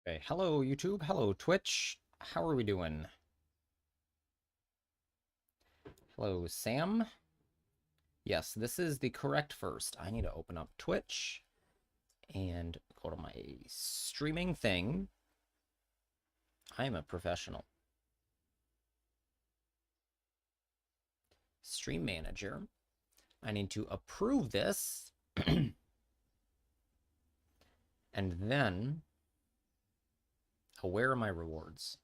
Okay, hello YouTube, hello Twitch. How are we doing? Hello Sam. Yes, this is the correct first. I need to open up Twitch and go to my streaming thing. I am a professional. Stream manager. I need to approve this. And then, where are my rewards?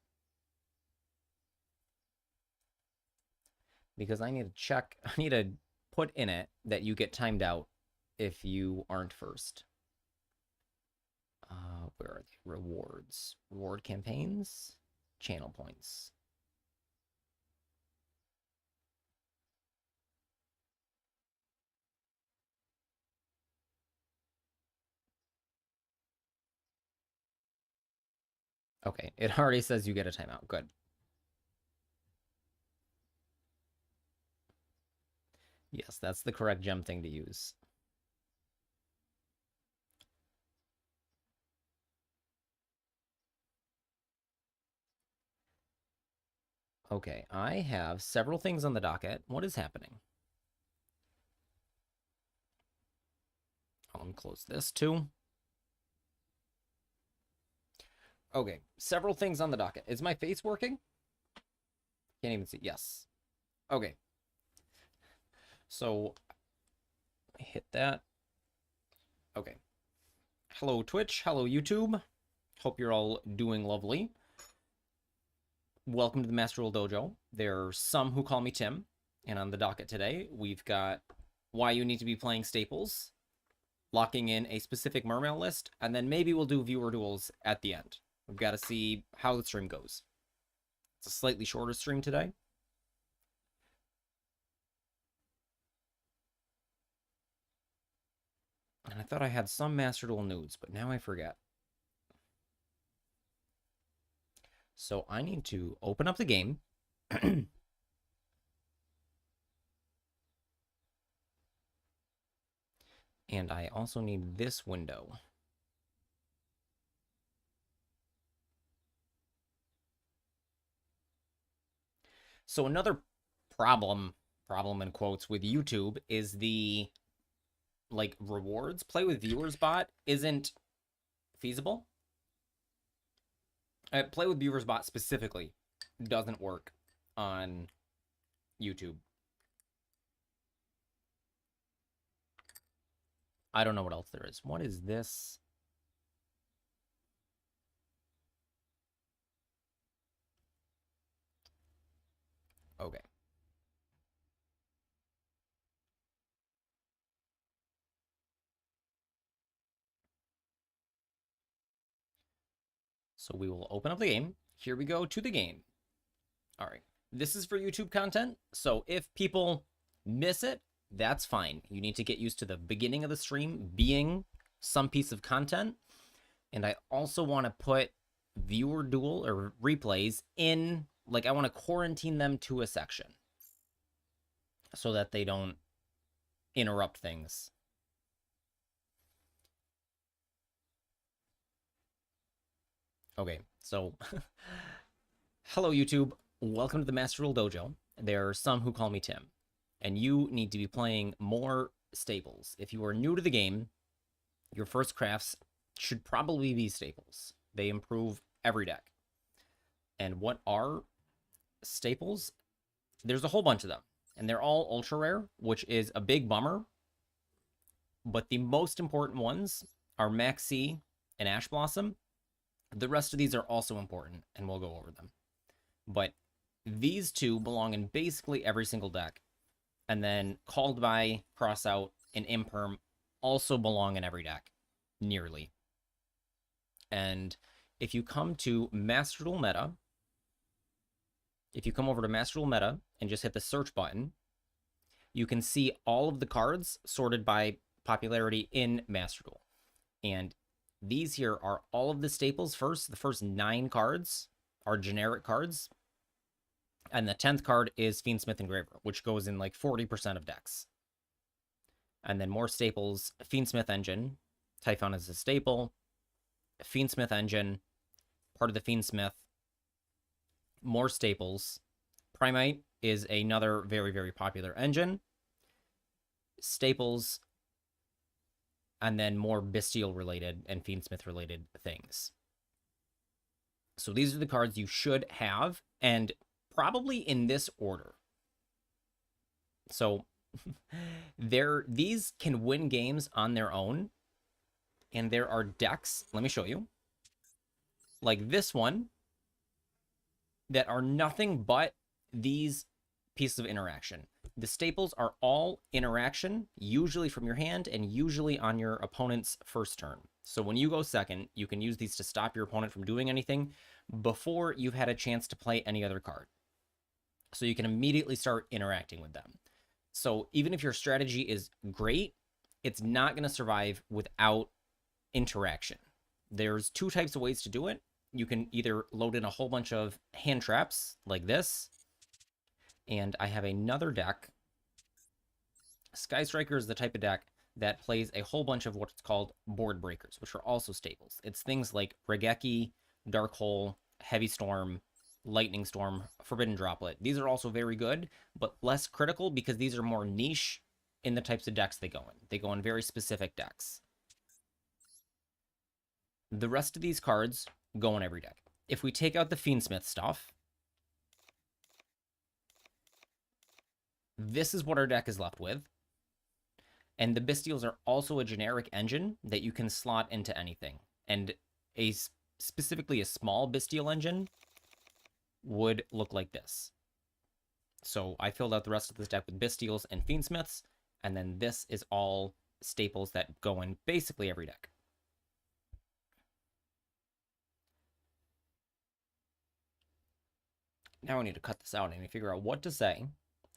Because I need to check, I need to put in it that you get timed out if you aren't first. Where are the rewards? Reward campaigns, channel points. Okay, it already says you get a timeout. Good. Yes, that's the correct gem thing to use. Okay, I have several things on the docket. What is happening? I'll close this too. Okay, several things on the docket. Is my face working? Can't even see. Yes. Okay. So, hit that. Okay. Hello, Twitch. Hello, YouTube. Hope you're all doing lovely. Welcome to the Master Rule Dojo. There are some who call me Tim, and on the docket today, we've got why you need to be playing staples, locking in a specific Mermail list, and then maybe we'll do viewer duels at the end. We've got to see how the stream goes. It's a slightly shorter stream today. And I thought I had some Master Duel nudes, but now I forget. So I need to open up the game. And I also need this window. So another problem in quotes with YouTube is the like rewards play with viewers bot isn't feasible. Play with viewers bot specifically doesn't work on YouTube. I don't know what else there is. What is this? Okay. So we will open up the game. Here we go to the game. All right. This is for YouTube content. So if people miss it, that's fine. You need to get used to the beginning of the stream being some piece of content. And I also want to put viewer duel or replays in, like I want to quarantine them to a section so that they don't interrupt things. Okay, so hello YouTube. Welcome to the Master Rule Dojo. There are some who call me Tim, and you need to be playing more staples. If you are new to the game, your first crafts should probably be staples. They improve every deck. And what are staples? There's a whole bunch of them, and they're all ultra rare, which is a big bummer. But the most important ones are Maxi and Ash Blossom. The rest of these are also important, and we'll go over them. But these two belong in basically every single deck. And then Called By, Cross Out, and Imperm also belong in every deck, nearly. And if you come to Master Duel Meta, if you come over to Master Duel Meta and just hit the search button, you can see all of the cards sorted by popularity in Master Duel. And these here are all of the staples first. The first 9 cards are generic cards. And the 10th card is Fiendsmith Engraver, which goes in like 40% of decks. And then more staples, Fiendsmith Engine. Typhon is a staple. Fiendsmith Engine. part of the Fiendsmith. More staples. Primite is another very, very popular engine. Staples, and then more Bestial related and Fiendsmith related things. So these are the cards you should have, and probably in this order. So these can win games on their own, and there are decks, let me show you, like this one, that are nothing but these pieces of interaction. The staples are all interaction, usually from your hand and usually on your opponent's first turn. So when you go second, you can use these to stop your opponent from doing anything before you've had a chance to play any other card. So you can immediately start interacting with them. So even if your strategy is great, it's not going to survive without interaction. There's two types of ways to do it. You can either load in a whole bunch of hand traps like this, and I have another deck. Sky Striker is the type of deck that plays a whole bunch of what's called board breakers, which are also staples. It's things like Regeki, Dark Hole, Heavy Storm, Lightning Storm, Forbidden Droplet. These are also very good, but less critical because these are more niche in the types of decks they go in. They go in very specific decks. The rest of these cards go in every deck. If we take out the Fiendsmith stuff, this is what our deck is left with. And the Bestials are also a generic engine that you can slot into anything. And specifically a small Bestial engine would look like this. So I filled out the rest of this deck with Bestials and Fiendsmiths, and then this is all staples that go in basically every deck. Now I need to cut this out and figure out what to say,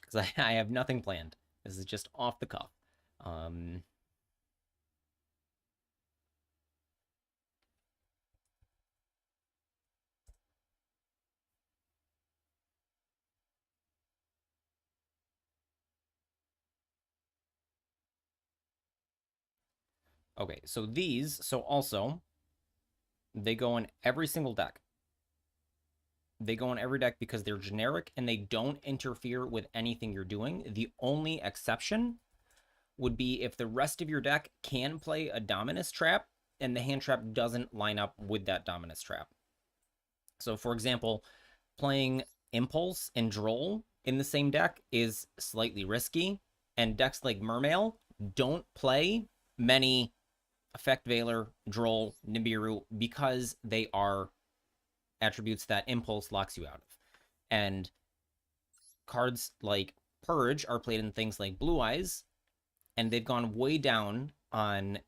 because I have nothing planned. This is just off the cuff. Okay, so also, they go in every single deck. They go in every deck because they're generic and they don't interfere with anything you're doing. The only exception would be if the rest of your deck can play a Dominus trap and the hand trap doesn't line up with that Dominus trap. So, for example, playing Impulse and Droll in the same deck is slightly risky, and decks like Mermail don't play many Effect Veiler, Droll, Nibiru because they are attributes that Impulse locks you out of. And cards like Purge are played in things like Blue Eyes, and they've gone way down on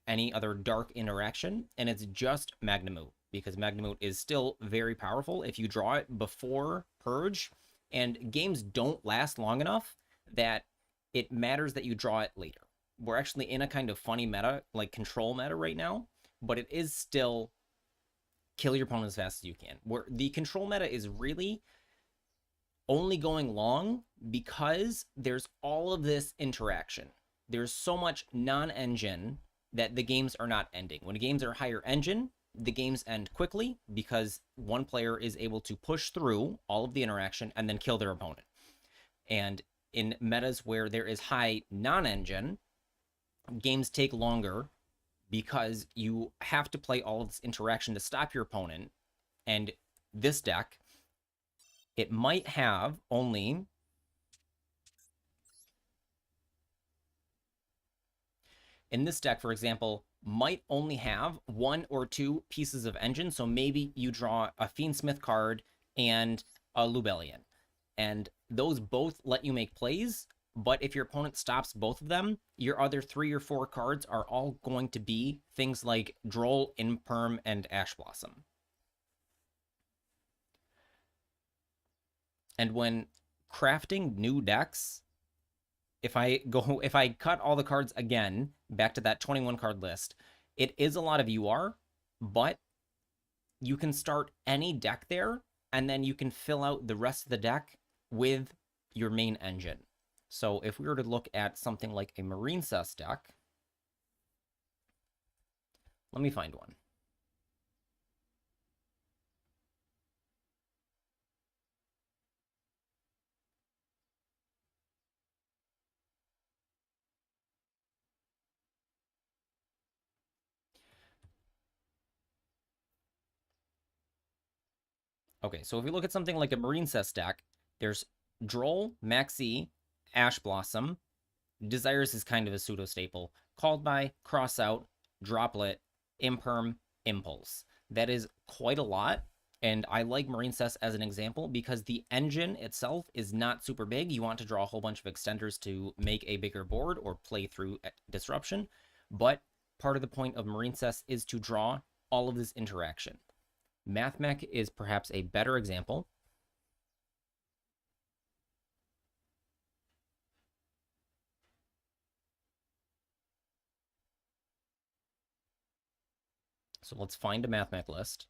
any other dark interaction, and it's just Magnamute, because Magnamute is still very powerful if you draw it before Purge, and games don't last long enough that it matters that you draw it later. We're actually in a kind of funny meta, like control meta right now, but it is still kill your opponent as fast as you can. Where the control meta is really only going long because there's all of this interaction. There's so much non-engine that the games are not ending. When games are higher engine, the games end quickly because one player is able to push through all of the interaction and then kill their opponent. And in metas where there is high non-engine, games take longer because you have to play all of this interaction to stop your opponent. And this deck, it might have only in this deck, for example, might only have one or two pieces of engine. So maybe you draw a Fiendsmith card and a Lubellian, and those both let you make plays. But if your opponent stops both of them, your other 3 or 4 cards are all going to be things like Droll, Imperm, and Ash Blossom. And when crafting new decks, if I cut all the cards again back to that 21 card list, it is a lot of UR, but you can start any deck there, and then you can fill out the rest of the deck with your main engine. So if we were to look at something like a Marine Cess deck, let me find one. Okay, so if we look at something like a Marine Cess deck, there's Droll, Maxi, Ash Blossom. Desires is kind of a pseudo staple. Called by, Cross Out, Droplet, Imperm, Impulse. That is quite a lot. And I like Marine Cess as an example because the engine itself is not super big. You want to draw a whole bunch of extenders to make a bigger board or play through disruption. But part of the point of Marine Cess is to draw all of this interaction. Math Mech is perhaps a better example. So let's find a Math Mech list.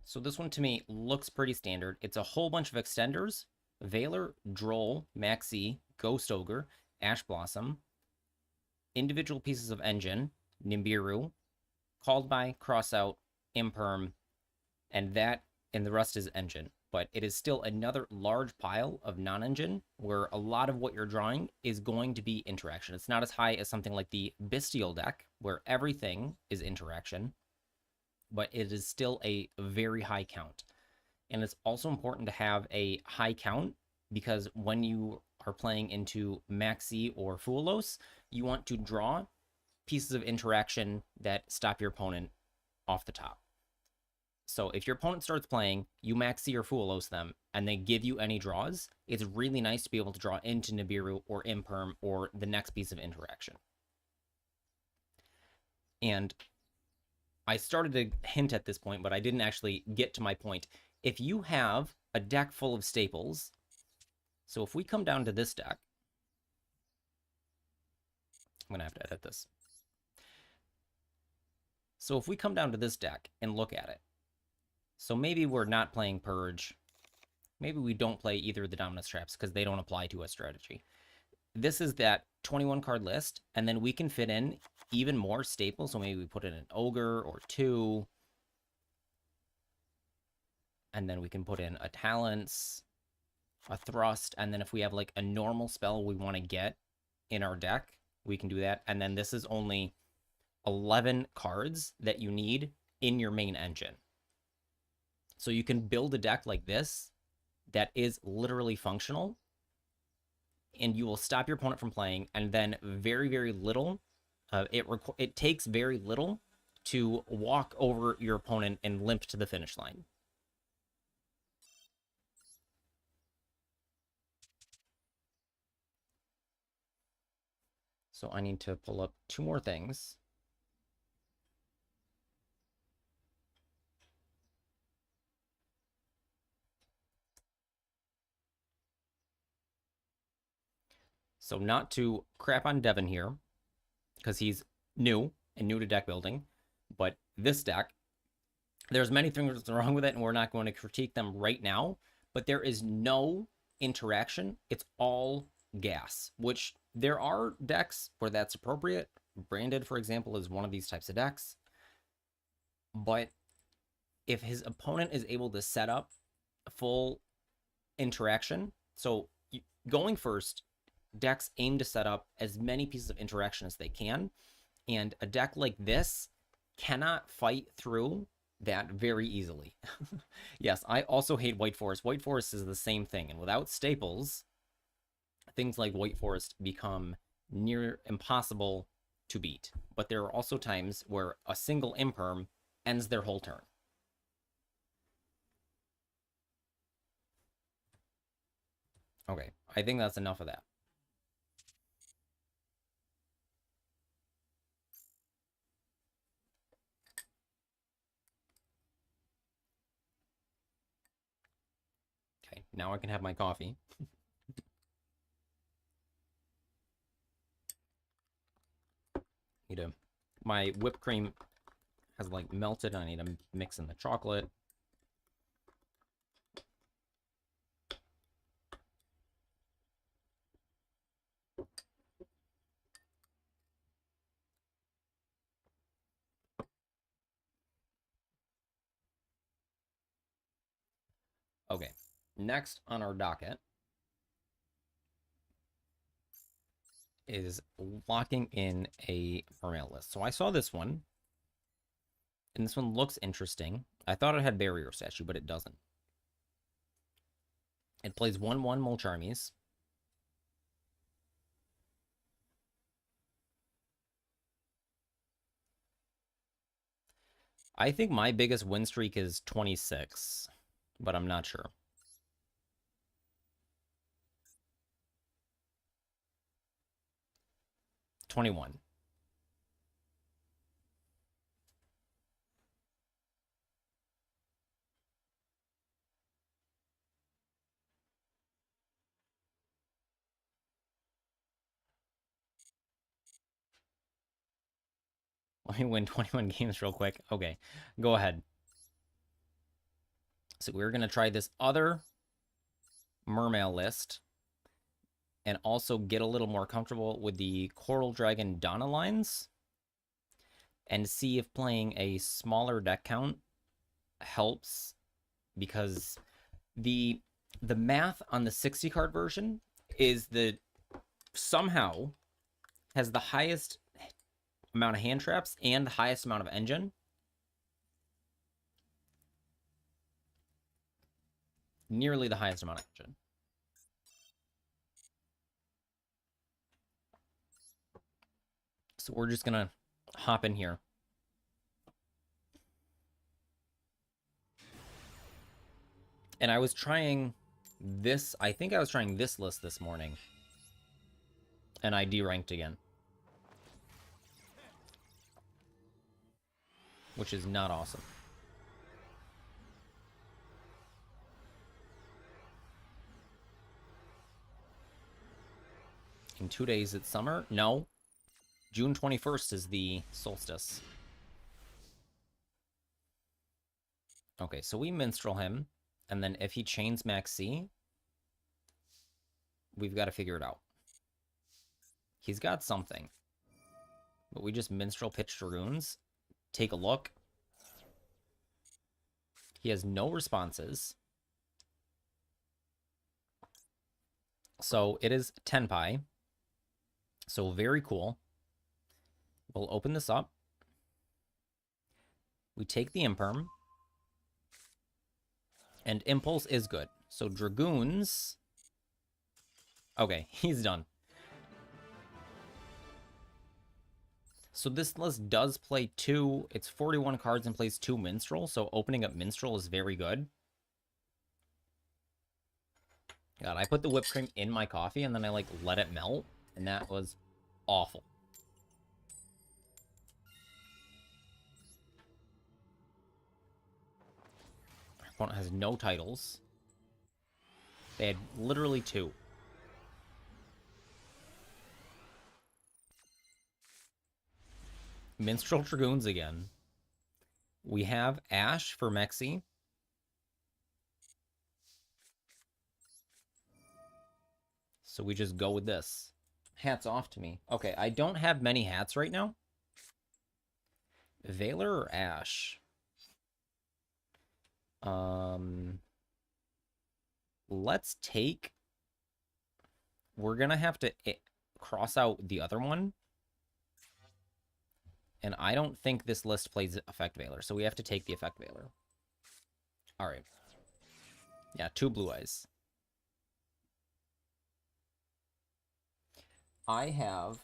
So this one to me looks pretty standard. It's a whole bunch of extenders. Veiler, Droll, Maxi, Ghost Ogre, Ash Blossom, individual pieces of engine, Nibiru, Called by, Cross Out, Imperm, and the rest is engine. But it is still another large pile of non-engine where a lot of what you're drawing is going to be interaction. It's not as high as something like the Bestial deck where everything is interaction, but it is still a very high count. And it's also important to have a high count because when you are playing into Maxi or Fulos, you want to draw pieces of interaction that stop your opponent off the top. So if your opponent starts playing, you Maxi or Fulos them, and they give you any draws, it's really nice to be able to draw into Nibiru or Imperm or the next piece of interaction. And I started to hint at this point, but I didn't actually get to my point. If you have a deck full of staples, so if we come down to this deck, I'm going to have to edit this. So if we come down to this deck and look at it, so maybe we're not playing Purge. Maybe we don't play either of the Dominance Traps because they don't apply to a strategy. This is that 21 card list, and then we can fit in even more staples. So maybe we put in an Ogre or two, and then we can put in a Talents, a Thrust, and then if we have like a normal spell we want to get in our deck, we can do that. And then this is only 11 cards that you need in your main engine. So you can build a deck like this that is literally functional, and you will stop your opponent from playing, and then very, very little, it takes very little to walk over your opponent and limp to the finish line. So I need to pull up two more things. So not to crap on Devin here, because he's new and new to deck building, but this deck, there's many things wrong with it, and we're not going to critique them right now, but there is no interaction. It's all gas, which there are decks where that's appropriate. Branded, for example, is one of these types of decks. But if his opponent is able to set up a full interaction, so going first, decks aim to set up as many pieces of interaction as they can, and a deck like this cannot fight through that very easily. Yes, I also hate White Forest. White Forest is the same thing, and without staples, things like White Forest become near impossible to beat. But there are also times where a single Imperm ends their whole turn. Okay, I think that's enough of that. Okay, now I can have my coffee. Need to, my whipped cream has like melted. I need to mix in the chocolate. Okay, next on our docket is locking in a Mermail list. So I saw this one, and this one looks interesting. I thought it had Barrier Statue, but it doesn't. It plays 1/1 Molcharmies. I think my biggest win streak is 26, but I'm not sure. 21. Let me win 21 games real quick. Okay, go ahead. So we're going to try this other Mermail list and also get a little more comfortable with the Coral Dragon Donna lines and see if playing a smaller deck count helps, because the math on the 60 card version is that somehow has the highest amount of hand traps and the highest amount of engine. Nearly the highest amount of engine. So we're just gonna hop in here. And I was trying this, I think I was trying this list this morning. And I deranked again. Which is not awesome. In 2 days it's summer? No. June 21st is the solstice. Okay, so we minstrel him. And then if he chains Max C, we've got to figure it out. He's got something. But we just minstrel pitch Dragoons. Take a look. He has no responses. So it is Tenpai. So very cool. We'll open this up. We take the Imperm. And Impulse is good. So Dragoons. Okay, he's done. So this list does play 2. It's 41 cards and plays 2 Minstrel. So opening up Minstrel is very good. God, I put the whipped cream in my coffee and then I like let it melt. And that was awful. Our opponent has no titles. They had literally 2. Minstrel Dragoons again. We have Ash for Mexi. So we just go with this. Hats off to me. Okay, I don't have many hats right now. Valor or Ash? Let's take... We're gonna have to cross out the other one. And I don't think this list plays Effect Veiler, so we have to take the Effect Veiler. Alright. Yeah, 2 blue eyes. I have...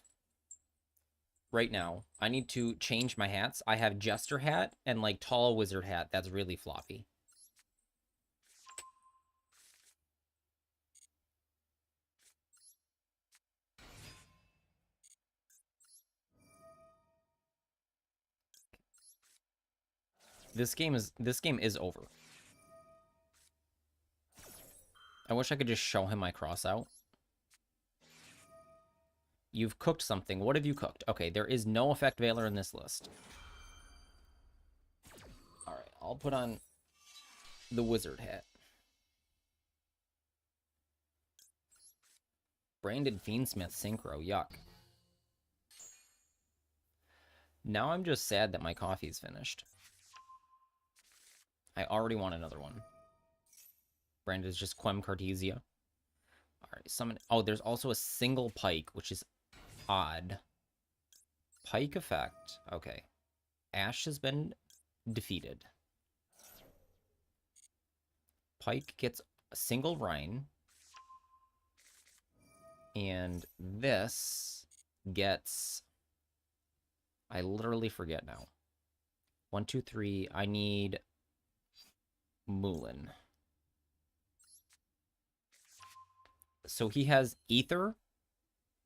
Right now, I need to change my hats. I have Jester hat and, like, Tall Wizard hat. That's really floppy. This game is over. I wish I could just show him my cross out. You've cooked something. What have you cooked? Okay, there is no Effect Veiler in this list. Alright, I'll put on the wizard hat. Branded Fiendsmith Synchro, yuck. Now I'm just sad that my coffee's finished. I already want another one. Branded is just Quem Cartesia. Alright, summon... Oh, there's also a single pike, which is Odd. Pike effect. Okay. Ash has been defeated. Pike gets a single Rhine. And this gets... I literally forget now. 1, 2, 3. I need Mulan. So he has Ether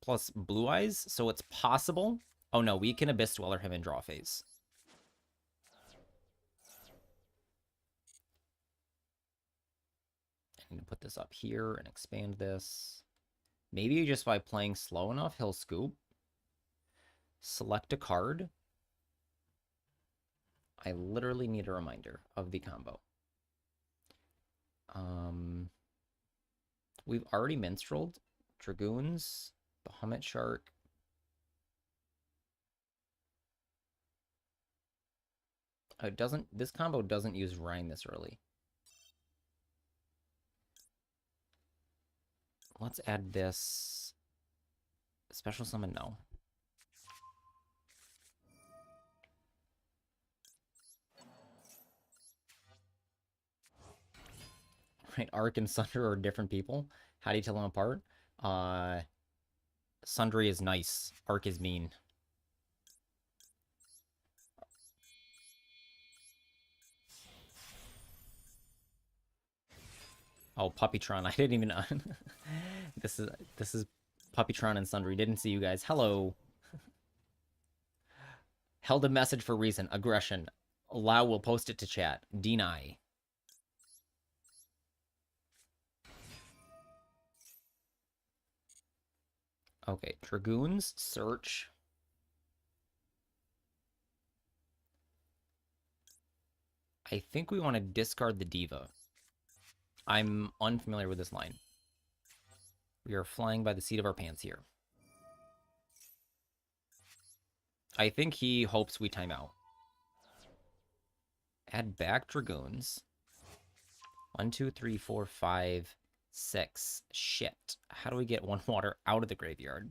plus Blue Eyes, so it's possible. Oh no, we can Abyss Dweller him in draw phase. I'm going to put this up here and expand this. Maybe just by playing slow enough, he'll scoop. Select a card. I literally need a reminder of the combo. We've already minstreled. Dragoons, Bahamut Shark. This combo doesn't use Rhine this early. Let's add this. Special summon, no. Right, Arc and Sunder are different people. How do you tell them apart? Sundry is nice. Arc is mean. Oh, Puppytron. I didn't even know. This is Puppytron and Sundry. Didn't see you guys. Hello. Held a message for reason. Aggression. Lau will post it to chat. Deny. Okay, Dragoons, search. I think we want to discard the Diva. I'm unfamiliar with this line. We are flying by the seat of our pants here. I think he hopes we time out. Add back Dragoons. 1, 2, 3, 4, 5, 6. Shit. How do we get one water out of the graveyard?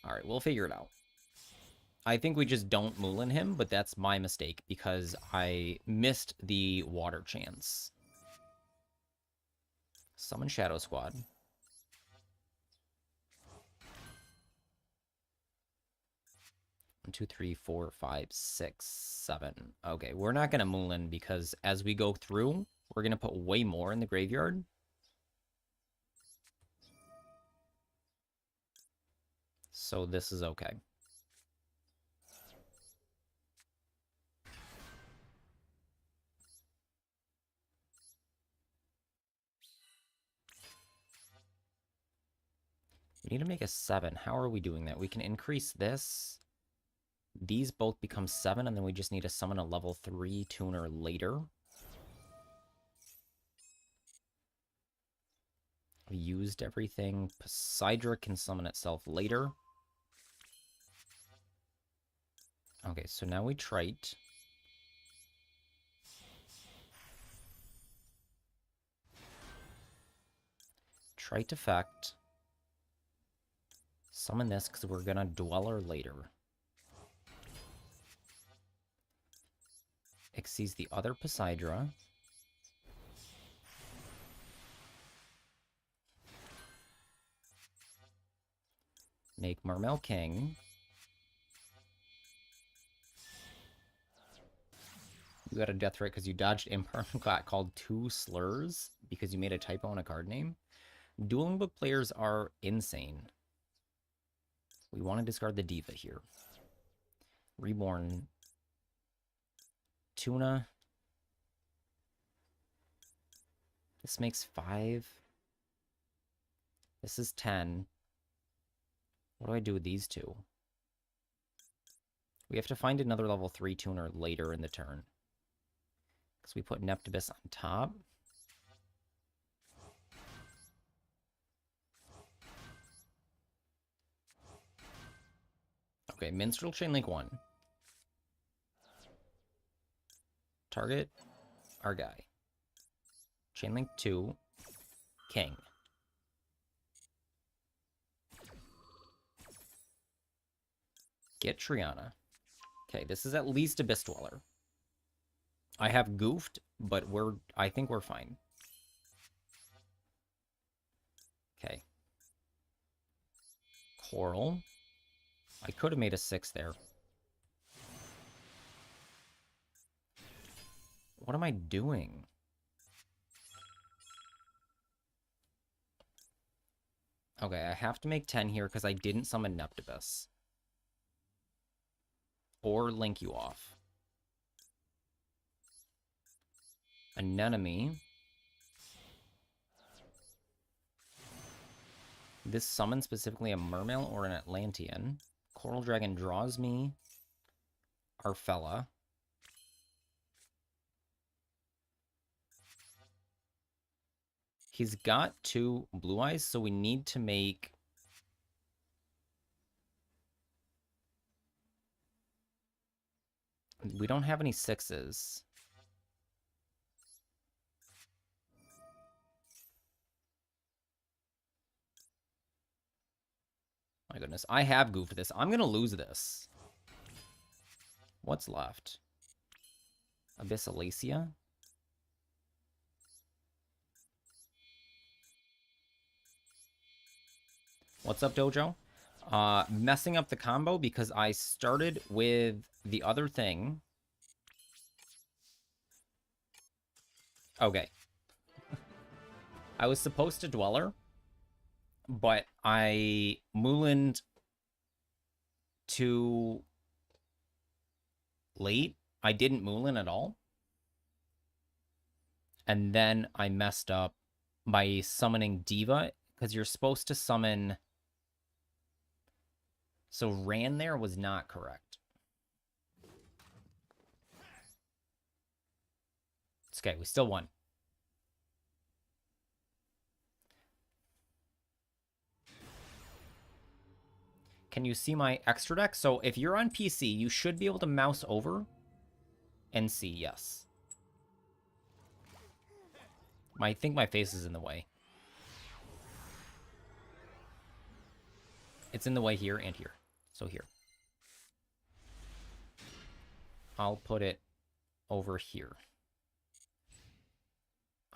Alright, we'll figure it out. I think we just don't Mulan him, but that's my mistake because I missed the water chance. Summon Shadow Squad. One, 2, 3, 4, 5, 6, 7. Okay, we're not going to Mulan because as we go through, we're going to put way more in the graveyard. So this is okay. We need to make a 7. How are we doing that? We can increase this. These both become 7, and then we just need to summon a level 3 tuner later. We used everything. Poseidra can summon itself later. Okay, so now we trite. Trite effect. Summon this because we're gonna Dweller later. Exceeds the other Poseidra. Make Mermail king. You got a death threat because you dodged impermanent got called 2 slurs because you made a typo on a card name. Dueling Book players are insane. We want to discard the Diva here. Reborn. Tuna. This makes 5. This is 10. What do I do with these two? We have to find another level 3 tuner later in the turn. Because we put Neptibus on top. Okay, Minstrel Chainlink 1. Target our guy. Chainlink 2. king. Get Triana. Okay, this is at least Abyss Dweller. I have goofed, but I think we're fine. Okay. Coral. I could have made a 6 there. What am I doing? Okay, I have to make 10 here because I didn't summon Neptibus. Or link you off. Anemone. This summons specifically a Mermail or an Atlantean. Coral Dragon draws me Arfella. He's got 2 blue eyes, so we need to make... We don't have any 6s. My goodness, I have goofed this. I'm going to lose this. What's left? Abyssalacia? What's up, Dojo? Messing up the combo because I started with the other thing. Okay. I was supposed to Dweller, but I Moolined too late. I didn't Moulin at all. And then I messed up by summoning Diva, because you're supposed to summon... So Ran there was not correct. It's okay, we still won. Can you see my extra deck? So if you're on PC, you should be able to mouse over and see, yes. I think my face is in the way. It's in the way here and here. So here. I'll put it over here.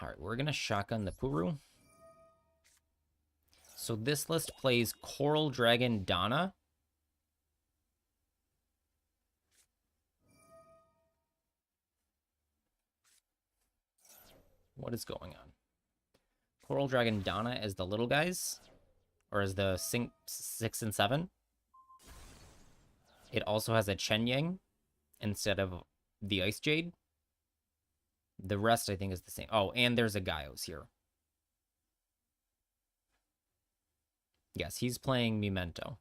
All right, we're going to shotgun the Puru. So this list plays Coral Dragon Donna. What is going on? Coral Dragon Donna as the little guys, or as the 6 and 7. It also has a Chen Yang instead of the Ice Jade. The rest, I think, is the same. Oh, and there's a Gaios here. Yes, he's playing Memento.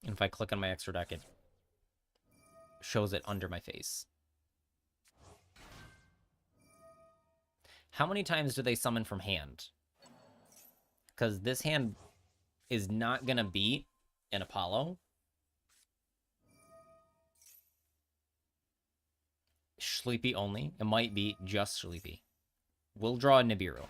And if I click on my extra deck, it shows it under my face. How many times do they summon from hand? Because this hand is not going to beat an Apollo. Sleepy only. It might be just Sleepy. We'll draw a Nibiru.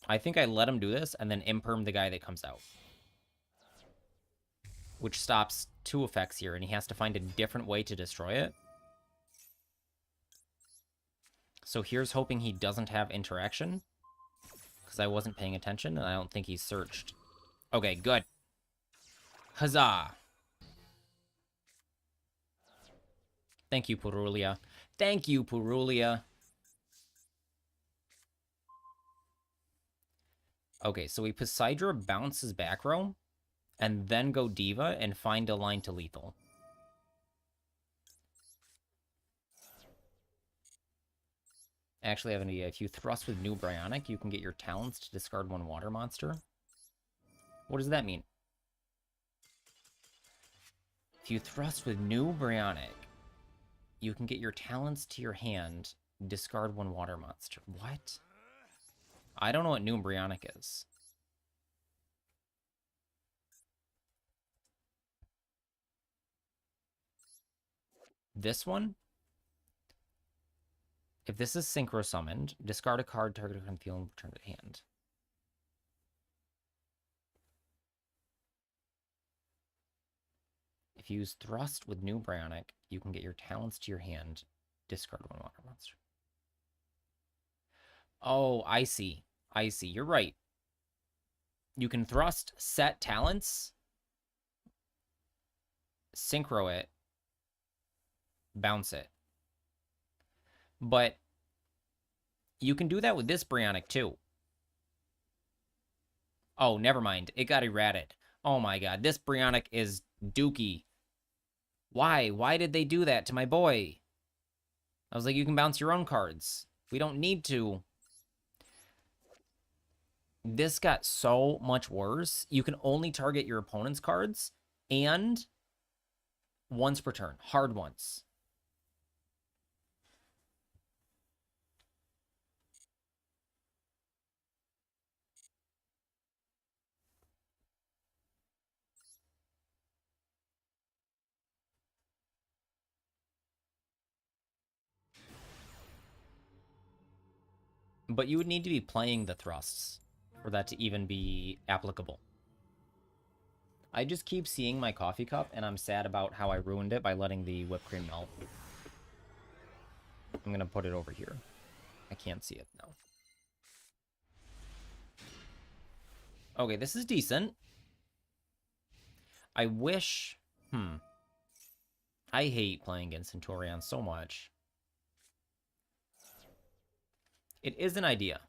I think I let him do this and then imperm the guy that comes out. Which stops 2 effects here, and he has to find a different way to destroy it. So here's hoping he doesn't have interaction. Because I wasn't paying attention, and I don't think he searched. Okay, good. Huzzah! Thank you, Purulia. Thank you, Purulia. Okay, so we Poseidra bounces back row, and then go Diva and find a line to lethal. Actually, I have an idea. If you thrust with New Bryonic, you can get your talents to discard 1 water monster. What does that mean? If you thrust with New Bryonic, you can get your talents to your hand, discard 1 water monster. What? I don't know what New Bryonic is. This one, if this is synchro summoned, discard a card targeted on field and return to hand. If you use Thrust with new Bryonic, you can get your talents to your hand. Discard one water monster. Oh, I see. I see. You're right. You can Thrust, set talents, synchro it, bounce it. But you can do that with this Bryonic too. Oh, never mind. It got errated. Oh my god. This Bryonic is dookie. Why? Why did they do that to my boy? I was like, you can bounce your own cards. We don't need to. This got so much worse. You can only target your opponent's cards and once per turn. Hard once. But you would need to be playing the thrusts for that to even be applicable. I just keep seeing my coffee cup, and I'm sad about how I ruined it by letting the whipped cream melt. I'm gonna put it over here. I can't see it now. Okay, this is decent. I wish... I hate playing against Centurion so much. It is an idea.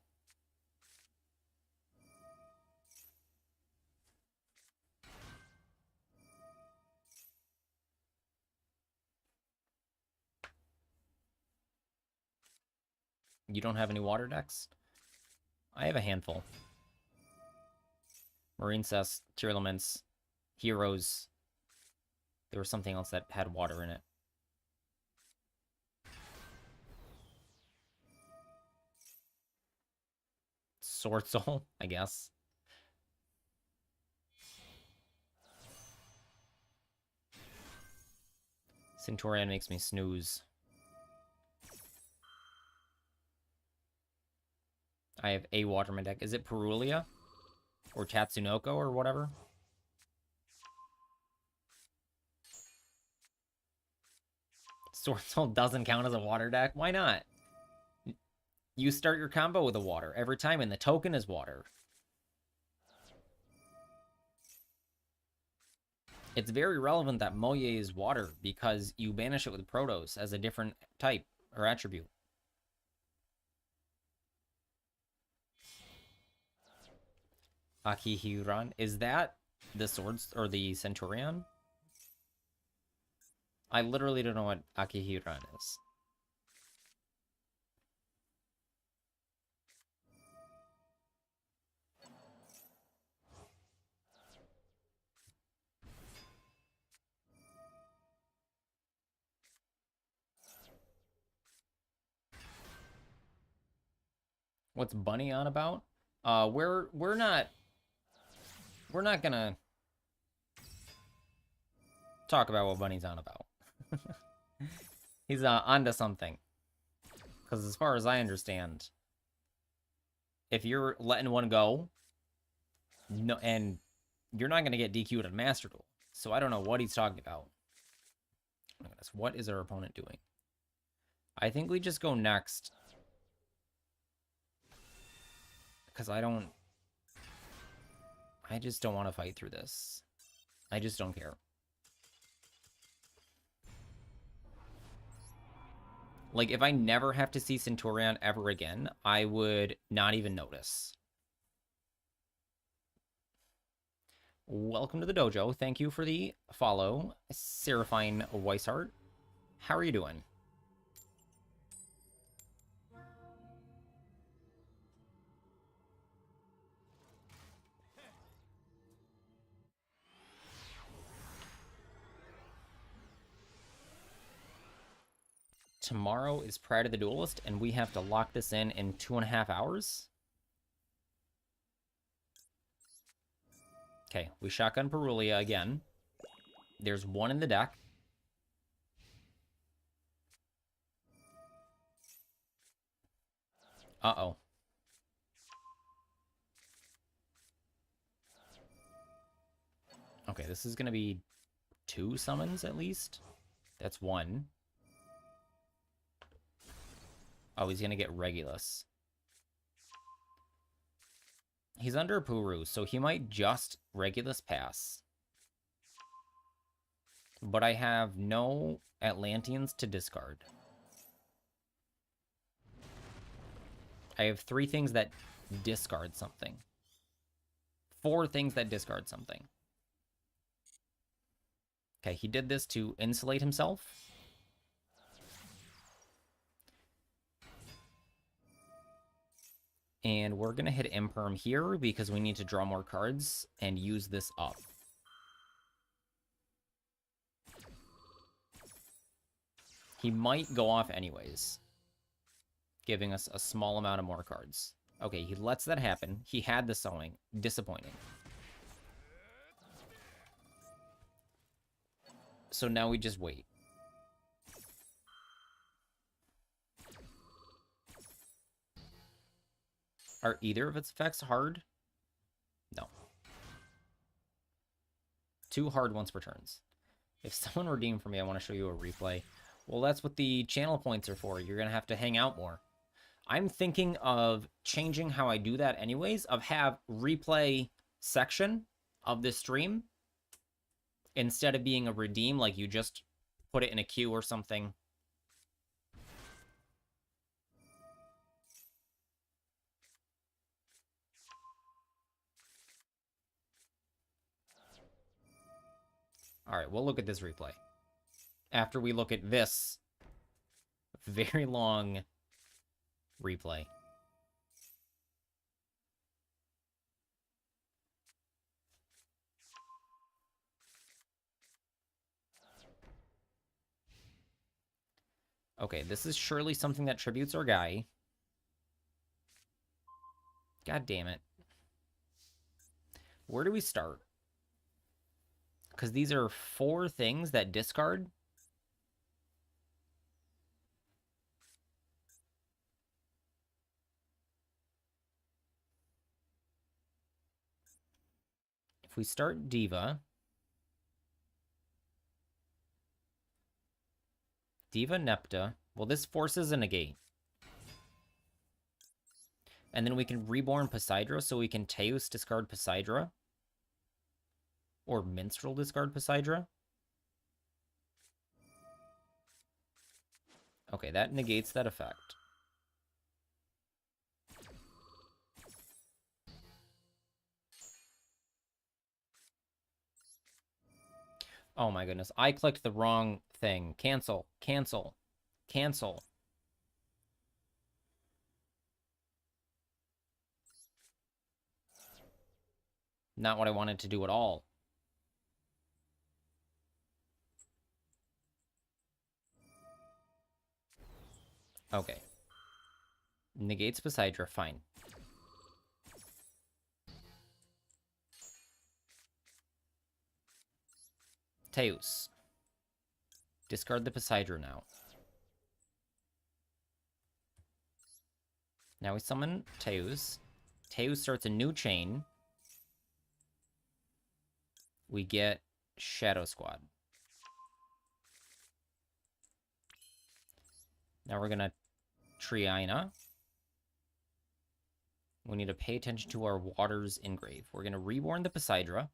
You don't have any water decks? I have a handful. Marine Cess, Tier Elements, Heroes. There was something else that had water in it. Sword Soul, I guess. Centurion makes me snooze. I have a Waterman deck. Is it Perulia? Or Tatsunoko or whatever? Sword Soul doesn't count as a water deck? Why not? You start your combo with a water every time, and the token is water. It's very relevant that Moye is water, because you banish it with Protos as a different type or attribute. Akihiran. Is that the swords or the Centurion? I literally don't know what Akihiran is. What's Bunny on about? We're not gonna talk about what Bunny's on about. He's onto something. Because as far as I understand, if you're letting one go, no, and you're not gonna get DQ'd at Master Duel. So I don't know what he's talking about. Oh my goodness, what is our opponent doing? I think we just go next. Because I just don't want to fight through this. I just don't care. Like, if I never have to see Centurion ever again, I would not even notice. Welcome to the dojo. Thank you for the follow, Seraphine Weishart. How are you doing? Tomorrow is prior to the Duelist, and we have to lock this in 2.5 hours. Okay, we shotgun Perulia again. There's one in the deck. Uh-oh. Okay, this is going to be 2 summons at least. That's 1. Oh, he's going to get Regulus. He's under Puru, so he might just Regulus pass. But I have no Atlanteans to discard. I have 3 things that discard something. 4 things that discard something. Okay, he did this to insulate himself. And we're going to hit Imperm here because we need to draw more cards and use this up. He might go off anyways, giving us a small amount of more cards. Okay, he lets that happen. He had the sewing. Disappointing. So now we just wait. Are either of its effects hard? No. 2 hard once per turns. If someone redeemed for me, I want to show you a replay. Well, that's what the channel points are for. You're going to have to hang out more. I'm thinking of changing how I do that anyways, of have replay section of this stream instead of being a redeem, like you just put it in a queue or something. All right, we'll look at this replay after we look at this very long replay. Okay, this is surely something that tributes our guy. God damn it. Where do we start? Because these are 4 things that discard. If we start Diva... Diva Nepta. Well, this forces a negate. And then we can Reborn Poseidra, so we can Teus discard Poseidra. Or Minstrel discard Poseidra. Okay, that negates that effect. Oh my goodness, I clicked the wrong thing. Cancel, cancel, cancel. Not what I wanted to do at all. Okay. Negates Poseidra, fine. Teus. Discard the Poseidra now. Now we summon Teus. Teus starts a new chain. We get Shadow Squad. Now we're gonna Triina. We need to pay attention to our Waters Engrave. We're gonna Reborn the Poseidra.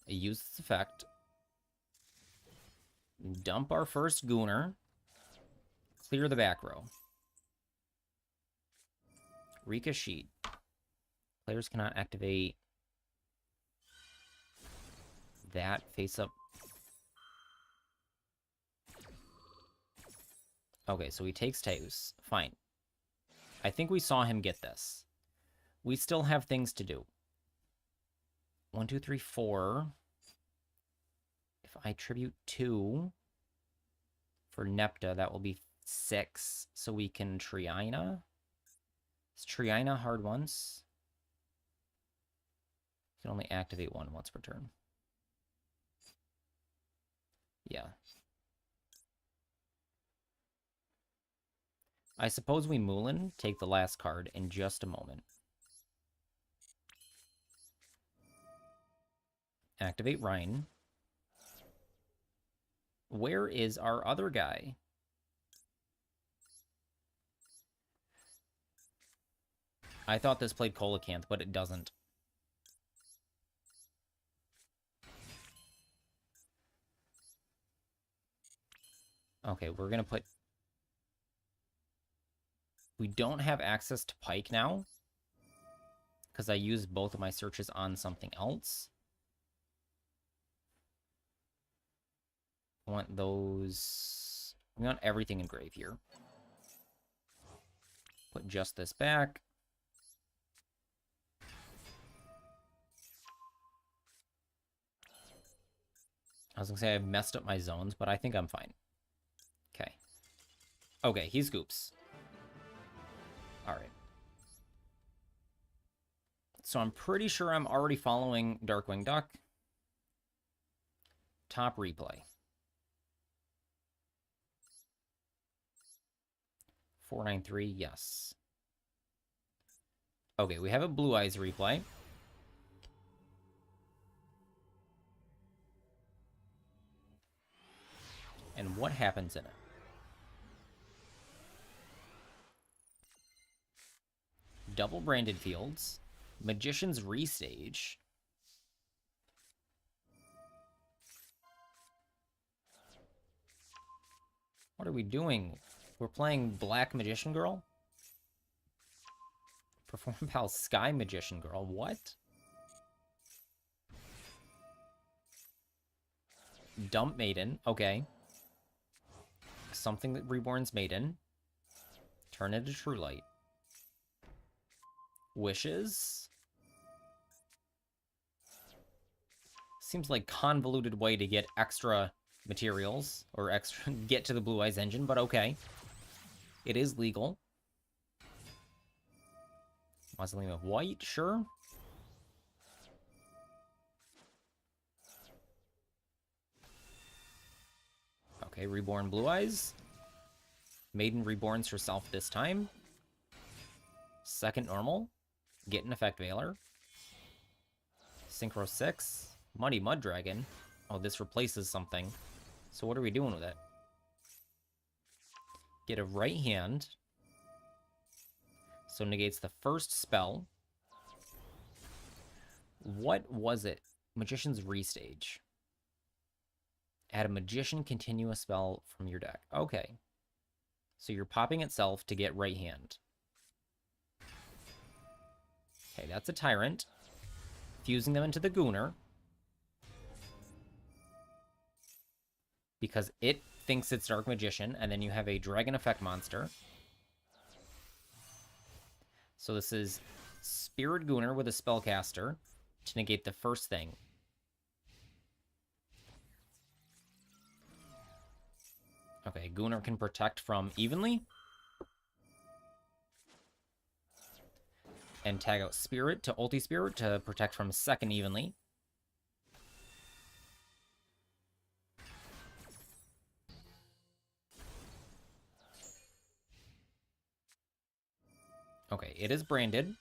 Use this effect. Dump our first Gooner. Clear the back row. Rika Sheet. Players cannot activate that face up. Okay, so he takes Teus. Fine. I think we saw him get this. We still have things to do. 1, 2, 3, 4. If I tribute 2 for Nepta, that will be 6. So we can Triina. Is Triina hard once? You can only activate 1 once per turn. Yeah. I suppose we Moulin take the last card in just a moment. Activate Rhine. Where is our other guy? I thought this played Coelacanth, but it doesn't. Okay, we're going to put... We don't have access to Pike now, because I used both of my searches on something else. I want those... We want everything in grave here. Put just this back. I was going to say I messed up my zones, but I think I'm fine. Okay. Okay, he scoops. Alright. So I'm pretty sure I'm already following Darkwing Duck. Top replay. 493, yes. Okay, we have a Blue Eyes replay. And what happens in it? Double branded fields. Magician's Restage. What are we doing? We're playing Black Magician Girl? Perform Pal Sky Magician Girl. What? Dump Maiden. Okay. Something that reborns Maiden. Turn into True Light. Wishes. Seems like convoluted way to get extra materials or extra get to the Blue Eyes engine, but okay. It is legal. Mausoleum of White, sure. Okay, Reborn Blue Eyes. Maiden reborns herself this time. Second normal. Get an Effect Veiler. Synchro 6. Muddy Mud Dragon. Oh, this replaces something. So what are we doing with it? Get a right hand. So negates the first spell. What was it? Magician's Restage. Add a Magician continuous spell from your deck. Okay. So you're popping itself to get right hand. Okay, that's a Tyrant. Fusing them into the Gooner. Because it thinks it's Dark Magician, and then you have a Dragon Effect monster. So this is Spirit Gooner with a Spellcaster to negate the first thing. Okay, Gooner can protect from evenly. And tag out Spirit to Ulti Spirit to protect from second evenly. Okay, it is branded.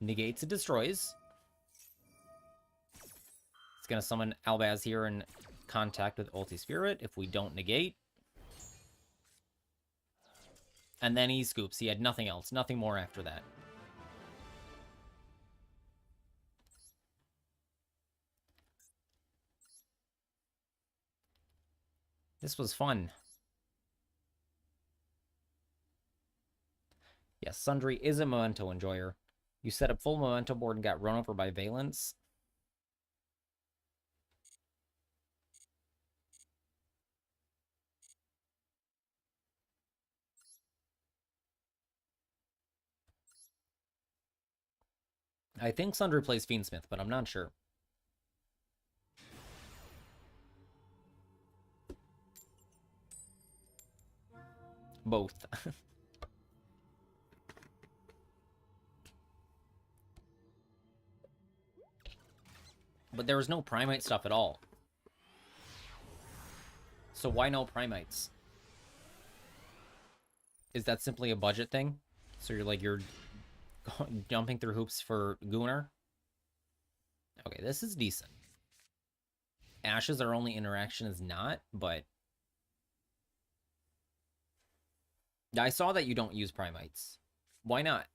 Negates and destroys. It's going to summon Albaz here in contact with Ulti Spirit if we don't negate. And then he scoops. He had nothing else. Nothing more after that. This was fun. Yes, Sundry is a Memento enjoyer. You set up full Memento board and got run over by Valence. I think Sundry plays Fiendsmith, but I'm not sure. Both. But there was no Primite stuff at all. So why no Primites? Is that simply a budget thing? So you're jumping through hoops for Gunnar? Okay, this is decent. Ashes, our only interaction is not, but I saw that you don't use Primites. Why not?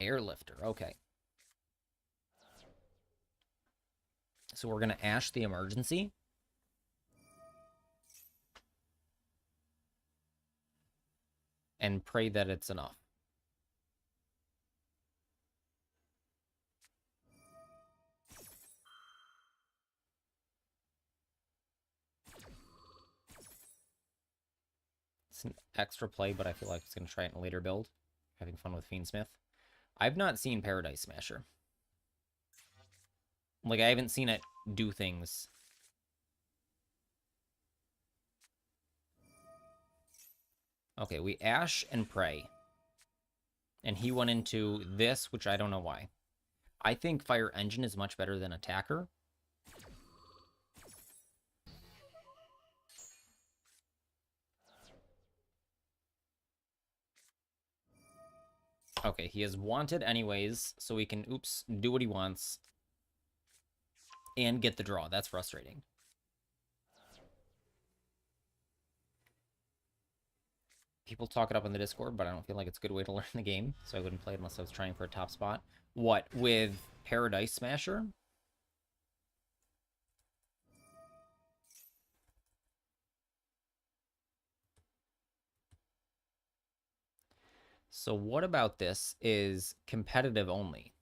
Airlifter, okay. So we're going to Ash the emergency. And pray that it's enough. It's an extra play, but I feel like it's going to try it in a later build. Having fun with Fiendsmith. I've not seen Paradise Smasher. Like, I haven't seen it do things. Okay, we Ash and pray. And he went into this, which I don't know why. I think Fire Engine is much better than Attacker. Okay, he is wanted anyways, so we can, oops, do what he wants. And get the draw. That's frustrating. People talk it up on the Discord, but I don't feel like it's a good way to learn the game, so I wouldn't play it unless I was trying for a top spot. What, with Paradise Smasher? So what about this is competitive only?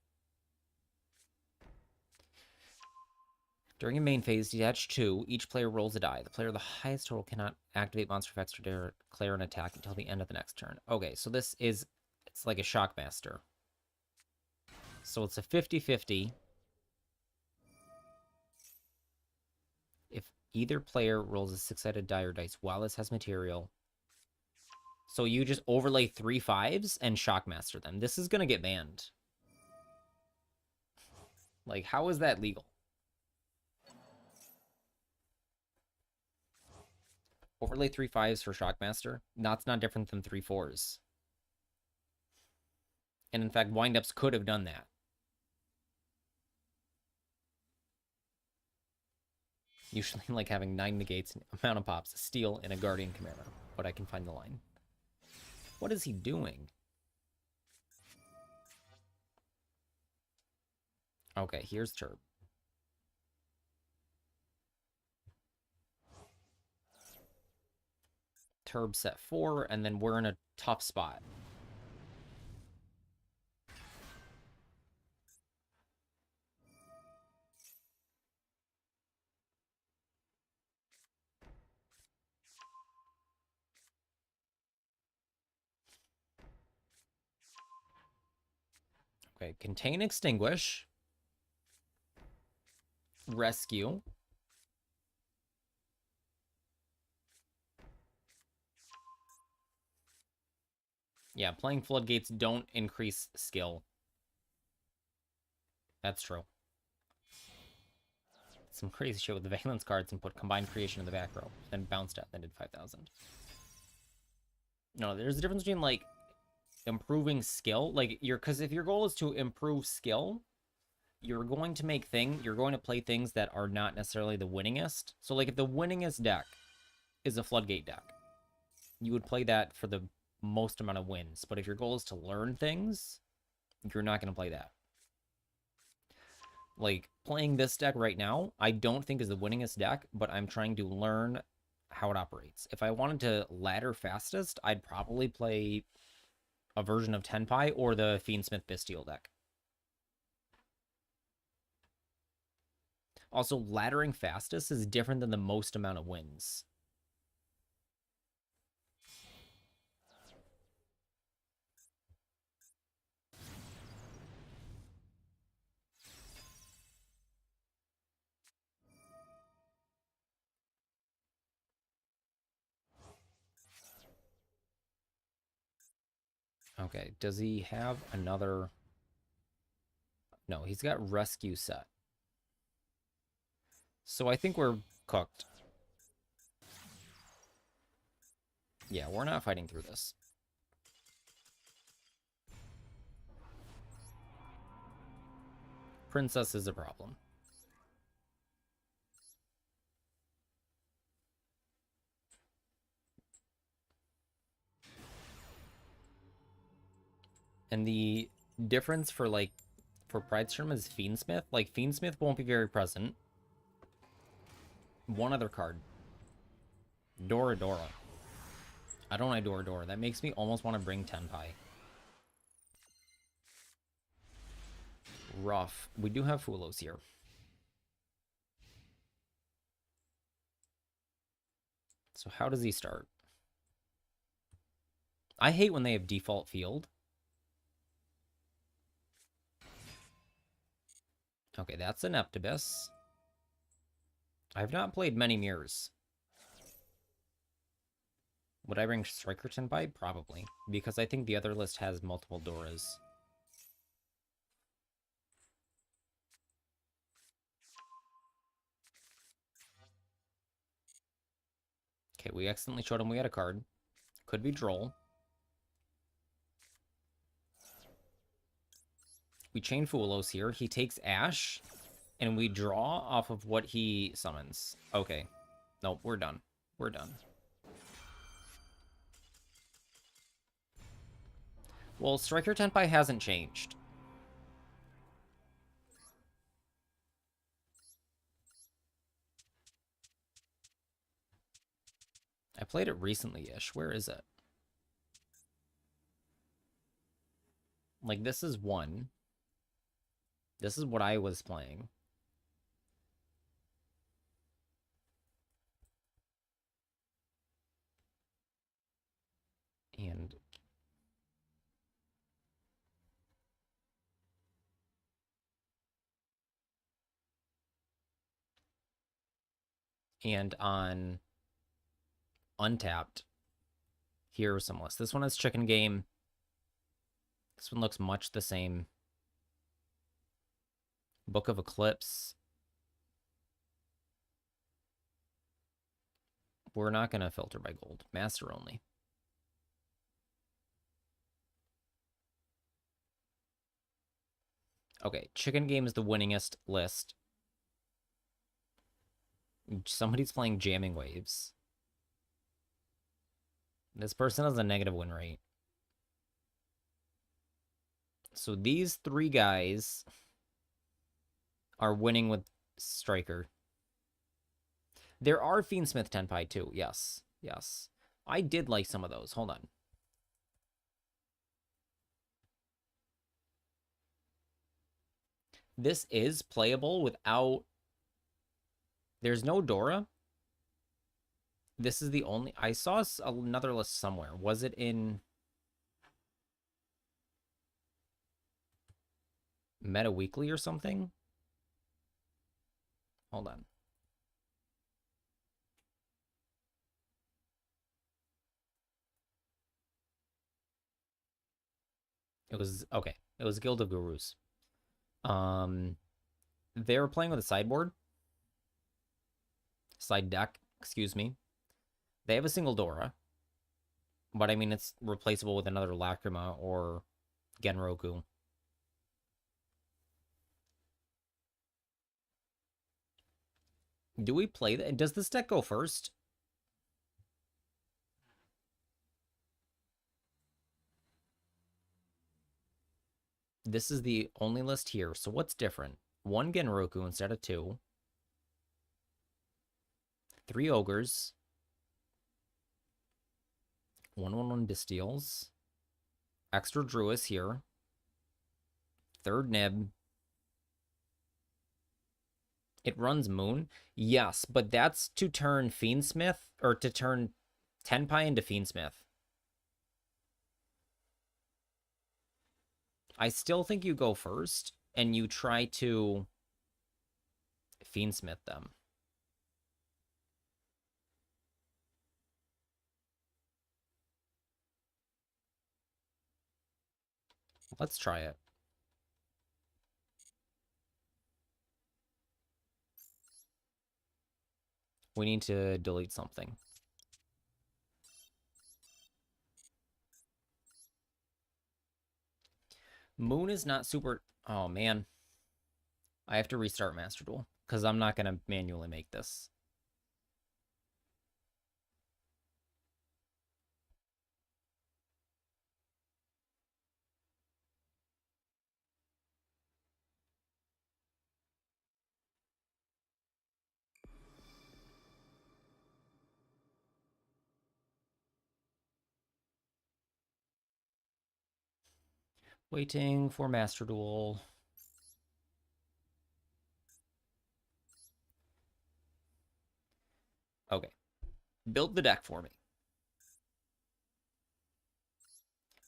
During a main phase, detach 2, each player rolls a die. The player with the highest total cannot activate monster effects or declare an attack until the end of the next turn. Okay, so this is, it's like a Shockmaster. So it's a 50-50. If either player rolls a 6-sided die or dice while this has material. So you just overlay 3 5s and Shockmaster them. This is going to get banned. Like, how is that legal? Overlay 3 5s for Shockmaster? That's not different than 3 4s. And in fact, windups could have done that. Usually like having 9 negates, amount of pops, a steal, and a Guardian Chimera. But I can find the line. What is he doing? Okay, here's Turb. Turb set 4, and then we're in a tough spot. Okay, contain, extinguish. Rescue. Yeah, playing floodgates don't increase skill. That's true. Some crazy shit with the Valence cards and put combined creation in the back row. Then bounced out, then did 5,000. No, there's a difference between, like, improving skill. Like, because if your goal is to improve skill, you're going to play things that are not necessarily the winningest. So, like, if the winningest deck is a floodgate deck, you would play that for the most amount of wins. But if your goal is to learn things, you're not going to play that. Like, playing this deck right now, I don't think is the winningest deck, but I'm trying to learn how it operates. If I wanted to ladder fastest, I'd probably play a version of Tenpai or the Fiendsmith Bestial deck. Also, laddering fastest is different than the most amount of wins. Okay, does he have another? No, he's got rescue set. So I think we're cooked. Yeah, we're not fighting through this. Princess is a problem. And the difference for, like, for Pridestrom is Fiendsmith. Like, Fiendsmith won't be very present. One other card. Dora Dora. I don't like Dora Dora. That makes me almost want to bring Tenpai. Rough. We do have Fulos here. So how does he start? I hate when they have default field. Okay, that's an Eptibus. I have not played many mirrors. Would I bring Striker Tenpai? Probably. Because I think the other list has multiple Doras. Okay, we accidentally showed him we had a card. Could be Droll. We chain Fulos here. He takes Ash, and we draw off of what he summons. Okay. Nope, we're done. We're done. Well, Striker Tenpai hasn't changed. I played it recently-ish. Where is it? Like, this is one. This is what I was playing. And on Untapped, here are some lists. This one has Chicken Game. This one looks much the same. Book of Eclipse. We're not going to filter by gold. Master only. Okay, Chicken Game is the winningest list. Somebody's playing Jamming Waves. This person has a negative win rate. So these three guys are winning with Striker. There are Fiendsmith Tenpai too. Yes. Yes. I did like some of those. Hold on. This is playable without... There's no Dora. This is the only... I saw another list somewhere. Was it in... Meta Weekly or something? Hold on. It was... Okay. It was Guild of Gurus. They were playing with a sideboard. Side deck, excuse me. They have a single Dora. But I mean, it's replaceable with another Lacrima or Genroku. Do we play that? Does this deck go first? This is the only list here. So what's different? One Genroku instead of two. 3 Ogres. 1/1/1 Bystials. Extra Druis here. Third Nib. It runs Moon. Yes, but that's to turn Fiendsmith, or to turn Tenpai into Fiendsmith. I still think you go first, and you try to Fiendsmith them. Let's try it. We need to delete something. Moon is not super... Oh, man. I have to restart Master Duel, because I'm not going to manually make this. Waiting for Master Duel. Okay. Build the deck for me.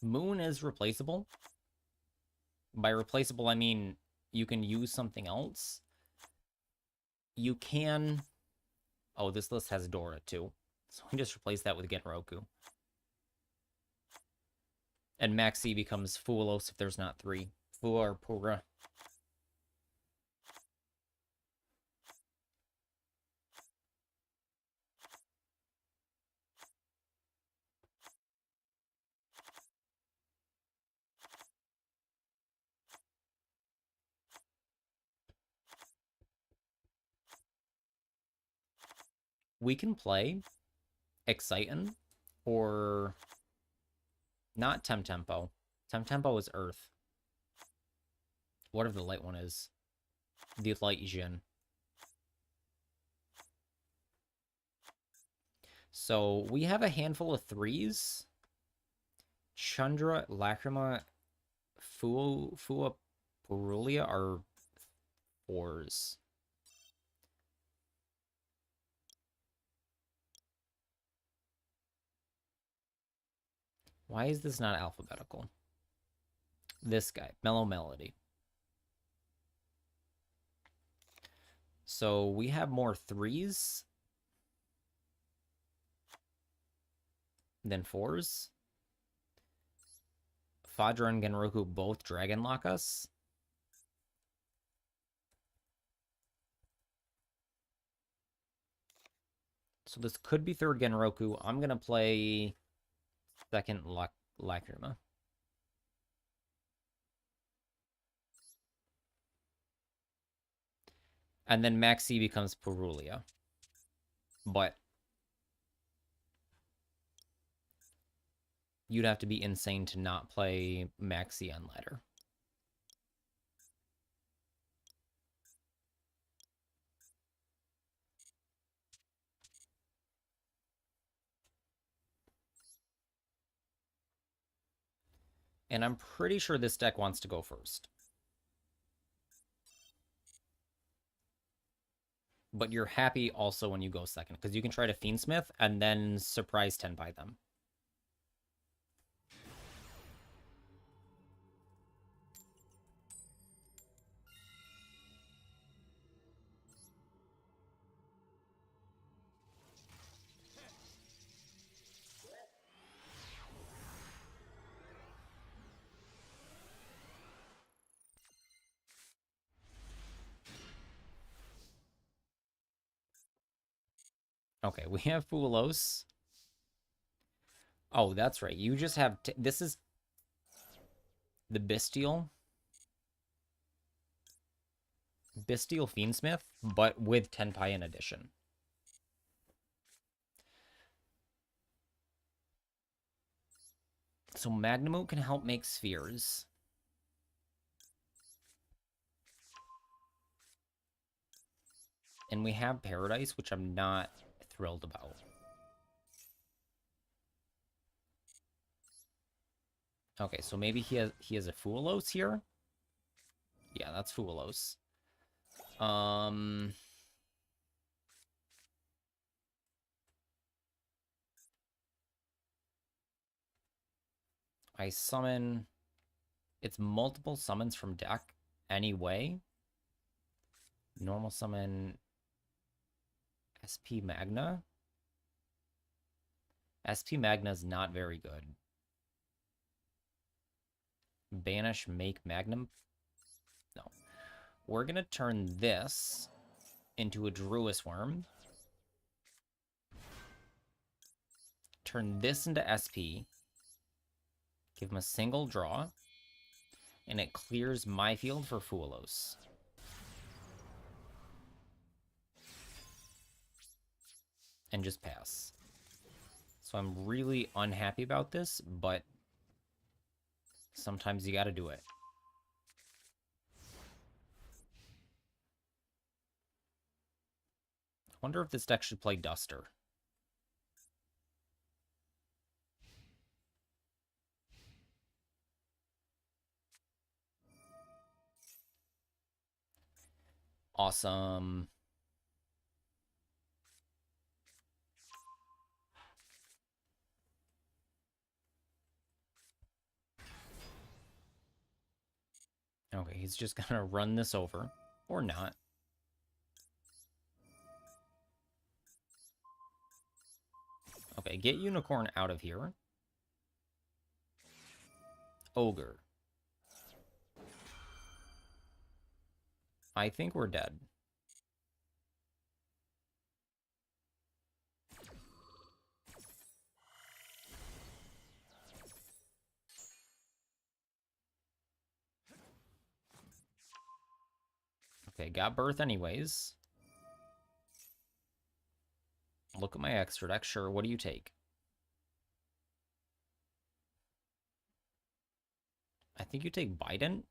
Moon is replaceable. By replaceable, I mean you can use something else. You can... Oh, this list has Dora, too. So we just replace that with Genroku. And Maxi becomes Fuelos if there's not 3. Fu or Pura. We can play Excitin or not Temtempo. Temtempo is Earth. Whatever the light one is. The light Jin. So we have a handful of 3s. Chandra, Lacrima, Fua, Purulia are 4s. Why is this not alphabetical? This guy, Mellow Melody. So we have more 3s than 4s. Fadra and Genroku both Dragon Lock us. So this could be third Genroku. I'm going to play second Lacrima. And then Maxi becomes Purulia. But you'd have to be insane to not play Maxi on ladder. And I'm pretty sure this deck wants to go first. But you're happy also when you go second, because you can try to Fiendsmith and then surprise 10 by them. Okay, we have Fulos. Oh, that's right. You just have... this is the Bestial. Bestial Fiendsmith, but with Tenpai in addition. So Magnemite can help make spheres. And we have Paradise, which I'm not thrilled about. Okay, so maybe he has a Fuelos here? Yeah, that's Fuelos. I summon... It's multiple summons from deck anyway. Normal summon SP Magna. SP Magna is not very good. Banish, make Magnum. No. We're going to turn this into a Druis Worm. turn this into SP, give him a single draw, and it clears my field for Fuelos. And just pass. So I'm really unhappy about this, but sometimes you gotta do it. I wonder if this deck should play Duster. Awesome. Okay, he's just gonna run this over. Or not. Okay, get Unicorn out of here. Ogre. I think we're dead. Okay, got Birth anyways. Look at my extra deck. Sure, what do you take? I think you take Bident,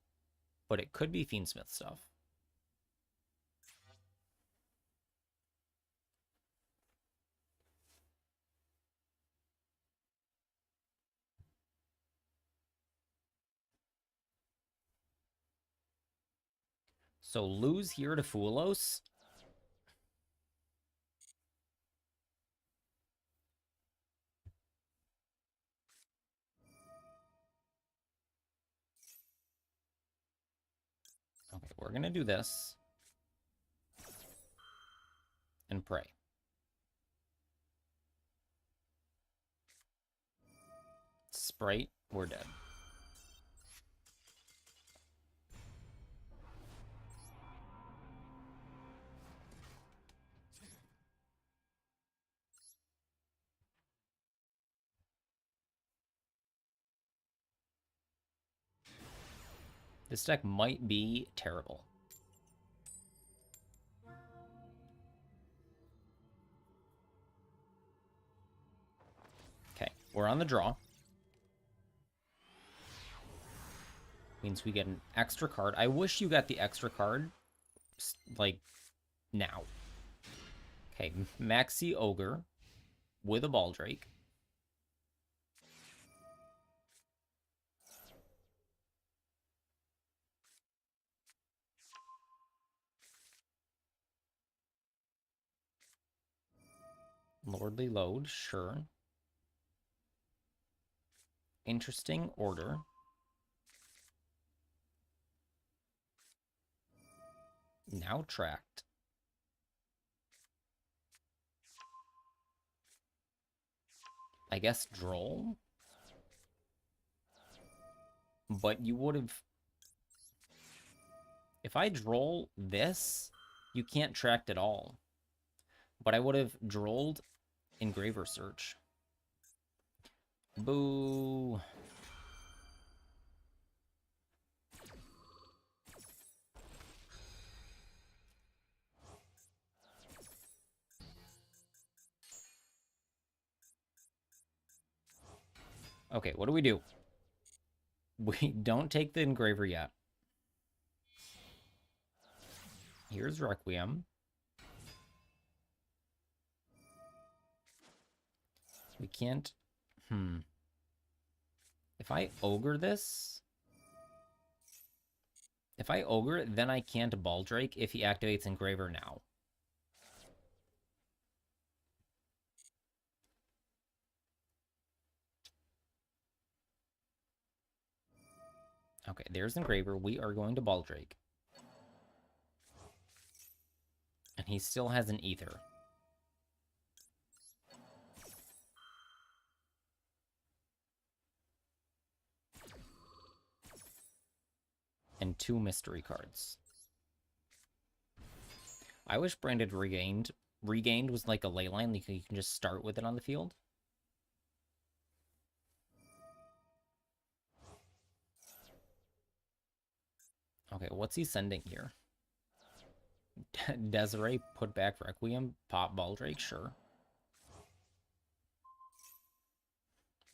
but it could be Fiendsmith stuff. So lose here to Fuelos. Okay, we're gonna do this. And pray. Sprite, we're dead. This deck might be terrible. Okay, we're on the draw. Means we get an extra card. I wish you got the extra card, like, now. Okay, Maxi Ogre with a Baldrake. Lordly Load, sure. Interesting order. Now tracked. I guess Droll? But you would have... If I Droll this, you can't tract at all. But I would have Drolled Engraver Search. Boo. Okay, what do? We don't take the Engraver yet. Here's Requiem. We can't... If I Ogre this... If I Ogre it, then I can't Baldrake if he activates Engraver now. Okay, there's Engraver. We are going to Baldrake. And he still has an Ether. And 2 mystery cards. I wish Branded Regained was like a ley line. You can just start with it on the field. Okay, what's he sending here? Desiree, put back Requiem, pop Baldrake, sure.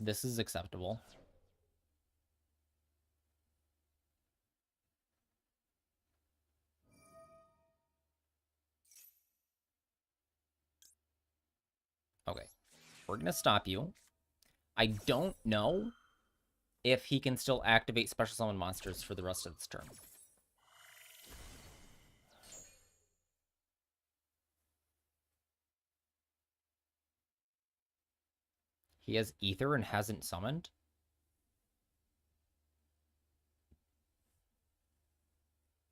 This is acceptable. Okay, we're gonna stop you. I don't know if he can still activate special summon monsters for the rest of this turn. He has Ether and hasn't summoned.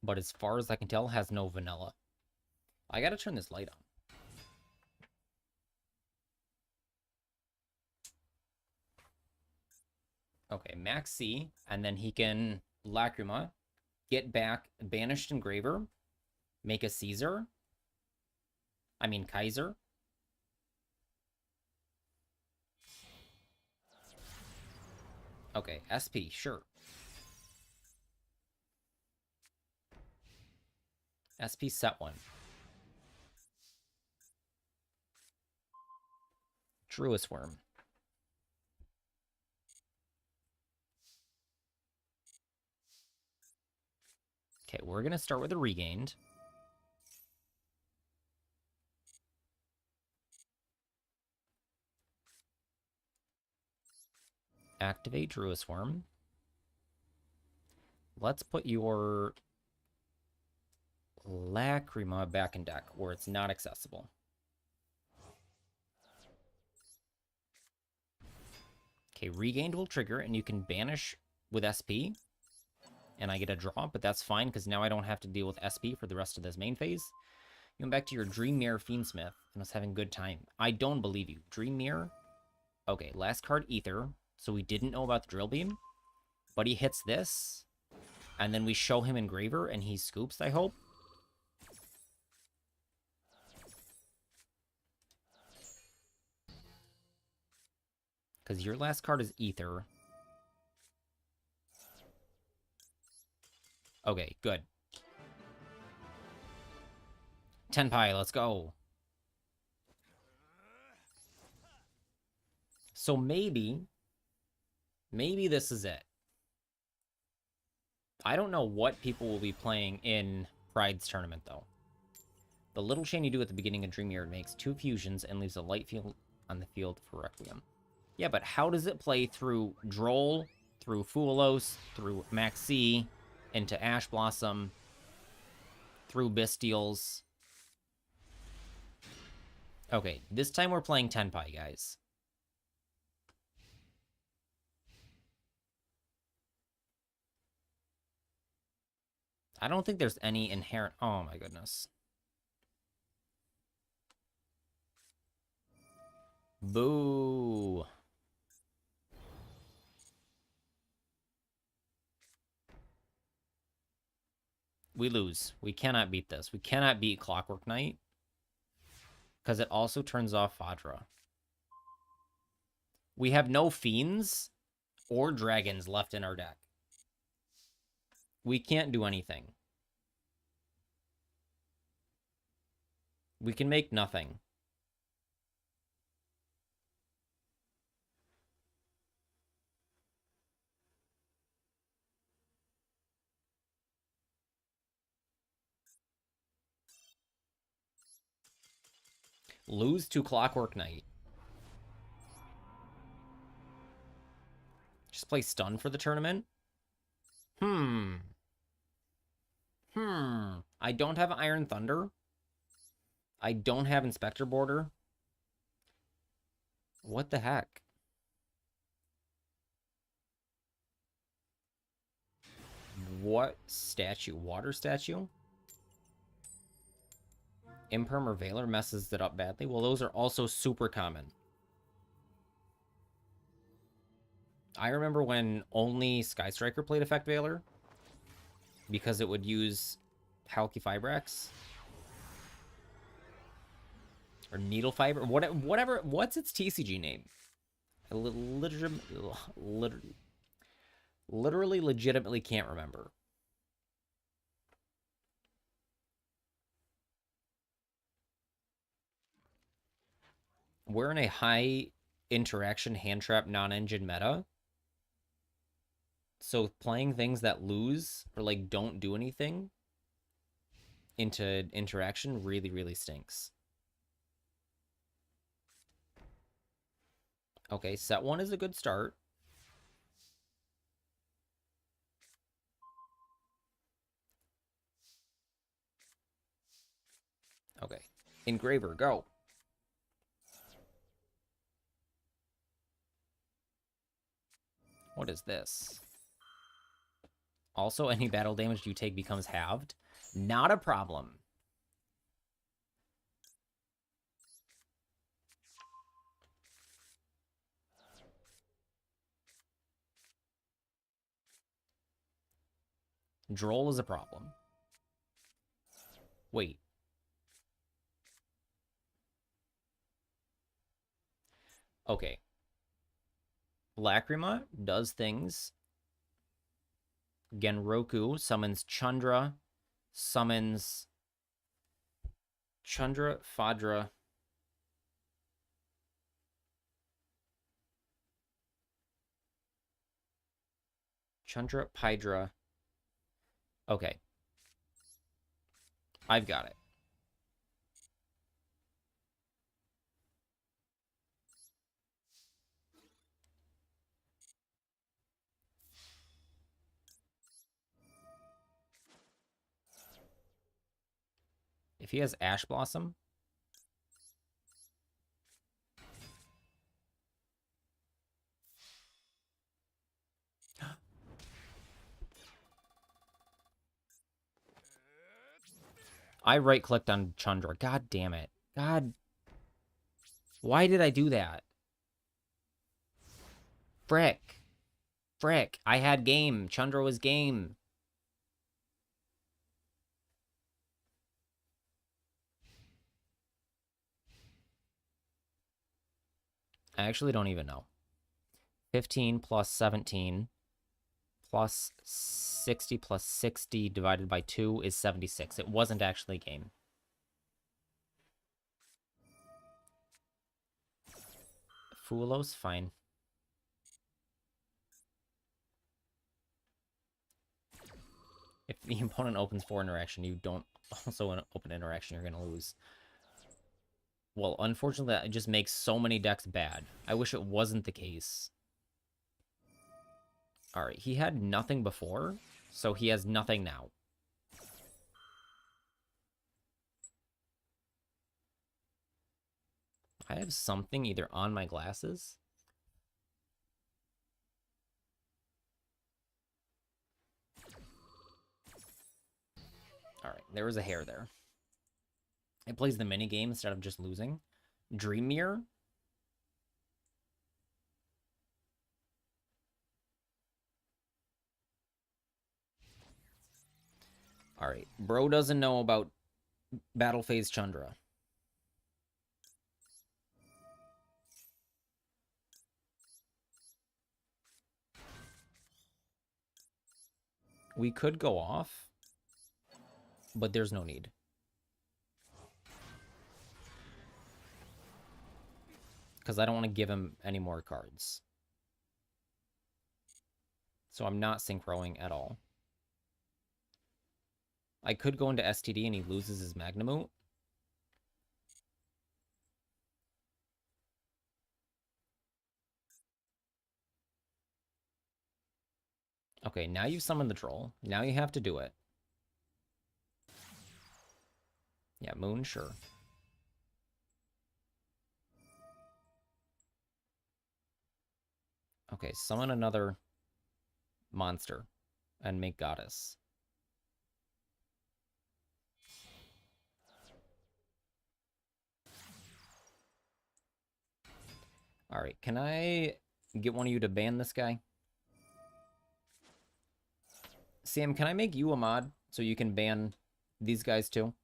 But as far as I can tell, has no vanilla. I gotta turn this light on. Okay, Max C, and then he can Lacrima, get back Banished Engraver, make a Caesar. I mean Kaiser. Okay, SP, sure. SP set one. Truest Worm. Okay, we're gonna start with a Regained. Activate Druid Worm. Let's put your Lacrima back in deck where it's not accessible. Okay, Regained will trigger, and you can banish with SP, and I get a draw, but that's fine, because now I don't have to deal with SP for the rest of this main phase. You went back to your Dream Mirror Fiendsmith, and was having a good time. I don't believe you. Dream Mirror? Okay, last card, Ether, so we didn't know about the Drill Beam, but he hits this, and then we show him Engraver, and he scoops, I hope. Because your last card is Ether. Okay, good. 10 Pi, let's go. So maybe this is it. I don't know what people will be playing in Pride's tournament, though. The little chain you do at the beginning of Dream Mirror makes 2 fusions and leaves a light field on the field for Requiem. Yeah, but how does it play through Droll, through Foolos, through Maxi, into Ash Blossom, through Bestials? Okay, this time we're playing Tenpai, guys. I don't think there's any inherent... Oh my goodness. Boo. We lose. We cannot beat this. We cannot beat Clockwork Knight. Because it also turns off Fadra. We have no Fiends or Dragons left in our deck. We can't do anything. We can make nothing. Lose to Clockwork Knight. Just play Stun for the tournament? I don't have Iron Thunder. I don't have Inspector Border. What the heck? What statue? Water statue? Imperm or Veiler messes it up badly. Well, those are also super common. I remember when only Sky Striker played Effect Veiler because it would use Halky Fibrax or Needle Fiber, whatever. What's its TCG name? I literally legitimately can't remember. we're in a high interaction hand trap non-engine meta. So playing things that lose or like don't do anything into interaction really, really stinks. Okay, set one is a good start. Okay. Engraver, go. What is this? Also, any battle damage you take becomes halved. Not a problem. Droll is a problem. Wait. Okay. Lacrima does things. Genroku summons Chandra, summons Chandra, Fadra. Chandra, Pydra. Okay. I've got it. If he has Ash Blossom, I right-clicked on Chandra. God damn it. God. Why did I do that? Frick. Frick. I had game. Chandra was game. I actually don't even know. 15 plus 17 plus 60 plus 60 divided by 2 is 76. It wasn't actually game. Fulos, fine. If the opponent opens 4 interaction, you don't also open interaction, you're going to lose. Well, unfortunately, that just makes so many decks bad. I wish it wasn't the case. Alright, he had nothing before, so he has nothing now. I have something either on my glasses. Alright, there was a hair there. It plays the mini game instead of just losing. Dream Mirror. Alright, bro doesn't know about Battle Phase Chandra. We could go off, but there's no need. Because I don't want to give him any more cards. So I'm not synchroing at all. I could go into STD and he loses his Magnamute. Okay, now you've summoned the troll. Now you have to do it. Yeah, Moon, sure. Okay, summon another monster and make Goddess. Alright, can I get one of you to ban this guy? Sam, can I make you a mod so you can ban these guys too?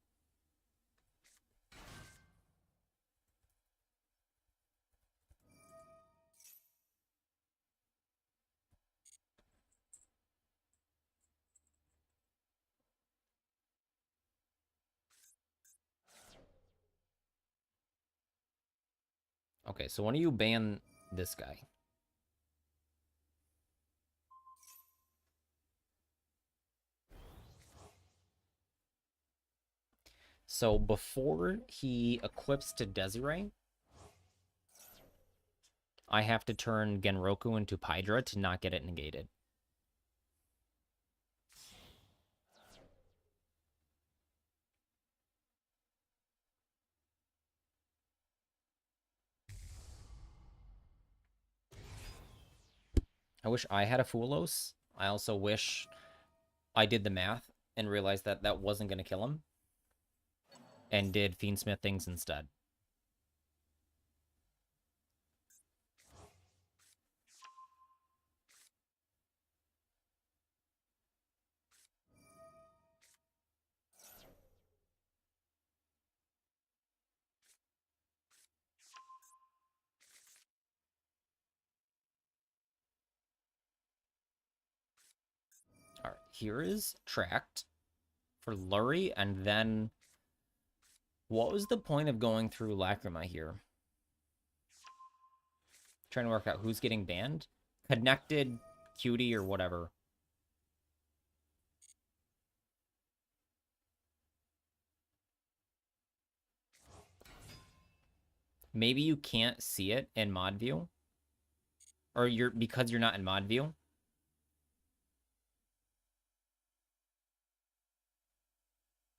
Okay, so why don't you ban this guy? So before he equips to Desiree, I have to turn Genroku into Pydra to not get it negated. I wish I had a Fulos. I also wish I did the math and realized that that wasn't going to kill him and did Fiendsmith things instead. All right, here is Tracked for Lurie, and then what was the point of going through Lacrima here? Trying to work out who's getting banned? Connected, Cutie, or whatever. Maybe you can't see it in mod view, or because you're not in mod view.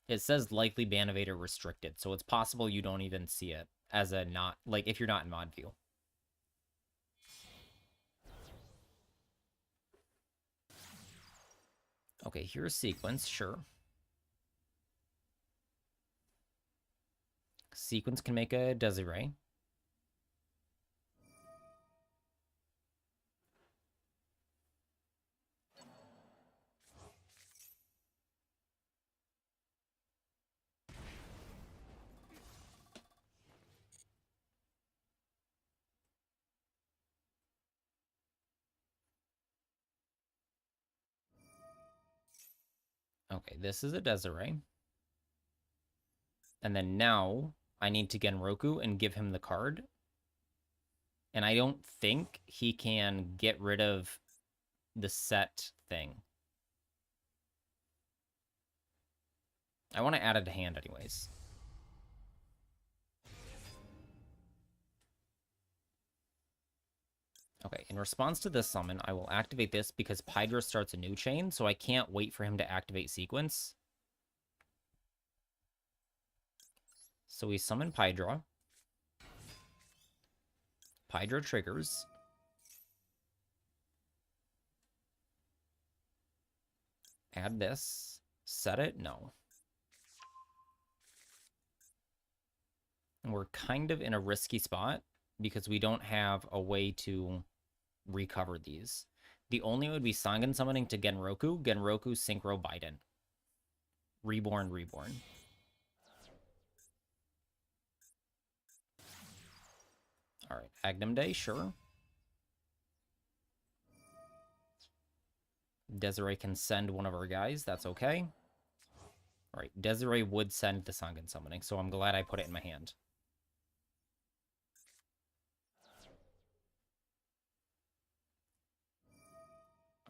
It says likely ban evader restricted, so it's possible you don't even see it as a not, like, if you're not in mod view. Okay, here's sequence, sure. Sequence can make a Desiree. Okay, this is a Desiree. And then now I need to Genroku and give him the card. And I don't think he can get rid of the set thing. I want to add it to hand anyways. Okay, in response to this summon, I will activate this because Pydra starts a new chain, so I can't wait for him to activate sequence. So we summon Pydra. Pydra triggers. Add this. Set it? No. And we're kind of in a risky spot because we don't have a way to recover these. The only way would be Sangan summoning to Genroku, Genroku Synchro Biden. Reborn, Reborn. Alright, Agnum Day, sure. Desiree can send one of our guys, that's okay. Alright, Desiree would send the Sangan summoning, so I'm glad I put it in my hand.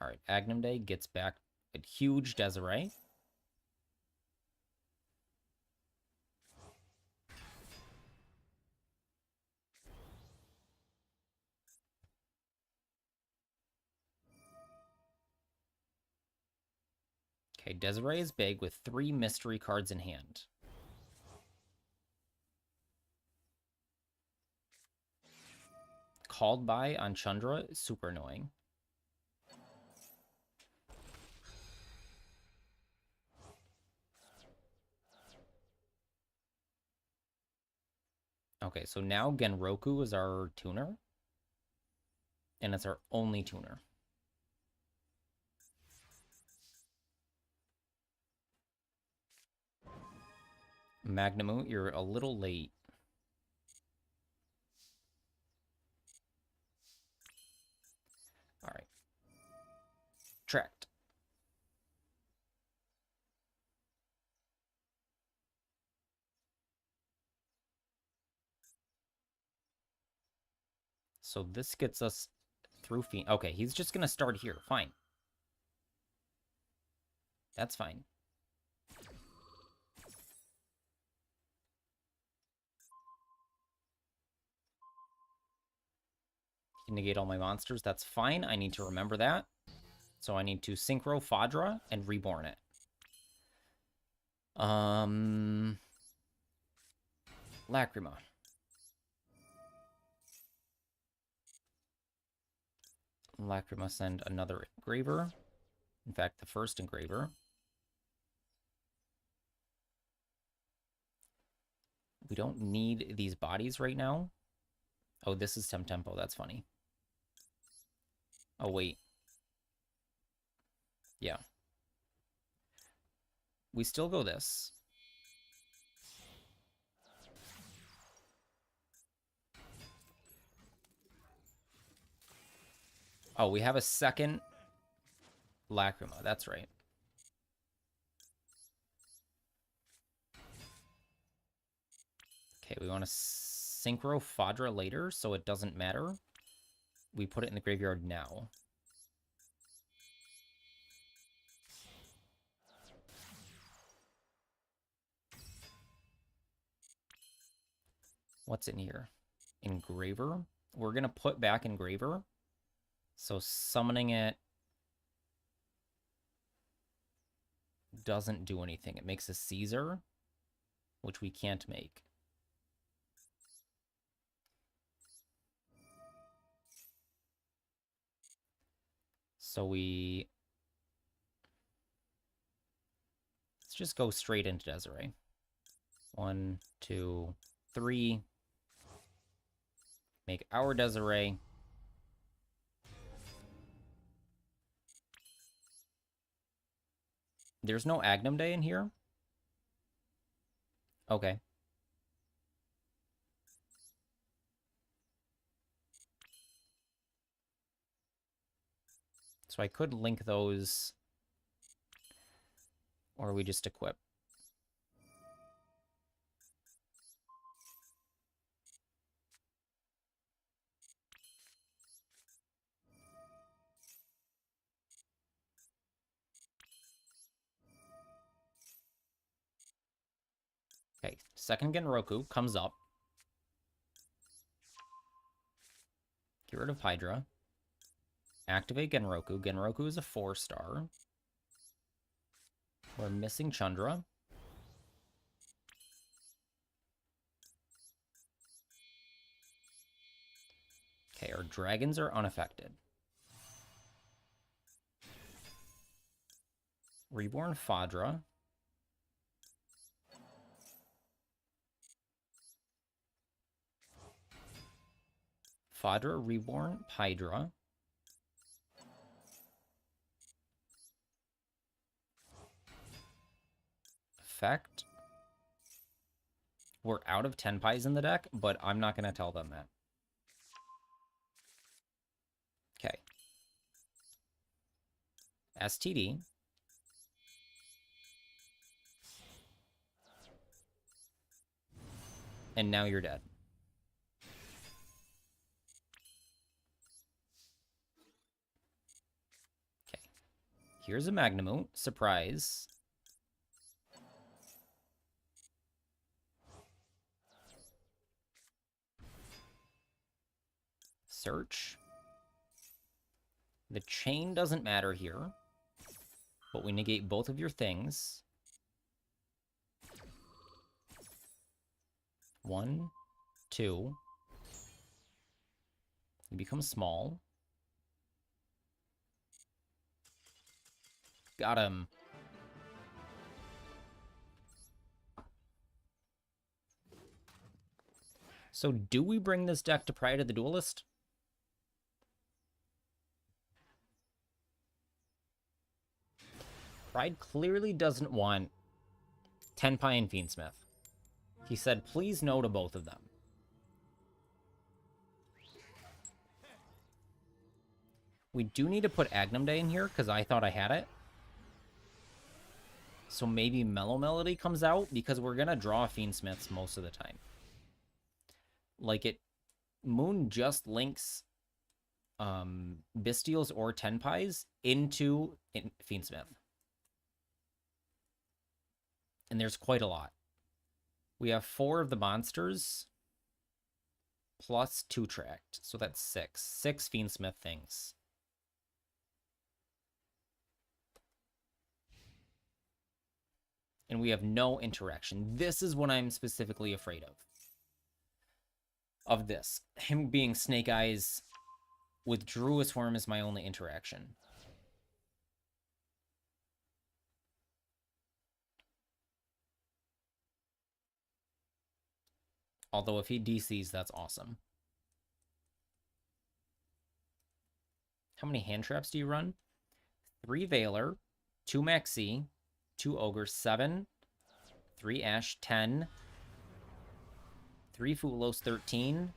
Alright, Agnum Day gets back a huge Desiree. Okay, Desiree is big with 3 mystery cards in hand. Called by on Chandra, super annoying. Okay, so now Genroku is our tuner. And it's our only tuner. Magnamu, you're a little late. All right. Tracked. So this gets us through Fiend. Okay, he's just going to start here. Fine. That's fine. He can negate all my monsters. That's fine. I need to remember that. So I need to Synchro Fadra and Reborn it. Lacrima. Lacrima send another Engraver. In fact, the first Engraver. We don't need these bodies right now. Oh, this is Tempo. That's funny. Oh, wait. Yeah. We still go this. Oh, we have a second Lacrima. That's right. Okay, we want to Synchro Fadra later, so it doesn't matter. We put it in the graveyard now. What's in here? Engraver. We're going to put back Engraver. So summoning it doesn't do anything. It makes a Caesar, which we can't make. So let's just go straight into Desiree. 1, 2, 3. Make our Desiree. There's no Agnum Day in here? Okay. So I could link those, or we just equip. Okay, second Genroku comes up. Get rid of Hydra. Activate Genroku. Genroku is a 4-star. We're missing Chandra. Okay, our dragons are unaffected. Reborn Fadra. Fadra, Reborn, Hydra. Effect. We're out of Tenpais in the deck, but I'm not going to tell them that. Okay. STD. And now you're dead. Okay. Here's a Magnemute. Surprise. Search. The chain doesn't matter here, but we negate both of your things. 1, 2. You become small. Got him. So do we bring this deck to Pride of the Duelist? Pride clearly doesn't want Tenpai and Fiendsmith. He said, please no to both of them. We do need to put Agnum Day in here, because I thought I had it. So maybe Mellow Melody comes out, because we're going to draw Fiendsmiths most of the time. Like, Moon just links Bestials or Tenpais into Fiendsmith. And there's quite a lot. We have 4 of the monsters plus 2 tracked. So that's 6. 6 Fiendsmith things. And we have no interaction. This is what I'm specifically afraid of this. Him being Snake Eyes with Druid's Worm is my only interaction. Although if he DCs, that's awesome. How many hand traps do you run? 3 Veiler, 2 Maxi, 2 Ogre, 7, 3 Ash, 10, 3 Fulos, 13,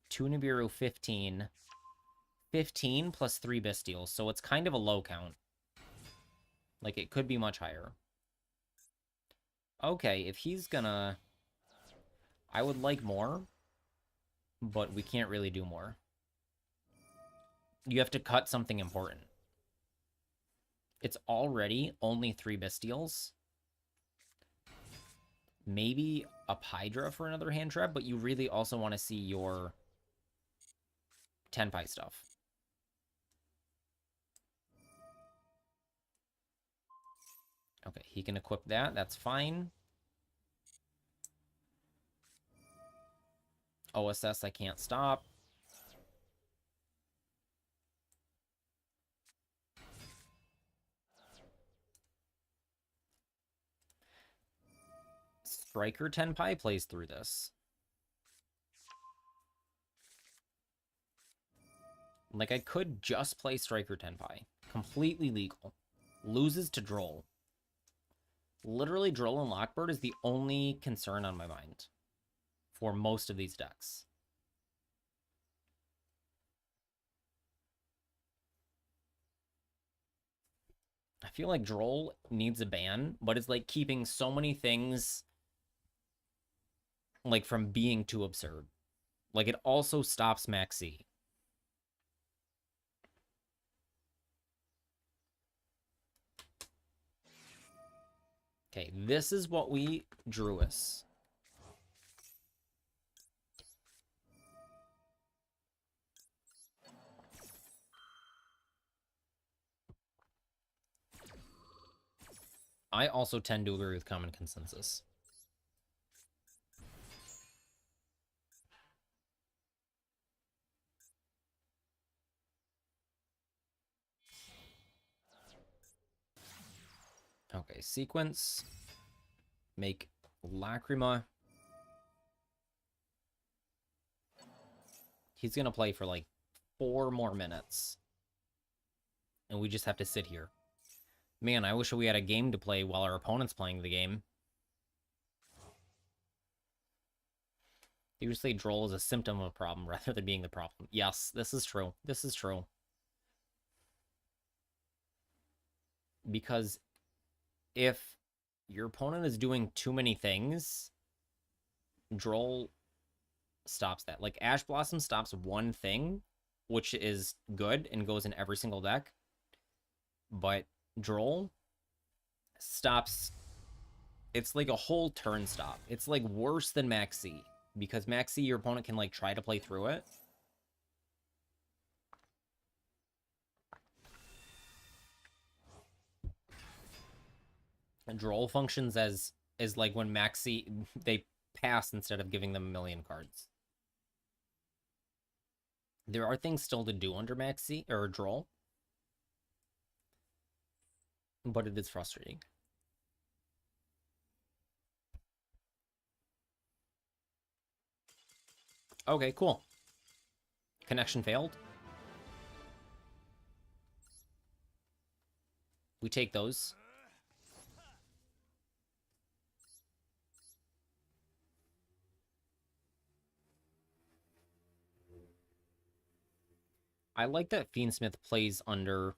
2 Nibiru, 15, 15 plus 3 Bestials, so it's kind of a low count. Like, it could be much higher. Okay, if he's gonna... I would like more, but we can't really do more. You have to cut something important. It's already only 3 Bestials. Maybe a Hydra for another hand trap, but you really also want to see your Tenpai stuff. Okay, he can equip that. That's fine. OSS I can't stop. Striker Tenpai plays through this. Like, I could just play Striker Tenpai. Completely legal. Loses to Droll. Literally, Droll and Lockbird is the only concern on my mind for most of these decks. I feel like Droll needs a ban, but it's like keeping so many things like from being too absurd. Like, it also stops Maxi. Okay, this is what we drew us. I also tend to agree with common consensus. Okay, sequence. Make Lacrima. He's gonna play for like 4 more minutes. And we just have to sit here. Man, I wish we had a game to play while our opponent's playing the game. Usually Droll is a symptom of a problem rather than being the problem. Yes, this is true. This is true. Because if your opponent is doing too many things, Droll stops that. Like, Ash Blossom stops one thing, which is good and goes in every single deck. But Droll stops... It's like a whole turn stop. It's like worse than Maxi. Because Maxi, your opponent can like try to play through it. And Droll functions as like when Maxi, they pass instead of giving them a million cards. There are things still to do under Maxi, or Droll. But it is frustrating. Okay, cool. Connection failed. We take those. I like that Fiendsmith plays under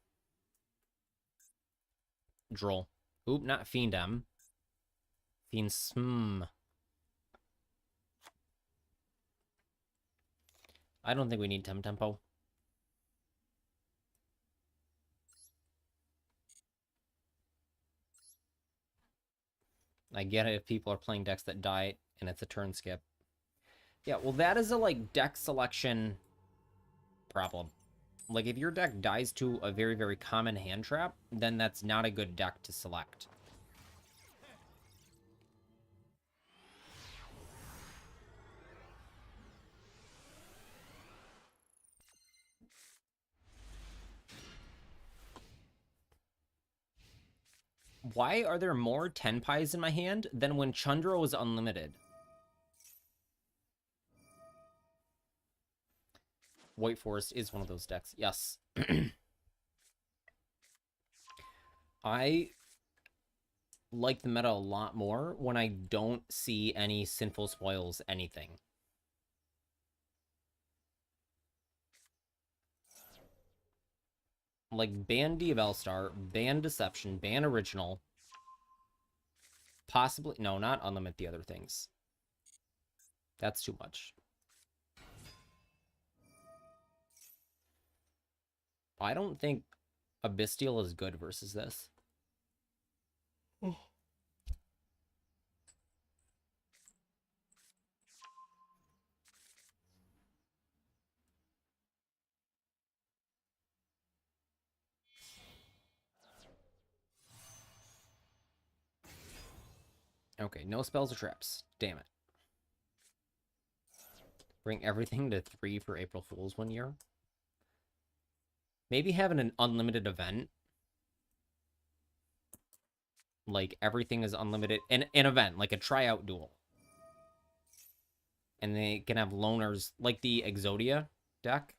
Droll. Oop, not Fiendem. Fiendsm. I don't think we need tempo. I get it if people are playing decks that die and it's a turn skip. Yeah, well, that is a, like, deck selection problem. Like, if your deck dies to a very, very common hand trap, then that's not a good deck to select. Why are there more Tenpais in my hand than when Chandra was unlimited? White Forest is one of those decks. Yes. I like the meta a lot more when I don't see any Sinful Spoils anything. Like, ban Diabellstar, ban Deception, ban Original. Possibly... No, not unlimit the other things. That's too much. I don't think Abystial is good versus this. Okay, no spells or traps. Damn it. Bring everything to 3 for April Fool's 1 year. Maybe having an unlimited event. Like, everything is unlimited. An event, like a tryout duel. And they can have loners, like the Exodia deck.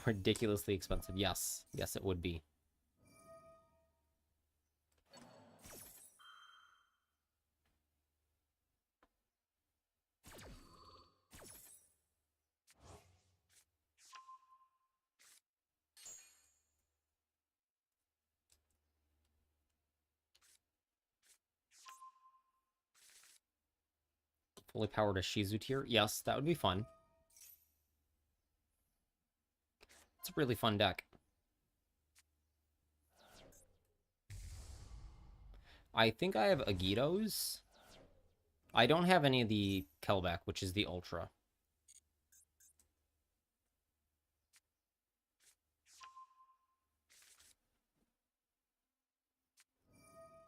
Ridiculously expensive. Yes. Yes, it would be. Fully powered a Shizu tier. Yes, that would be fun. It's a really fun deck. I think I have Agitos. I don't have any of the Kelbeck, which is the Ultra.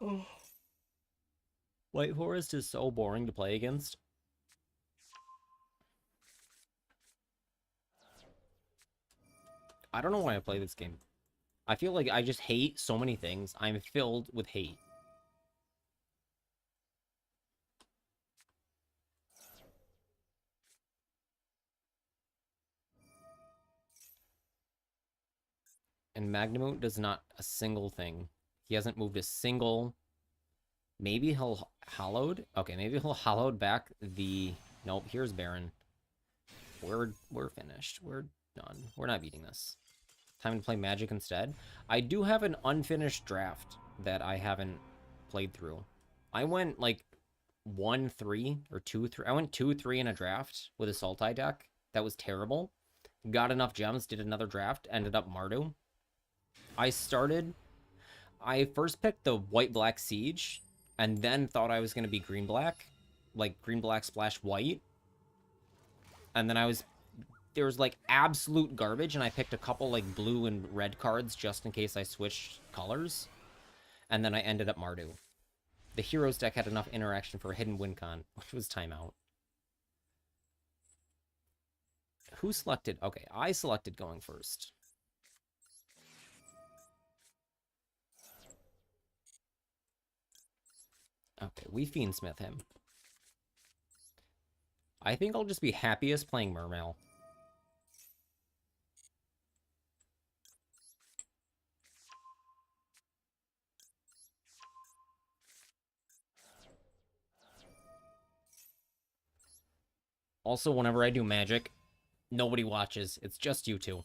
Oh. White Forest is so boring to play against. I don't know why I play this game. I feel like I just hate so many things. I'm filled with hate. And Magnamute does not a single thing. He hasn't moved a single... Maybe he'll hollowed? Okay, maybe he'll hollowed back the... Nope, here's Baron. We're finished. We're done. We're not beating this. Time to play Magic instead. I do have an unfinished draft that I haven't played through. I went, like, 1-3 or 2-3. I went 2-3 in a draft with a Sultai deck. That was terrible. Got enough gems, did another draft, ended up Mardu. I first picked the white-black Siege, and then thought I was going to be green-black. Like, green-black splash white. And then there was, like, absolute garbage, and I picked a couple, like, blue and red cards just in case I switched colors. And then I ended up Mardu. The Heroes deck had enough interaction for a hidden win con, which was timeout. Who selected? Okay, I selected going first. Okay, we Fiendsmith him. I think I'll just be happiest playing Mermail. Also, whenever I do magic, nobody watches. It's just you two.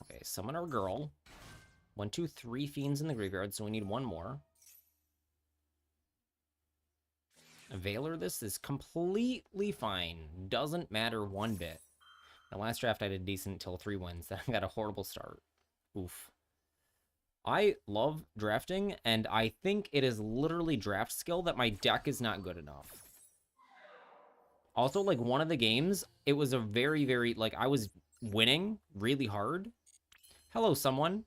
Okay, summon our girl. 1, 2, 3 fiends in the graveyard, so we need one more. Veiler, this is completely fine. Doesn't matter one bit. The last draft I did decent until 3 wins. Then I got a horrible start. Oof. I love drafting, and I think it is literally draft skill that my deck is not good enough. Also, like, one of the games, it was a very, very, like, I was winning really hard. Hello, someone.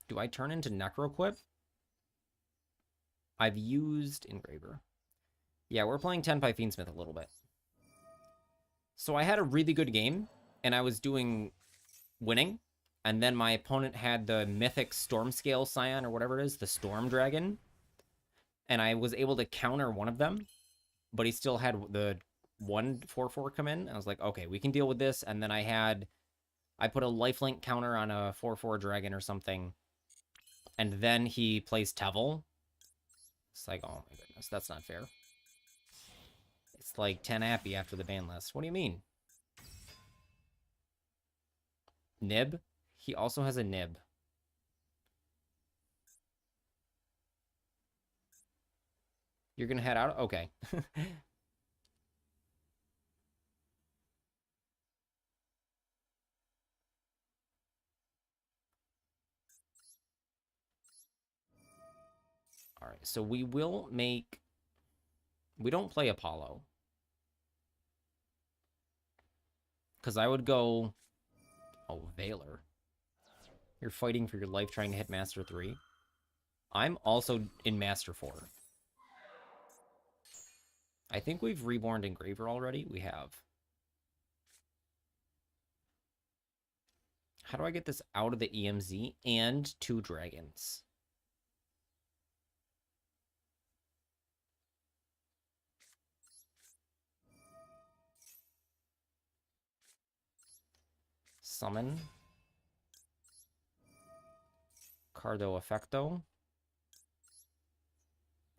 Do I turn into Necroquip? I've used Engraver. Yeah, we're playing Tenpai Fiendsmith a little bit. So I had a really good game, and I was winning, and then my opponent had the Mythic Stormscale Scion, or whatever it is, the Storm Dragon, and I was able to counter one of them, but he still had the 1/4/4 come in. I was like, okay, we can deal with this, and then I put a lifelink counter on a 4/4 dragon or something, and then he plays Tevel. It's like, oh my goodness, that's not fair. It's like 10 Appy after the ban list. What do you mean? Nib? He also has a Nib. You're gonna head out? Okay. All right, so we will make... We don't play Apollo. Because I would go... Oh, Veiler. You're fighting for your life trying to hit Master 3. I'm also in Master 4. I think we've reborn Engraver already. We have. How do I get this out of the EMZ and 2 dragons? Summon. Cardo Effecto.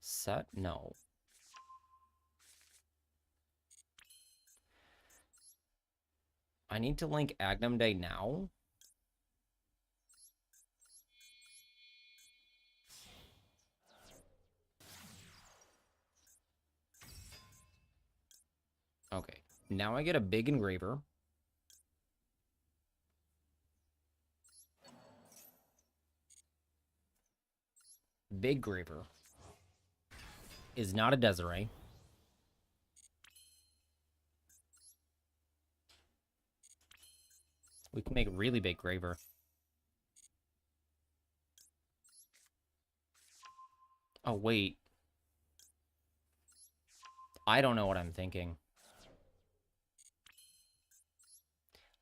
Set? No. I need to link Agnum Day now. Okay. Now I get a big Engraver. Big Graver is not a Desiree. We can make really big Graver. Oh, wait. I don't know what I'm thinking.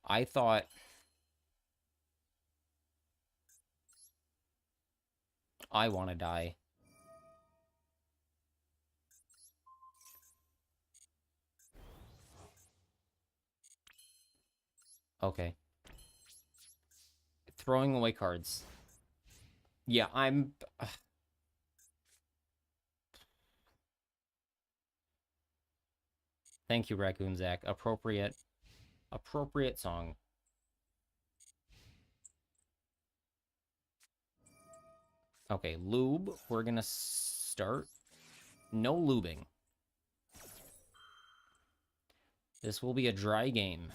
I thought... I want to die. Okay. Throwing away cards. Yeah, I'm... Thank you, Raccoon Zach. Appropriate song. Okay, lube. We're gonna start. No lubing. This will be a dry game.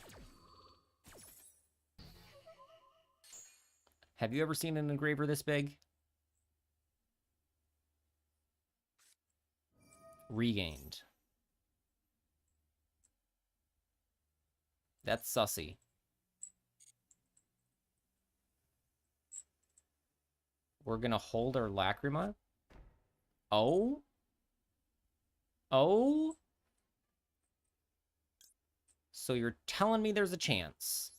Have you ever seen an engraver this big? Regained. That's sussy. We're gonna hold our Lacrima. Oh? Oh? So you're telling me there's a chance?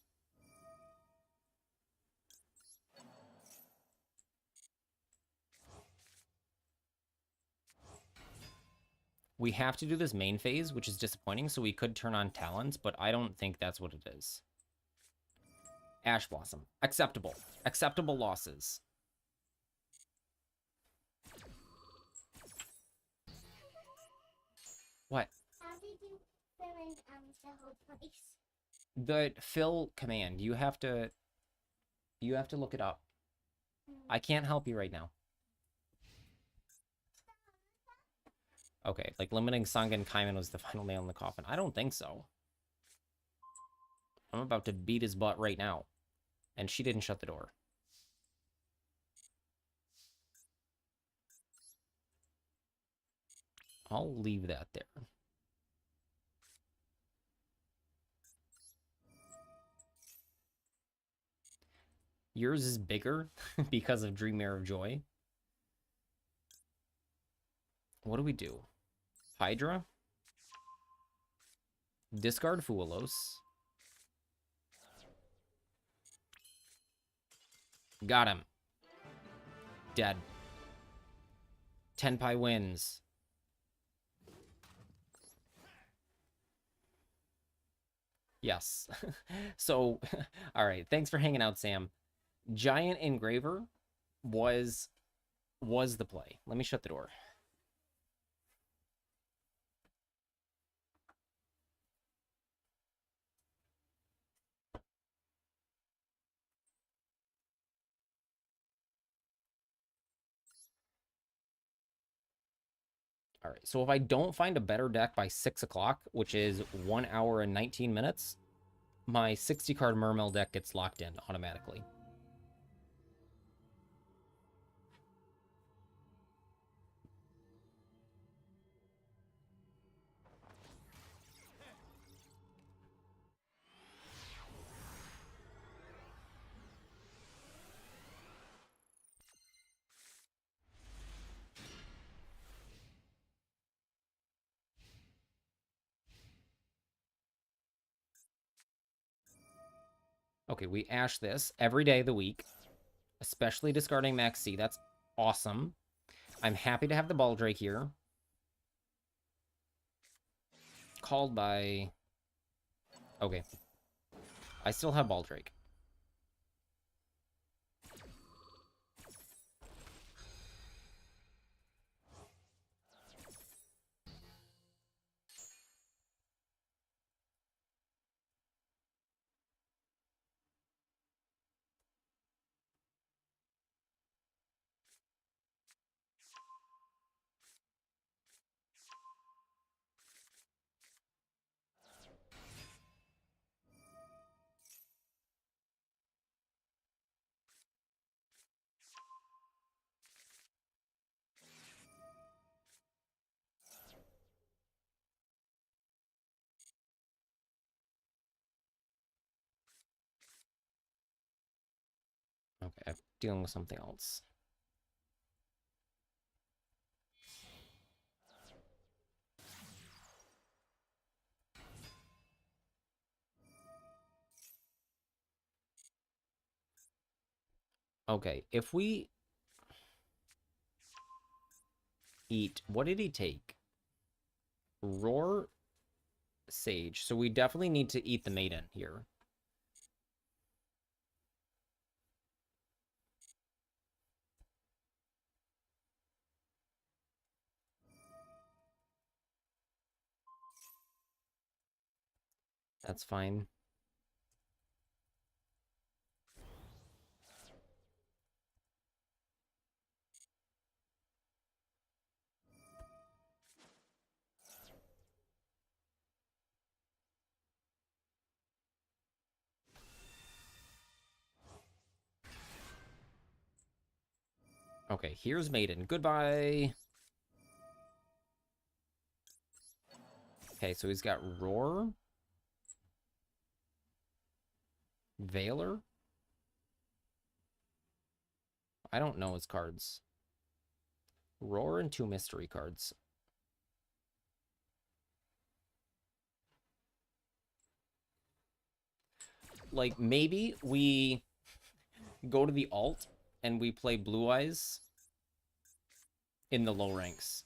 We have to do this main phase, which is disappointing, so we could turn on talents, but I don't think that's what it is. Ash Blossom. Acceptable. Acceptable losses. What? How did you fill in the whole place? The fill command. You have to look it up. I can't help you right now. Okay, like limiting Sangha and Kaiman was the final nail in the coffin. I don't think so. I'm about to beat his butt right now. And she didn't shut the door. I'll leave that there. Yours is bigger because of Dreammare of Joy. What do we do? Hydra? Discard Fuelos. Got him. Dead. Tenpai wins. Yes. So, all right. Thanks for hanging out, Sam. Giant Engraver was the play. Let me shut the door. All right, so if I don't find a better deck by 6 o'clock, which is 1 hour and 19 minutes, my 60-card Mermail deck gets locked in automatically. Okay, we ash this every day of the week, especially discarding Max C. That's awesome. I'm happy to have the Baldrake here. Called by... Okay. I still have Baldrake. Okay, I'm dealing with something else. Okay, if we eat... What did he take? Roar, Sage. So we definitely need to eat the Maiden here. That's fine. Okay, here's Maiden. Goodbye. Okay, so he's got Roar. Veiler? I don't know his cards. Roar and 2 mystery cards. Like, maybe we go to the alt and we play Blue Eyes in the low ranks.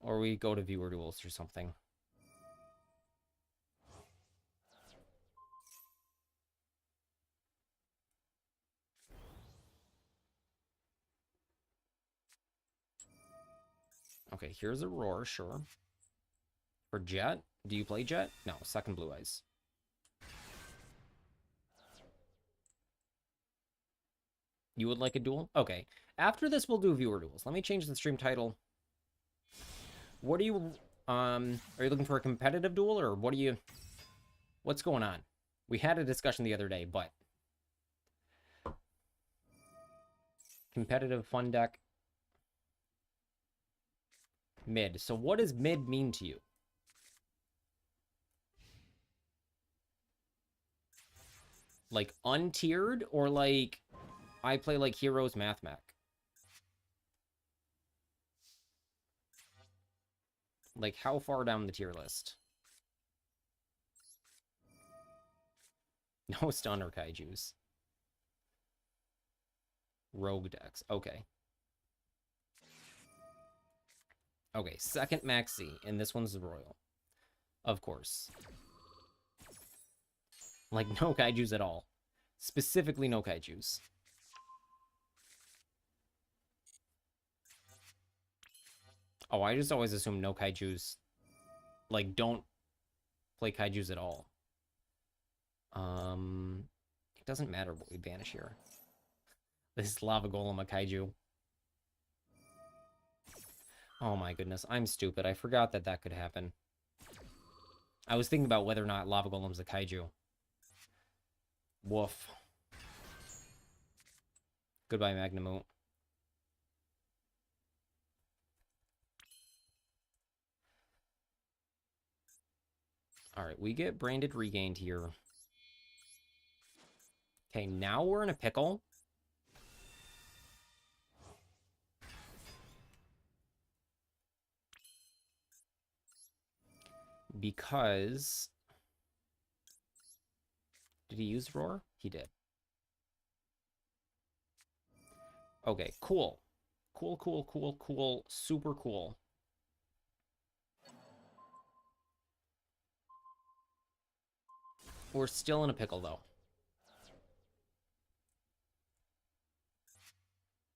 Or we go to viewer duels or something. Okay, here's a roar, sure. For Jet? Do you play Jet? No, second Blue Eyes. You would like a duel? Okay. After this, we'll do viewer duels. Let me change the stream title. What are you... Are you looking for a competitive duel, or what are you... What's going on? We had a discussion the other day, but... Competitive fun deck. Mid. So what does mid mean to you? Like untiered, or like I play like Heroes Math Mech? Like how far down the tier list? No stunner kaijus. Rogue decks. Okay. Okay, second Maxi, and this one's the Royal. Of course. Like, no kaijus at all. Specifically, no kaijus. Oh, I just always assume no kaijus. Like, don't play kaijus at all. It doesn't matter what we banish here. This Lava Golem a kaiju. Oh my goodness, I'm stupid. I forgot that that could happen. I was thinking about whether or not Lava Golem's a kaiju. Woof. Goodbye, Magnamoot. Alright, we get Branded Regained here. Okay, now we're in a pickle. Because... Did he use Roar? He did. Okay, cool. Cool, cool, cool, cool. Super cool. We're still in a pickle, though.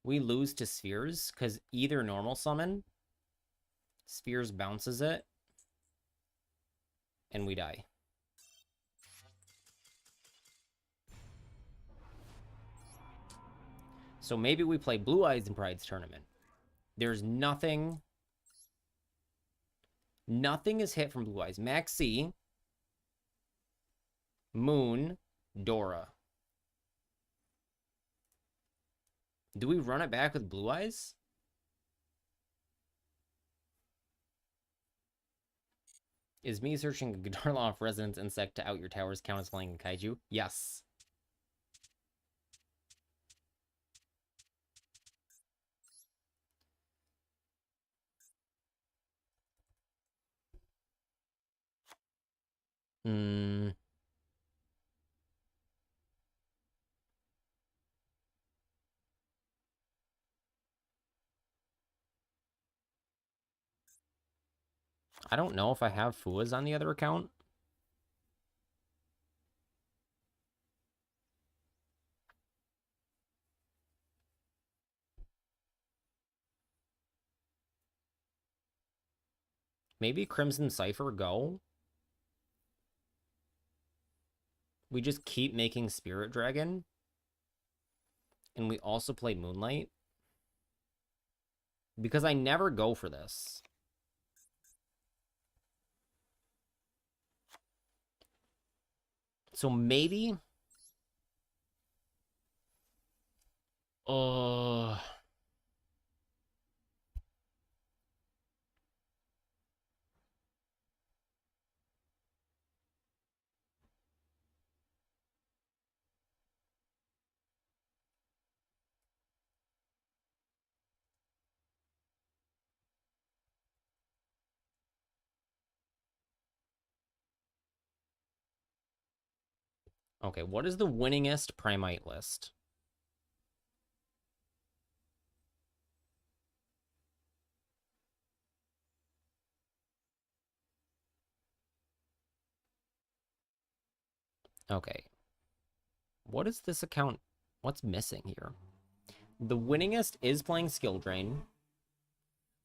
We lose to Spheres, because either normal summon, Spheres bounces it, and we die. So maybe we play Blue Eyes in Pride's tournament. There's nothing... Nothing is hit from Blue Eyes. Maxi, Moon, Dora. Do we run it back with Blue Eyes? Is me searching a Gdarloff Resonance Insect to out your towers count as playing a kaiju? Yes. Hmm. I don't know if I have Fuas on the other account. Maybe Crimson Cipher go? We just keep making Spirit Dragon? And we also play Moonlight? Because I never go for this. So maybe... Okay, what is the winningest Primite list? Okay. What is this account? What's missing here? The winningest is playing Skill Drain,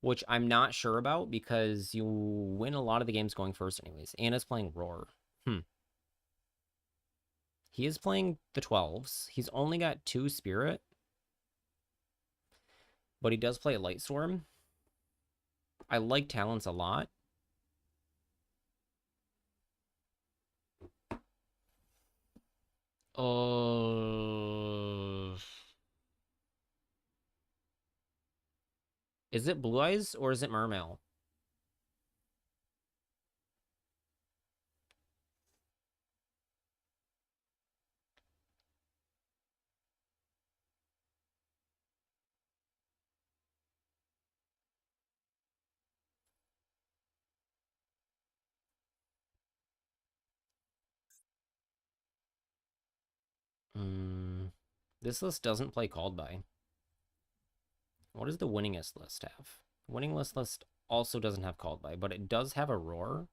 which I'm not sure about because you win a lot of the games going first anyways. Anna's playing Roar. He is playing the 12s. He's only got 2 Spirit, but he does play Light Storm. I like Talents a lot. Is it Blue Eyes or is it Mermail? This list doesn't play Called By. What does the winningest list have? Winning list also doesn't have Called By, but it does have a Roar.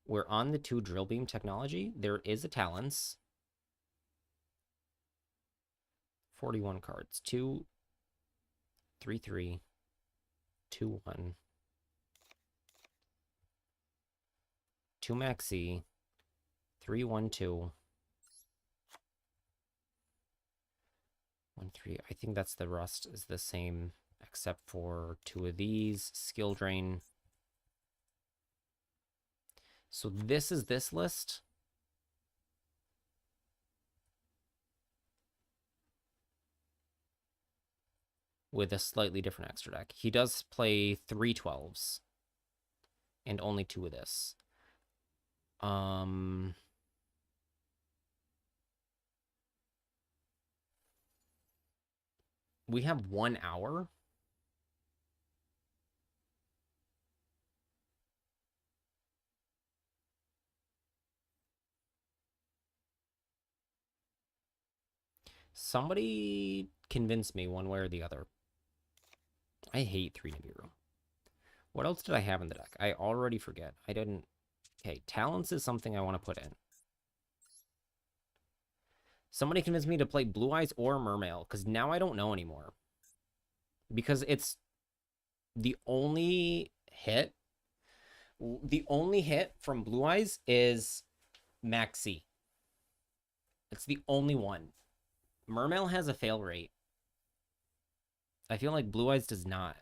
Where on the 2 Drill Beam technology, there is a Talents. 41 cards. 2, 3, 3, 2, 1. 2 Maxi. 3, 1, 2. 1, 3. I think that's the rest is the same, except for 2 of these. Skill Drain. So this is this list. With a slightly different extra deck. He does play 3 12s. And only 2 of this. We have 1 hour. Somebody convince me one way or the other. I hate 3 Nibiru. What else did I have in the deck? I already forget. I didn't... Okay, Talents is something I want to put in. Somebody convinced me to play Blue Eyes or Mermail, because now I don't know anymore. Because it's the only hit. The only hit from Blue Eyes is Maxi. It's the only one. Mermail has a fail rate. I feel like Blue Eyes does not.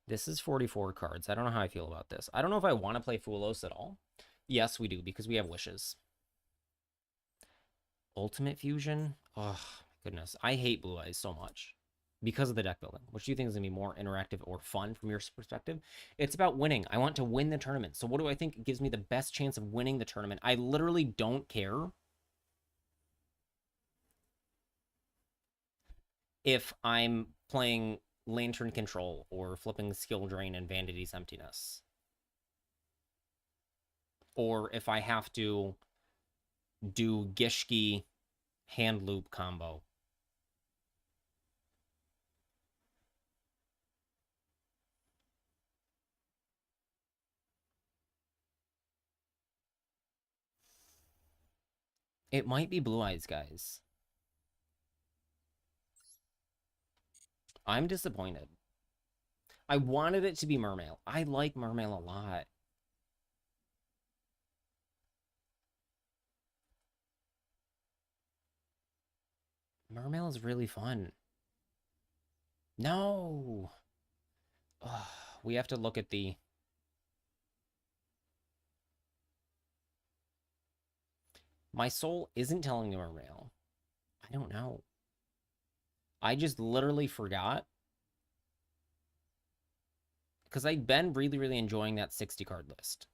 This is 44 cards. I don't know how I feel about this. I don't know if I want to play Fulos at all. Yes, we do, because we have wishes. Ultimate Fusion? Oh, goodness. I hate Blue Eyes so much because of the deck building. Which do you think is going to be more interactive or fun from your perspective? It's about winning. I want to win the tournament. So what do I think gives me the best chance of winning the tournament? I literally don't care if I'm playing Lantern Control or flipping Skill Drain and Vanity's Emptiness. Or if I have to do Gishki hand loop combo. It might be Blue Eyes, guys. I'm disappointed. I wanted it to be Mermail. I like Mermail a lot. Mermail is really fun. No. Ugh, we have to look at the... My soul isn't telling me Mermail. I don't know. I just literally forgot. Because I've been really, really enjoying that 60 card list.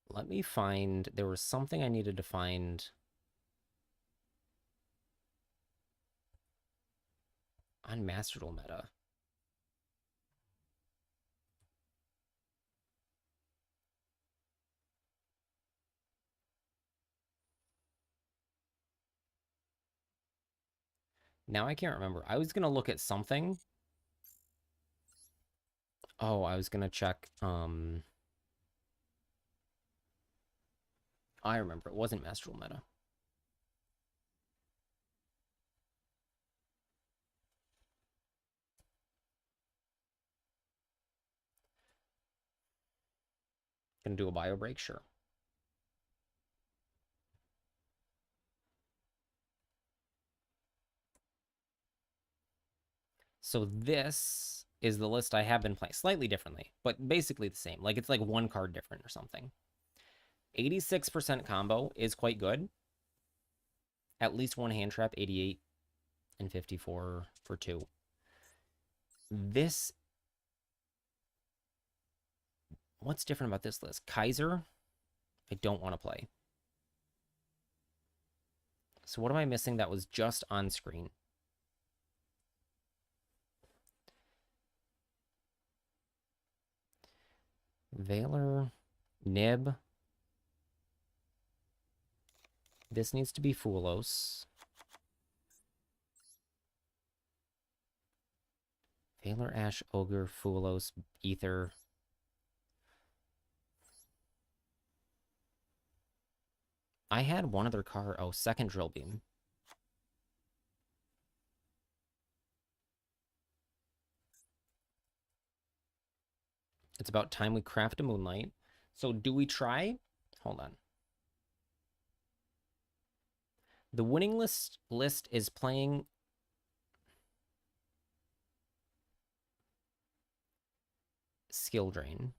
Let me find... There was something I needed to find on Master Duel meta. Now I can't remember. I was gonna look at something. Oh, I was gonna check. I remember it wasn't Master Rule meta. Gonna do a bio break, sure. So this is the list I have been playing slightly differently, but basically the same. Like it's like one card different or something. 86% combo is quite good. At least one hand trap, 88 and 54 for two. This, what's different about this list? Kaiser, I don't want to play. So what am I missing that was just on screen? Valor, Nib. This needs to be Fulos. Valor, Ash, Ogre, Fulos, Ether. I had one other card. Oh, second Drill Beam. It's about time we craft a Moonlight. So do we try? Hold on. The winning list is playing Skill Drain.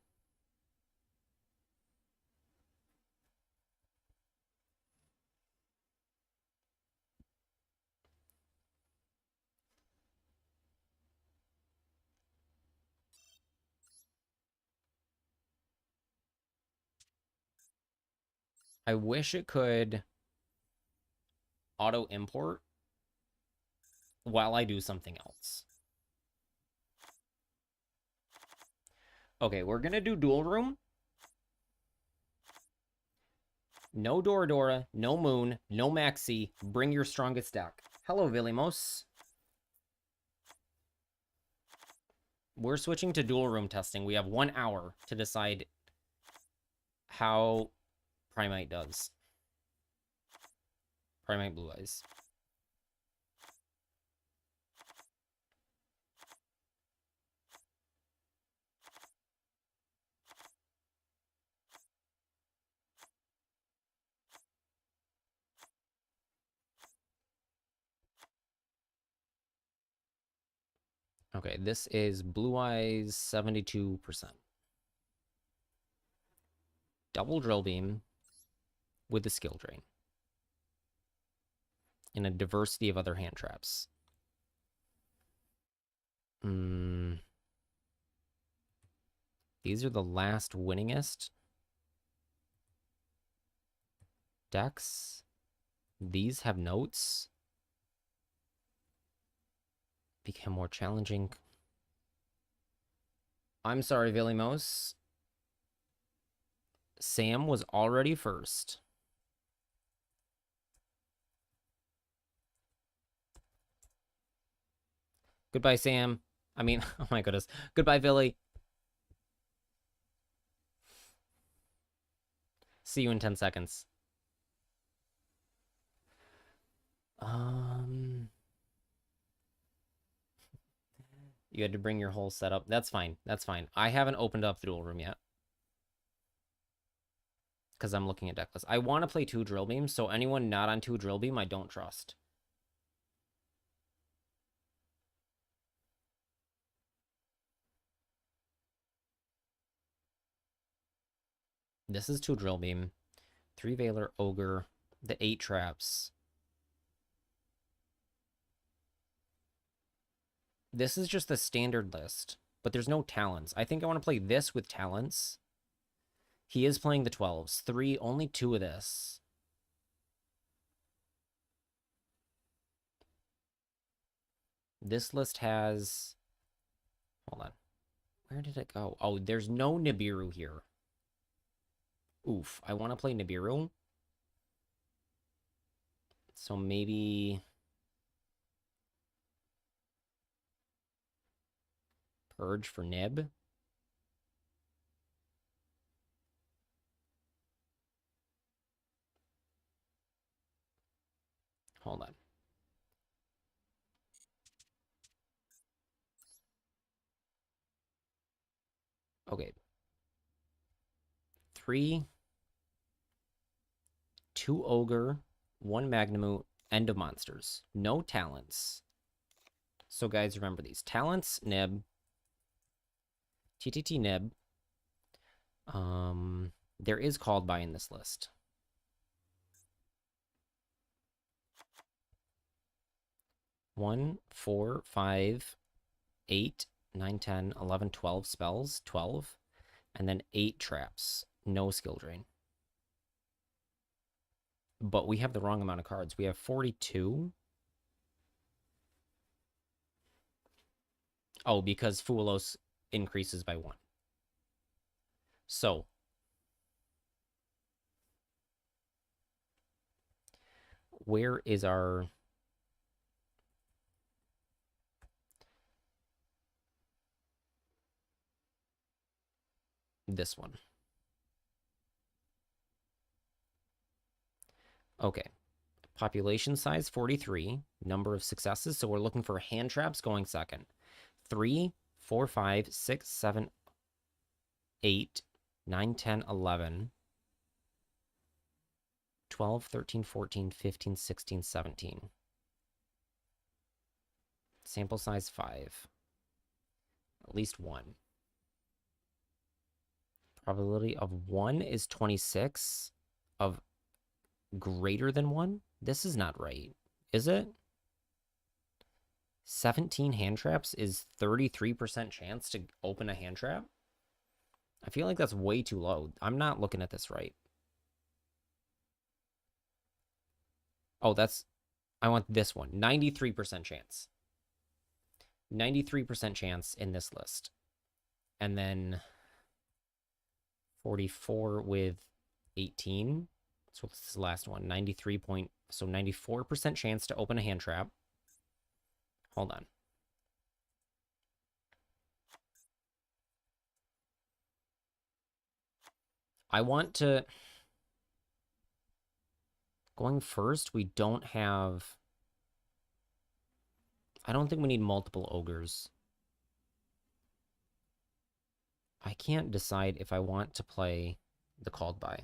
I wish it could auto import while I do something else. Okay, we're gonna do Dual Room. No Doradora, no Moon, no Maxi. Bring your strongest deck. Hello, Villimos. We're switching to Dual Room testing. We have 1 hour to decide how Primite does. Primite Blue Eyes. Okay, this is Blue Eyes 72%. Double Drill Beam with the Skill Drain. And a diversity of other hand traps. These are the last winningest decks. These have notes. Become more challenging. I'm sorry, Villimos. Sam was already first. Goodbye, Sam. I mean, oh my goodness. Goodbye, Billy. See you in 10 seconds. You had to bring your whole setup. That's fine. That's fine. I haven't opened up the Dual Room yet. Because I'm looking at deck lists. I want to play 2 Drill Beams, so anyone not on 2 Drill Beam, I don't trust. This is 2 Drill Beam, 3 Valor, Ogre, the 8 traps. This is just the standard list, but there's no talents. I think I want to play this with talents. He is playing the 12s. 3, only 2 of this. This list has... Hold on. Where did it go? Oh, there's no Nibiru here. Oof, I want to play Nibiru. So maybe... Purge for Nib. Hold on. Okay. 3, 2 Ogre, 1 Magnamute, End of Monsters. No talents. So guys, remember these. Talents, Nib. TTT Nib. There is Called By in this list. One, 4, 5, 8, 9, 10, 11, 12 spells. 12. And then 8 traps. No skill drain. But we have the wrong amount of cards. We have 42. Oh, because Fuelos increases by 1. So, where is our... This one. Okay. Population size 43. Number of successes. So we're looking for hand traps going second. 3, 4, 5, 6, 7, 8, 9, 10, 11, 12, 13, 14, 15, 16, 17. Sample size 5. At least 1. Probability of 1 is 26. Of greater than 1? This is not right. Is it? 17 hand traps is 33% chance to open a hand trap? I feel like that's way too low. I'm not looking at this right. Oh, that's... I want this one. 93% chance. 93% chance in this list. And then 44 with 18. So this is the last one. 93 point... So 94% chance to open a hand trap. Hold on. I want to... Going first, we don't have... I don't think we need multiple ogres. I can't decide if I want to play the Called By.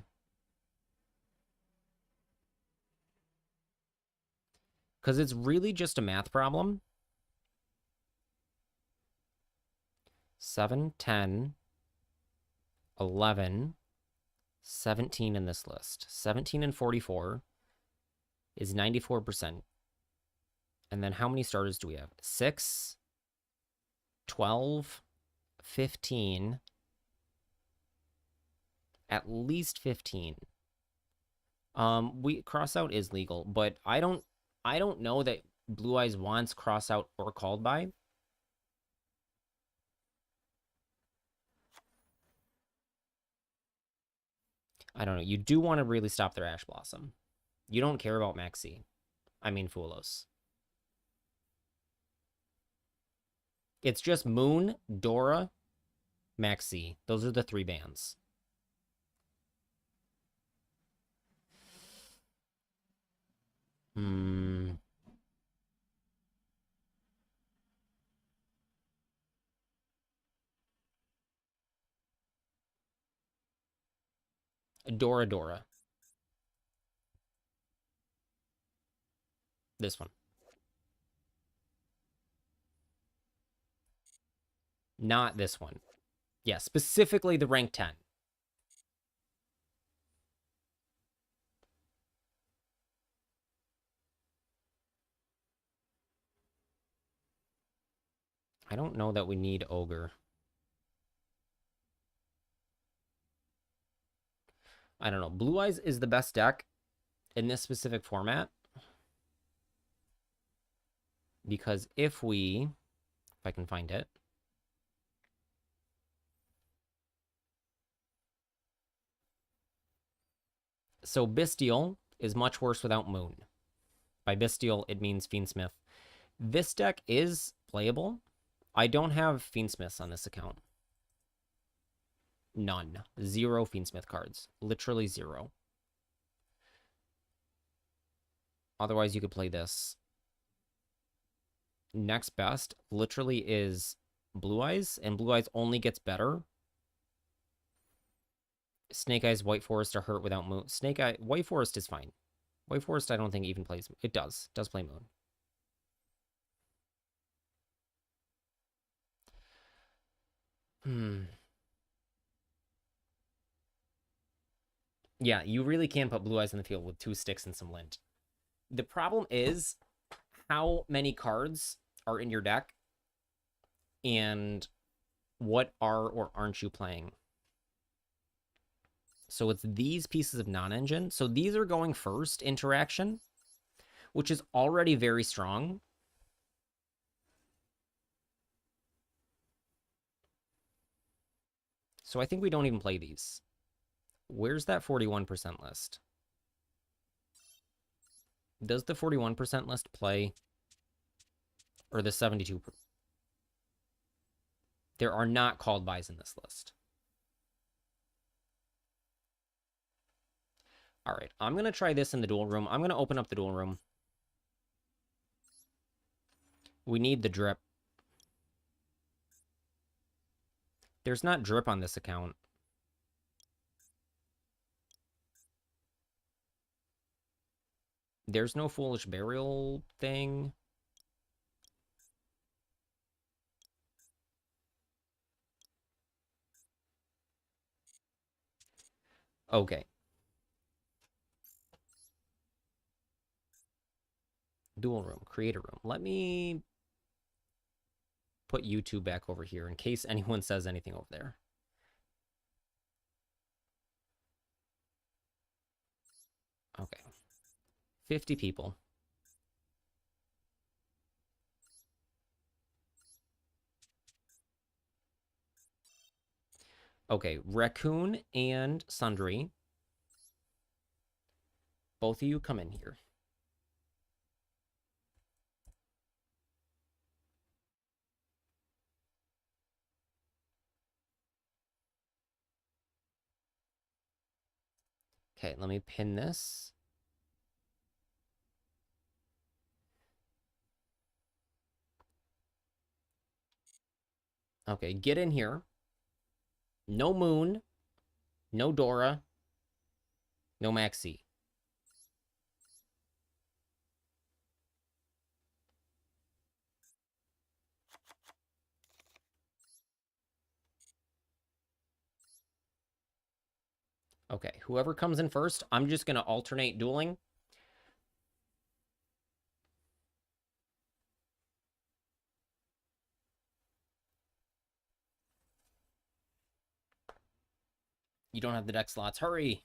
Because it's really just a math problem. 7, 10, 11, 17 in this list. 17 and 44 is 94%. And then how many starters do we have? 6, 12, 15, at least 15. We cross out is legal, but I don't know that Blue Eyes wants cross out or Called By. I don't know. You do want to really stop their Ash Blossom. You don't care about Maxi. I mean Fuelos. It's just Moon, Dora, Maxi. Those are the 3 bans. Dora. This one. Not this one. Yeah, specifically the rank 10. I don't know that we need Ogre. I don't know. Blue Eyes is the best deck in this specific format. Because if I can find it. So Bestial is much worse without Moon. By Bestial, it means Fiendsmith. This deck is playable I don't have Fiendsmiths on this account. None. 0 Fiendsmith cards. Literally 0. Otherwise, you could play this. Next best literally is Blue Eyes, and Blue Eyes only gets better. Snake Eyes, White Forest are hurt without Moon. White Forest is fine. White Forest, I don't think even plays. It does play Moon. Yeah, you really can put Blue Eyes in the field with 2 sticks and some lint. The problem is how many cards are in your deck and what are or aren't you playing. So it's these pieces of non-engine. So these are going first, interaction, which is already very strong. So I think we don't even play these. Where's that 41% list? Does the 41% list play? Or the 72%? There are not called buys in this list. All right, I'm going to try this in the duel room. I'm going to open up the duel room. We need the drip. There's not drip on this account. There's no Foolish Burial thing. Okay. Duel room, creator room. Let me put YouTube back over here in case anyone says anything over there. Okay. 50 people. Okay, Raccoon and Sundry. Both of you come in here. Okay, let me pin this. Okay, get in here. No Moon, no Dora, no Maxi. Okay, whoever comes in first, I'm just going to alternate dueling. You don't have the deck slots. Hurry.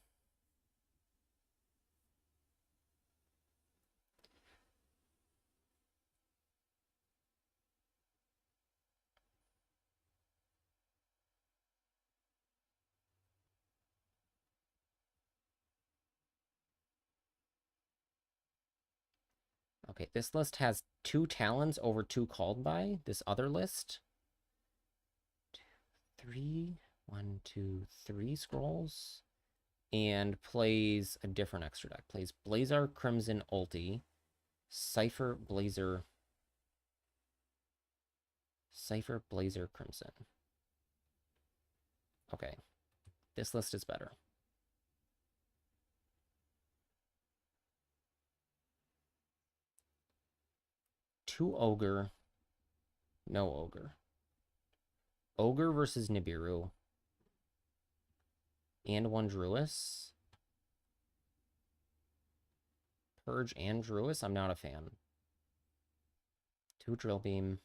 Okay, this list has 2 Talons over 2 called by. This other list. 3 scrolls. And plays a different extra deck. Plays Blazar Crimson Ulti. Cypher Blazer Crimson. Okay. This list is better. Two Ogre. No Ogre. Ogre versus Nibiru. And 1 Druis. Purge and Druis? I'm not a fan. 2 Drill Beam.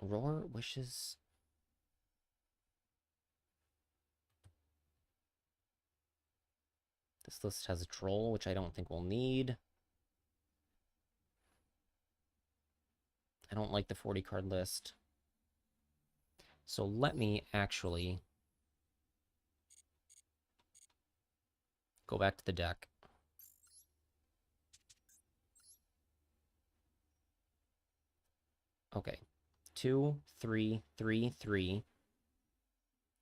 Roar Wishes. This list has a Troll, which I don't think we'll need. I don't like the 40 card list. So let me actually go back to the deck. Okay. 2, 3, 3, 3.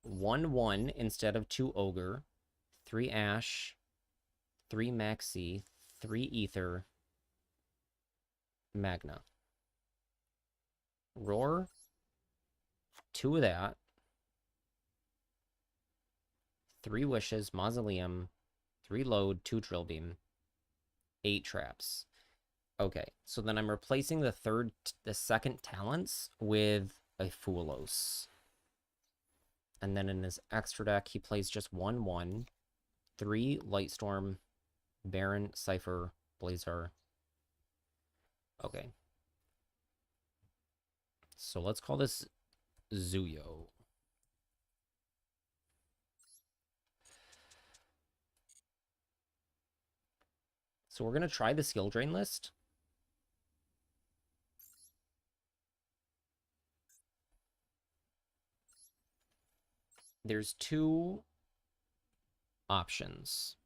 1, 1 instead of 2 ogre. 3 ash. 3 maxi. 3 ether. Magna. Roar. 2 of that. 3 wishes. Mausoleum. 3 load. 2 drill beam. 8 traps. Okay, so then I'm replacing the second talents with a Foolos. And then in his extra deck, he plays just 1/1, 3 Lightstorm, Baron, Cypher, Blazer. Okay. So let's call this Zuyo. So we're going to try the skill drain list. There's 2 options.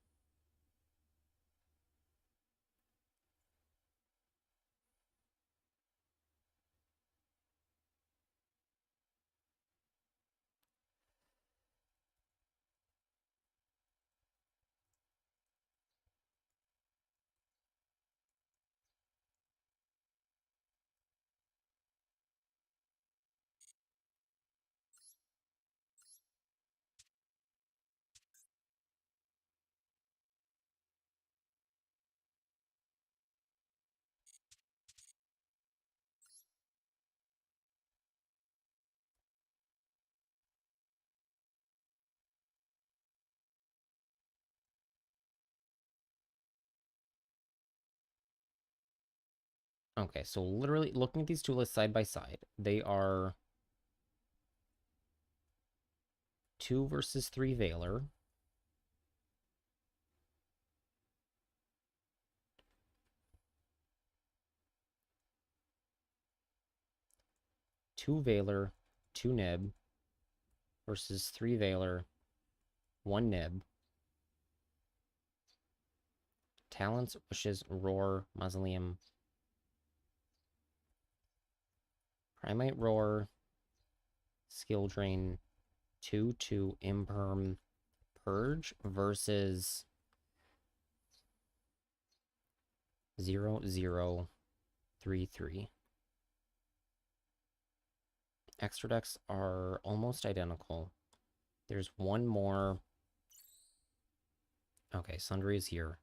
Okay, so literally looking at these 2 lists side by side, they are 2 versus 3 Veiler. 2 Veiler, 2 Nib versus 3 Veiler, 1 Nib. Talents, Wishes, Roar, Mausoleum. Primite Roar, Skill Drain, 2/2 Imperm, Purge versus 0/0/3/3. Extra decks are almost identical. There's one more. Okay, Sundry is here.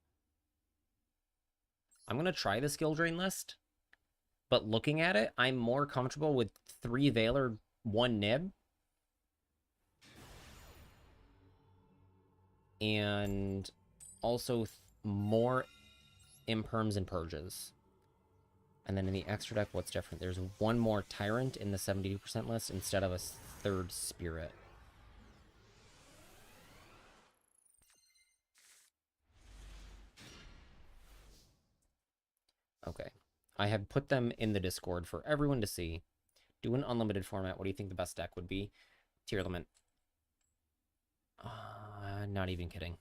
I'm going to try the skill drain list, but looking at it, I'm more comfortable with 3 Veiler, 1 Nib. And also more Imperms and Purges. And then in the extra deck, what's different? There's 1 more Tyrant in the 72% list instead of a 3rd Spirit. Okay. I have put them in the Discord for everyone to see. Do an unlimited format. What do you think the best deck would be? Tier limit. Not even kidding.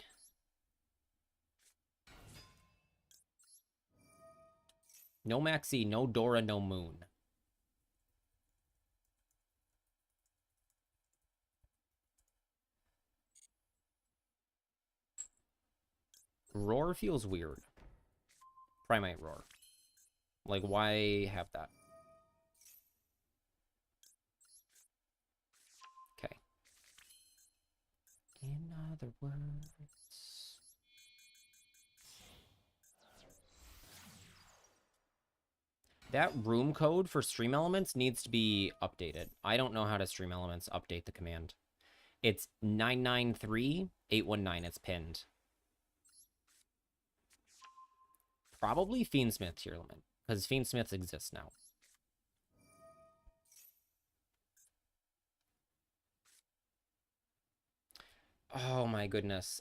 No Maxi, no Dora, no Moon. Roar feels weird. Primate Roar. Like, why have that? Okay. In other words... That room code for Stream Elements needs to be updated. I don't know how to Stream Elements update the command. It's 993819. It's pinned. Probably Fiendsmith tier limit, because Fiendsmiths exist now. Oh my goodness.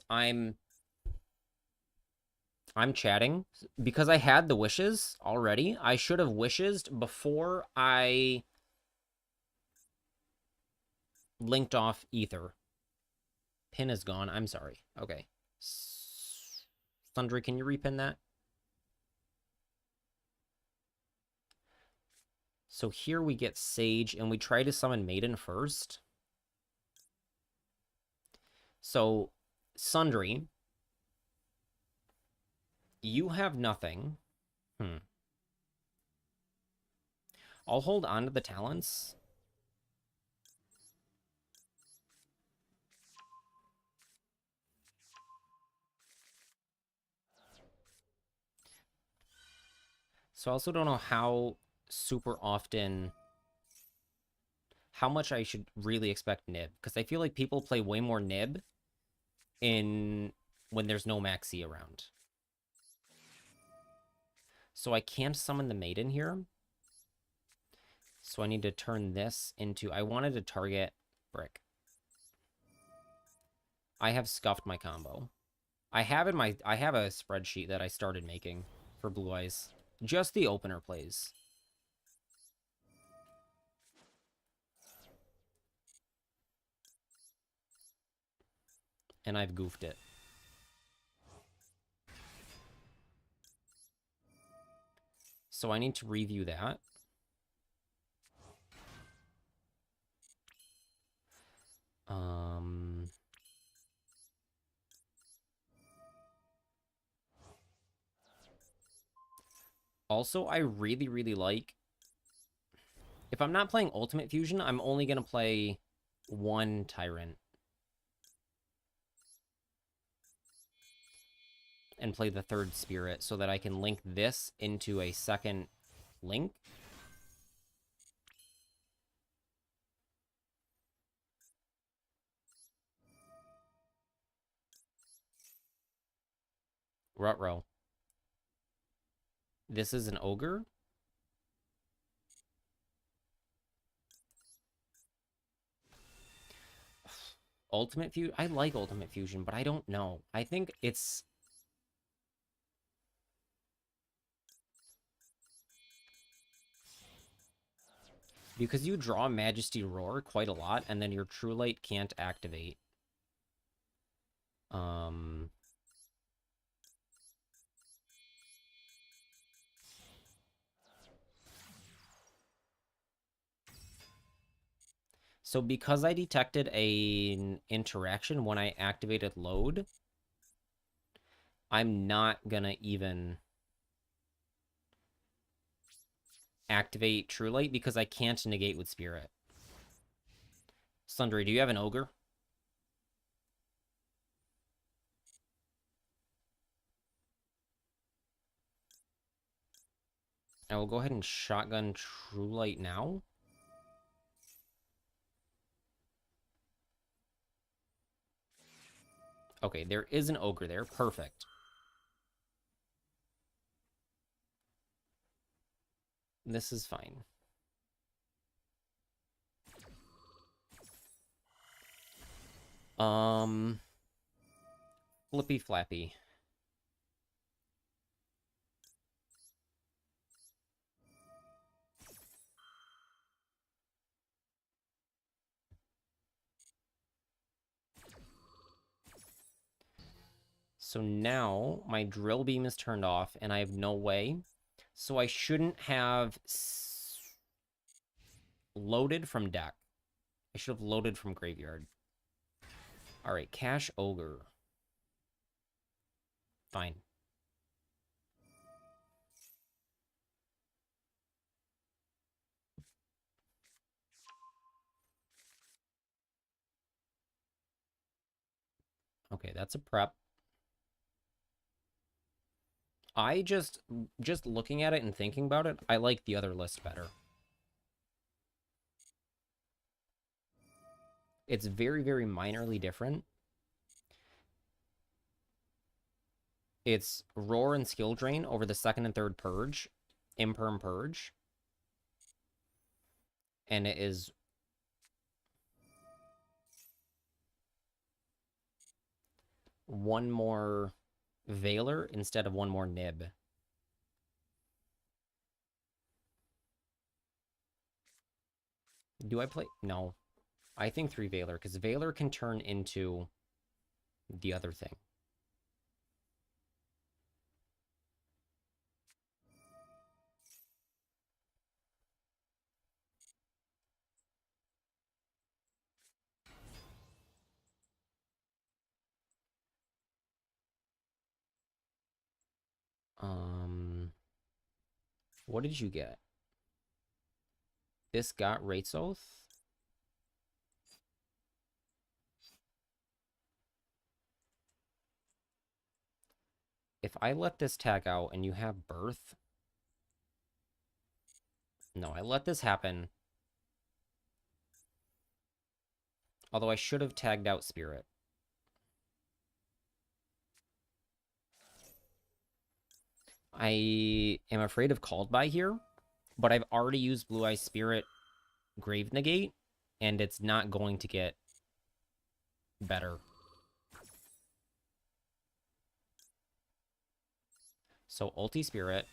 I'm chatting because I had the wishes already. I should have wishes before I linked off Ether. Pin is gone. I'm sorry. Okay. Sundry, can you repin that? So here we get Sage, and we try to summon Maiden first. So, Sundry, you have nothing. I'll hold on to the talents. So I also don't know how super often, how much I should really expect Nib, because I feel like people play way more Nib in when there's no Maxi around. So I can't summon the Maiden here. So I need to turn this into... I wanted to target Brick. I have scuffed my combo. I have a spreadsheet that I started making for Blue Eyes. Just the opener plays. And I've goofed it. So I need to review that. Also, I really, really like... If I'm not playing Ultimate Fusion, I'm only going to play one Tyrant. And play the third Spirit so that I can link this into a second link. Rutrow. This is an Ogre. Ultimate Fusion? I like Ultimate Fusion, but I don't know. I think it's... Because you draw Majesty Roar quite a lot, and then your True Light can't activate. So because I detected an interaction when I activated Load, I'm not gonna even activate True Light because I can't negate with Spirit. Sundry, do you have an Ogre? I will go ahead and shotgun True Light now. Okay, there is an Ogre there. Perfect. This is fine. Flippy Flappy. So now my drill beam is turned off and I have no way. So I shouldn't have loaded from deck. I should have loaded from graveyard. All right, Cash Ogre. Fine. Okay, that's a prep. I just looking at it and thinking about it, I like the other list better. It's very, very minorly different. It's Roar and Skill Drain over the second and third Purge, Imperm Purge. And it is one more Veiler instead of one more Nib. Do I play? No. I think 3 Veiler, because Veiler can turn into the other thing. What did you get? This got Ratzoth? If I let this tag out and you have Birth... No, I let this happen. Although I should have tagged out Spirit. I am afraid of Called By here, but I've already used Blue Eye Spirit Grave Negate, and it's not going to get better. So Ulti Spirit.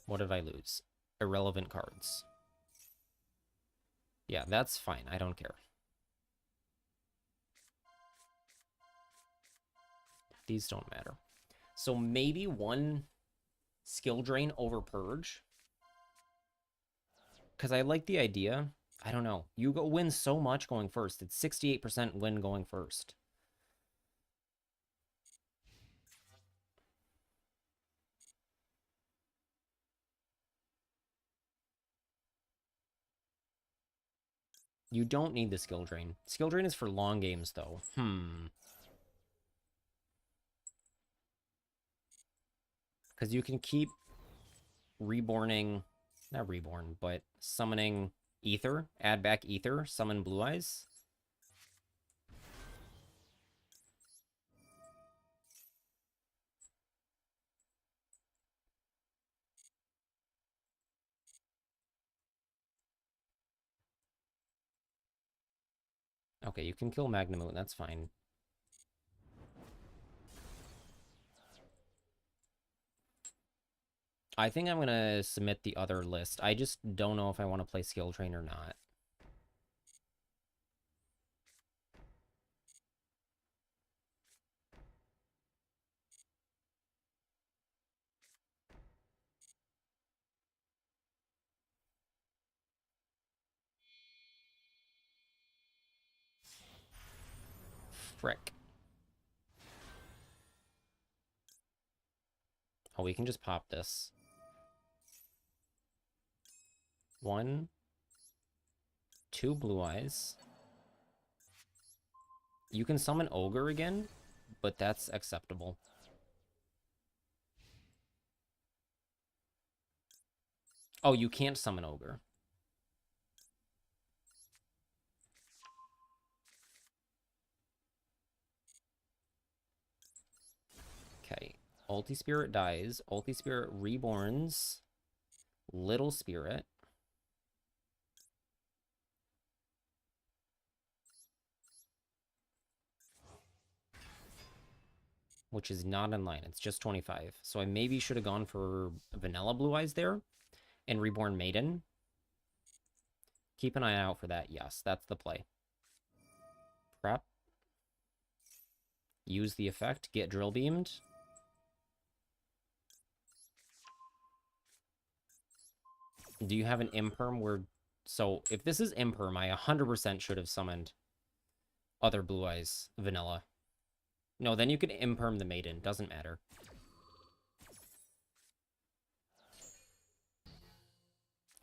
What did I lose? Irrelevant cards. Yeah, that's fine. I don't care. These don't matter. So maybe one skill drain over Purge. Because I like the idea. I don't know. You go win so much going first. It's 68% win going first. You don't need the skill drain. Skill drain is for long games, though. Because you can keep reborning... Not reborn, but summoning Ether. Add back Ether. Summon Blue Eyes. Okay, you can kill Magnamoon. That's fine. I think I'm going to submit the other list. I just don't know if I want to play Skill Train or not. Frick. Oh, we can just pop this. 1, 2 Blue Eyes. You can summon Ogre again, but that's acceptable. Oh, you can't summon Ogre. Okay. Ulti Spirit dies. Ulti Spirit reborns. Little Spirit. Which is not in line. It's just 25. So I maybe should have gone for Vanilla Blue Eyes there. And Reborn Maiden. Keep an eye out for that. Yes, that's the play. Prep. Use the effect. Get Drill Beamed. Do you have an Imperm where... So, if this is Imperm, I 100% should have summoned other Blue Eyes Vanilla. No, then you can Imperm the Maiden. Doesn't matter.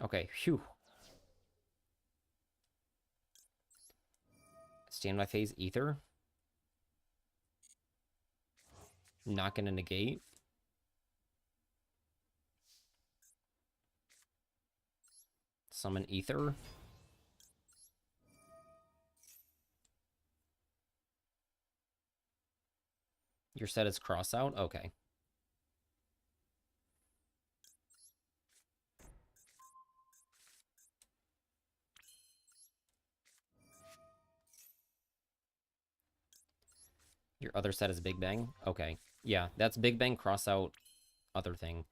Okay, phew. Standby Phase Ether. Not gonna negate. Summon Ether. Your set is cross out? Okay. Your other set is Big Bang? Okay. Yeah, that's Big Bang cross out other thing.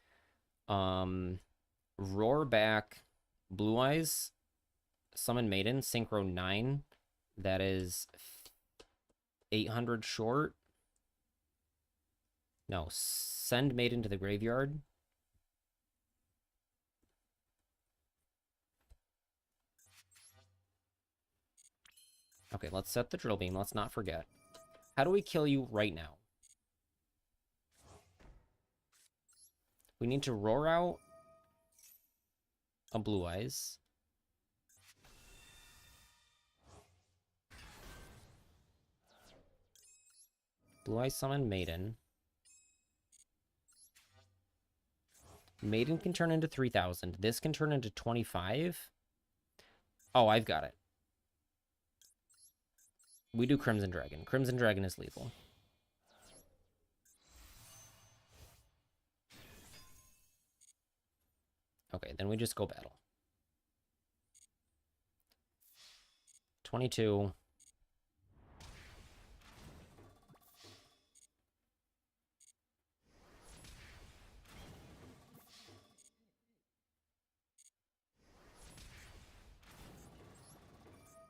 Roar back Blue Eyes. Summon Maiden. Synchro 9. That is 800 short. No, send Maiden to the graveyard. Okay, let's set the Drill Beam. Let's not forget. How do we kill you right now? We need to roar out a Blue Eyes. Blue Eyes summon Maiden. Maiden can turn into 3,000. This can turn into 25. Oh, I've got it. We do Crimson Dragon. Crimson Dragon is lethal. Okay, then we just go battle. 22.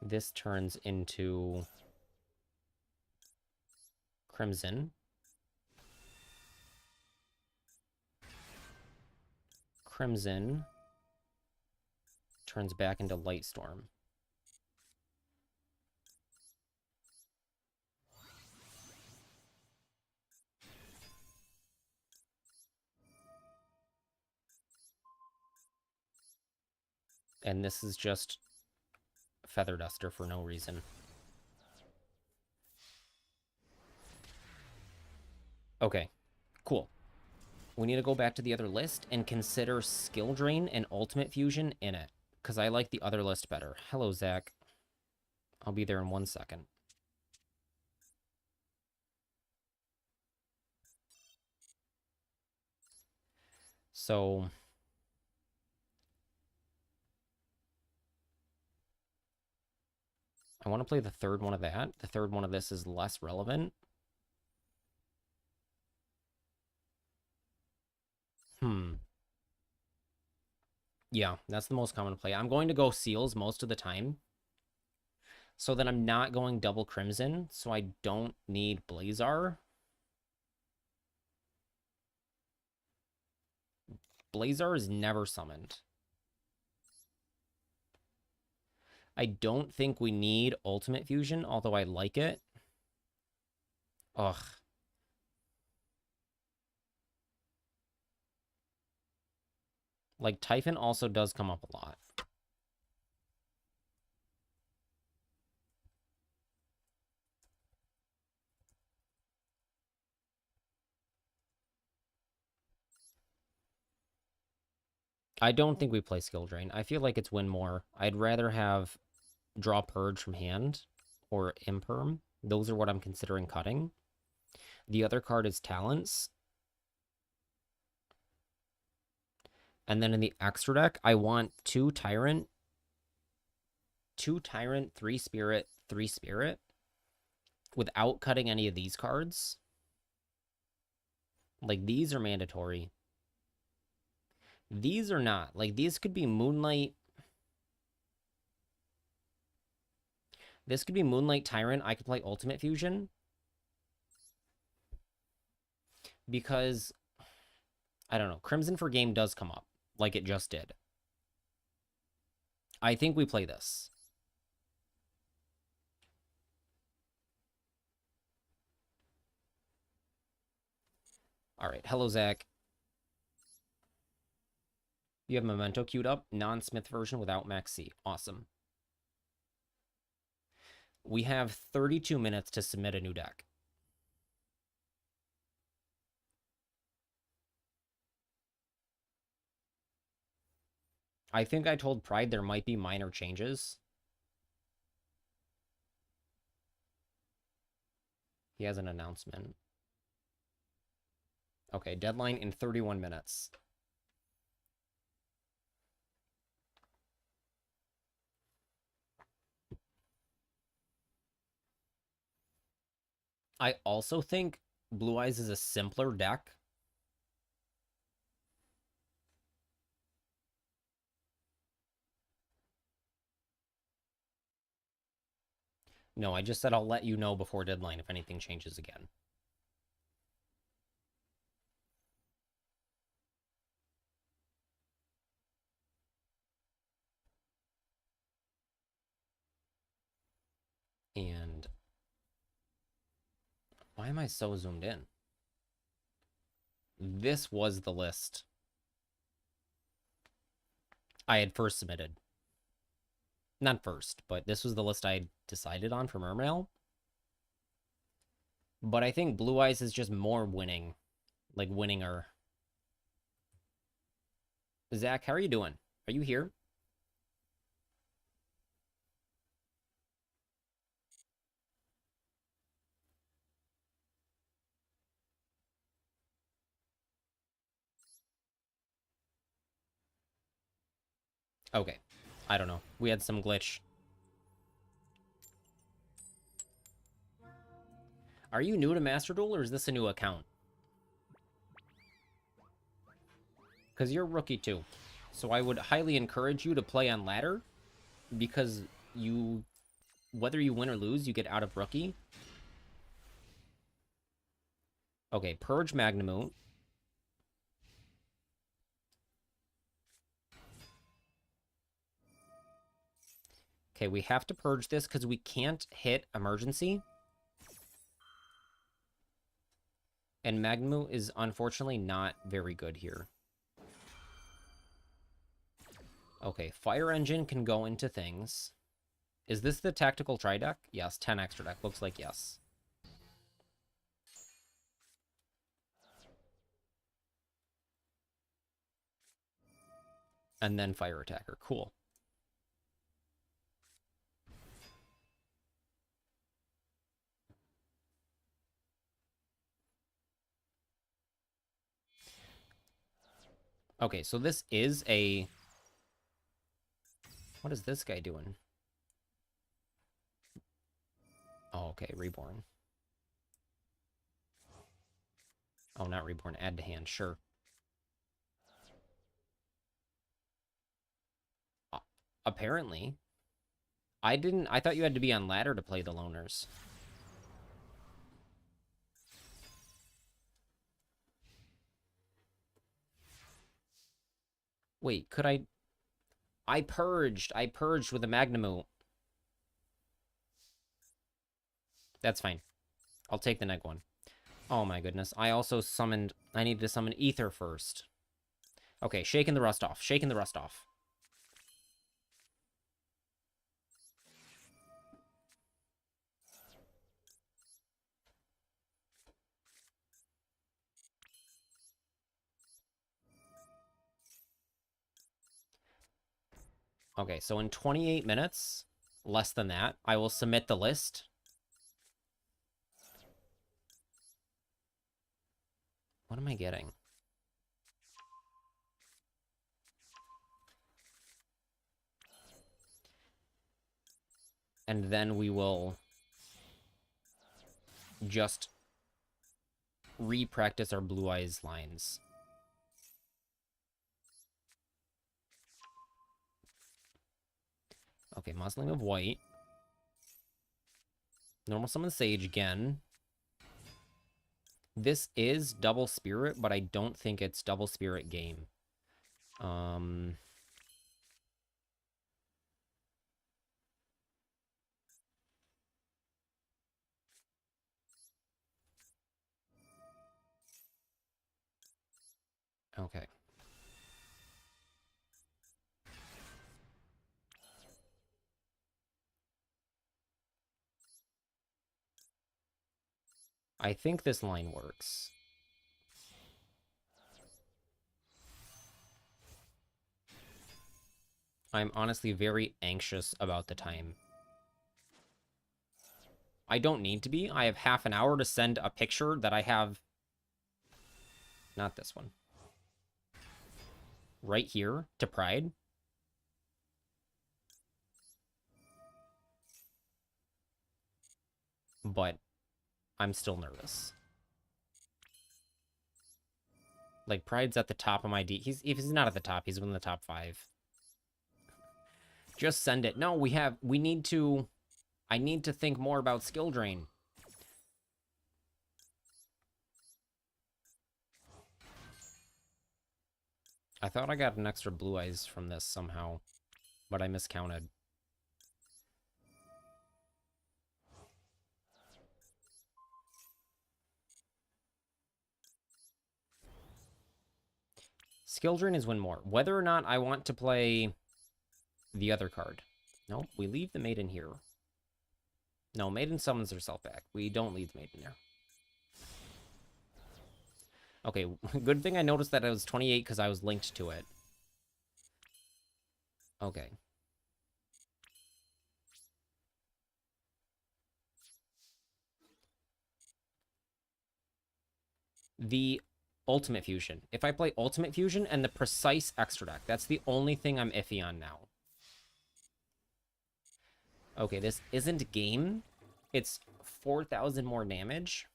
This turns into Crimson. Crimson turns back into Lightstorm. And this is just Feather Duster for no reason. Okay, cool. We need to go back to the other list and consider Skill Drain and Ultimate Fusion in it, because I like the other list better. Hello, Zach. I'll be there in 1 second. So I want to play the third one of that. The third one of this is less relevant. Yeah, that's the most common play. I'm going to go Seals most of the time, so that I'm not going double Crimson, so I don't need Blazar. Blazar is never summoned. I don't think we need Ultimate Fusion, although I like it. Ugh. Like, Typhon also does come up a lot. I don't think we play Skill Drain. I feel like it's win more. I'd rather have draw Purge from hand or Imperm. Those are what I'm considering cutting. The other card is Talents. And then in the extra deck, I want 2 Tyrant, 3 Spirit, 3 Spirit, without cutting any of these cards. Like, these are mandatory. These are not. Like, these could be Moonlight. This could be Moonlight Tyrant. I could play Ultimate Fusion. Because, I don't know, Crimson for Game does come up, like it just did. I think we play this. All right, hello, Zach. You have Memento queued up, non-Smith version without Max C. Awesome. We have 32 minutes to submit a new deck. I think I told Pride there might be minor changes. He has an announcement. Okay, deadline in 31 minutes. I also think Blue Eyes is a simpler deck. No, I just said I'll let you know before deadline if anything changes again. And Why am I so zoomed in? This was the list I had first submitted. Not first, but this was the list I decided on for Mermail. But I think Blue Eyes is just more winning. Like, winninger. Zach, how are you doing? Are you here? Okay. I don't know. We had some glitch. Are you new to Master Duel, or is this a new account? Because you're a rookie too. So I would highly encourage you to play on ladder, because you, whether you win or lose, you get out of rookie. Okay, Purge Magnemute. Okay, we have to purge this because we can't hit emergency. And Magnemute is unfortunately not very good here. Okay, Fire Engine can go into things. Is this the tactical tri deck? Yes, 10 extra deck. Looks like yes. And then Fire Attacker. Cool. Okay, so this is a... What is this guy doing? Oh, okay, Reborn. Oh, not Reborn. Add to hand, sure. Apparently. I thought you had to be on ladder to play the loners. Wait, could I... I purged with a Magnemute. That's fine. I'll take the neg one. Oh my goodness. I also summoned... I needed to summon Ether first. Okay, shaking the rust off. Shaking the rust off. Okay, so in 28 minutes, less than that, I will submit the list. What am I getting? And then we will just re-practice our Blue Eyes lines. Okay, Muzzling of White. Normal Summon Sage again. This is Double Spirit, but I don't think it's Double Spirit game. Okay. I think this line works. I'm honestly very anxious about the time. I don't need to be. I have half an hour to send a picture that I have... Not this one. Right here to Pride. But I'm still nervous. Like, Pride's at the top of my D. If he's not at the top, he's in the top 5. Just send it. No, we need to... I need to think more about skill drain. I thought I got an extra Blue Eyes from this somehow, but I miscounted. Skill drain is one more. Whether or not I want to play the other card. No, we leave the maiden here. No, maiden summons herself back. We don't leave the maiden there. Okay, good thing I noticed that it was 28 because I was linked to it. Okay. The Ultimate Fusion. If I play Ultimate Fusion and the Precise Extra deck, that's the only thing I'm iffy on now. Okay, this isn't game. It's 4,000 more damage.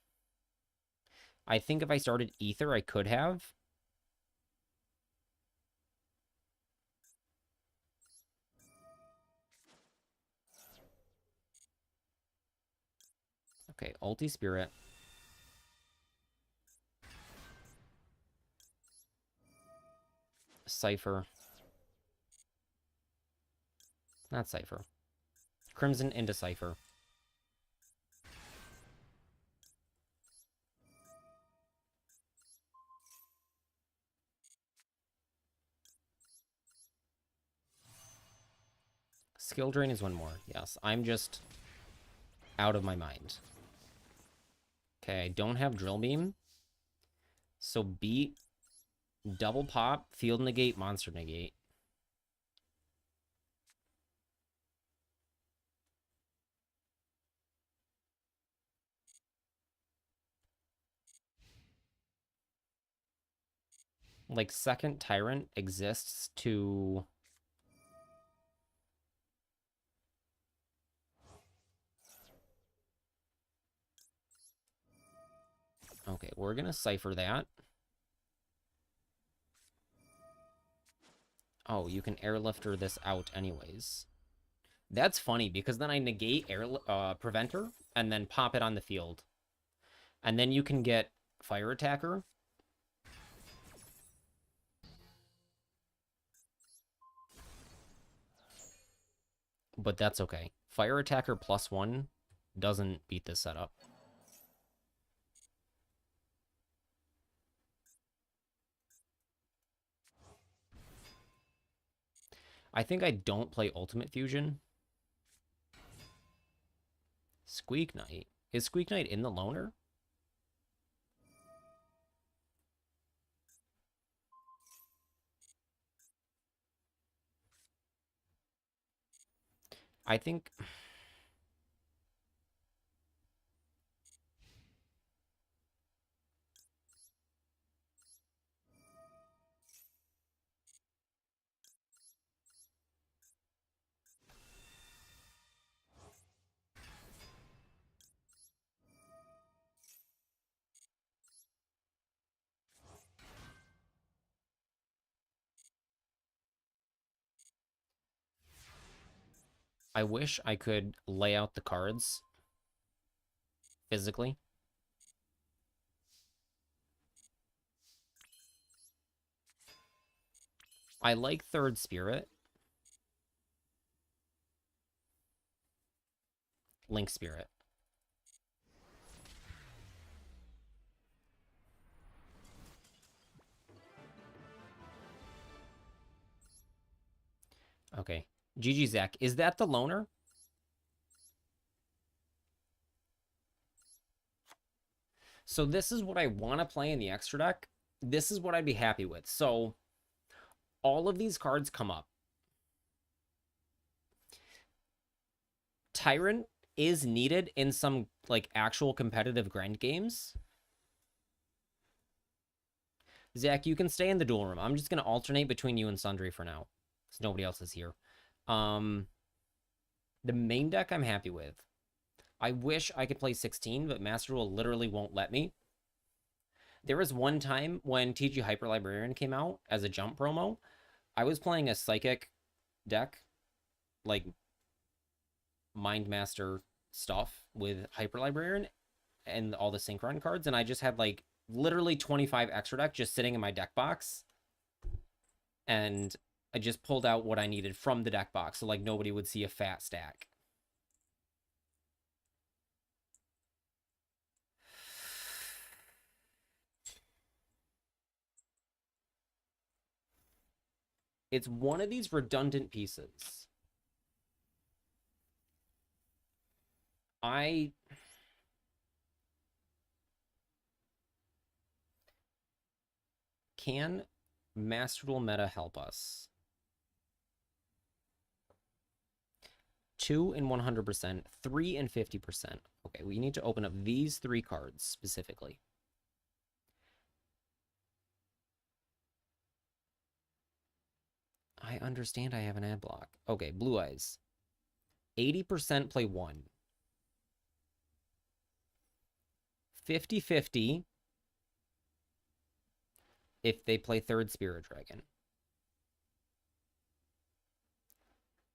I think if I started Ether, I could have. Okay, Ulti Spirit. Cypher. Not Cypher. Crimson into Cypher. Skill drain is one more. Yes, I'm just out of my mind. Okay, I don't have Drill Beam. So beat, double pop, field negate, monster negate. Like, second Tyrant exists to... Okay, we're gonna Cypher that. Oh, you can Airlifter this out anyways. That's funny, because then I negate Preventer, and then pop it on the field. And then you can get Fire Attacker. But that's okay. Fire Attacker +1 doesn't beat this setup. I think I don't play Ultimate Fusion. Squeak Knight. Is Squeak Knight in the loner? I think... I wish I could lay out the cards physically. I like Third Spirit. Link Spirit. Okay. GG Zach. Is that the loner? So this is what I want to play in the extra deck. This is what I'd be happy with. So all of these cards come up. Tyrant is needed in some like actual competitive grind games. Zach, you can stay in the duel room. I'm just going to alternate between you and Sundry for now, because nobody else is here. The main deck I'm happy with. I wish I could play 16, but Master Rule literally won't let me. There was one time when TG Hyper Librarian came out as a jump promo. I was playing a Psychic deck, like Mind Master stuff with Hyper Librarian and all the Synchron cards, and I just had like literally 25 extra deck just sitting in my deck box. And I just pulled out what I needed from the deck box, so like nobody would see a fat stack. It's one of these redundant pieces. Can Master Duel meta help us? 2 and 100%, 3 and 50%. Okay, we need to open up these 3 cards specifically. I understand I have an ad block. Okay, Blue Eyes. 80% play 1. 50-50 if they play 3rd Spirit Dragon.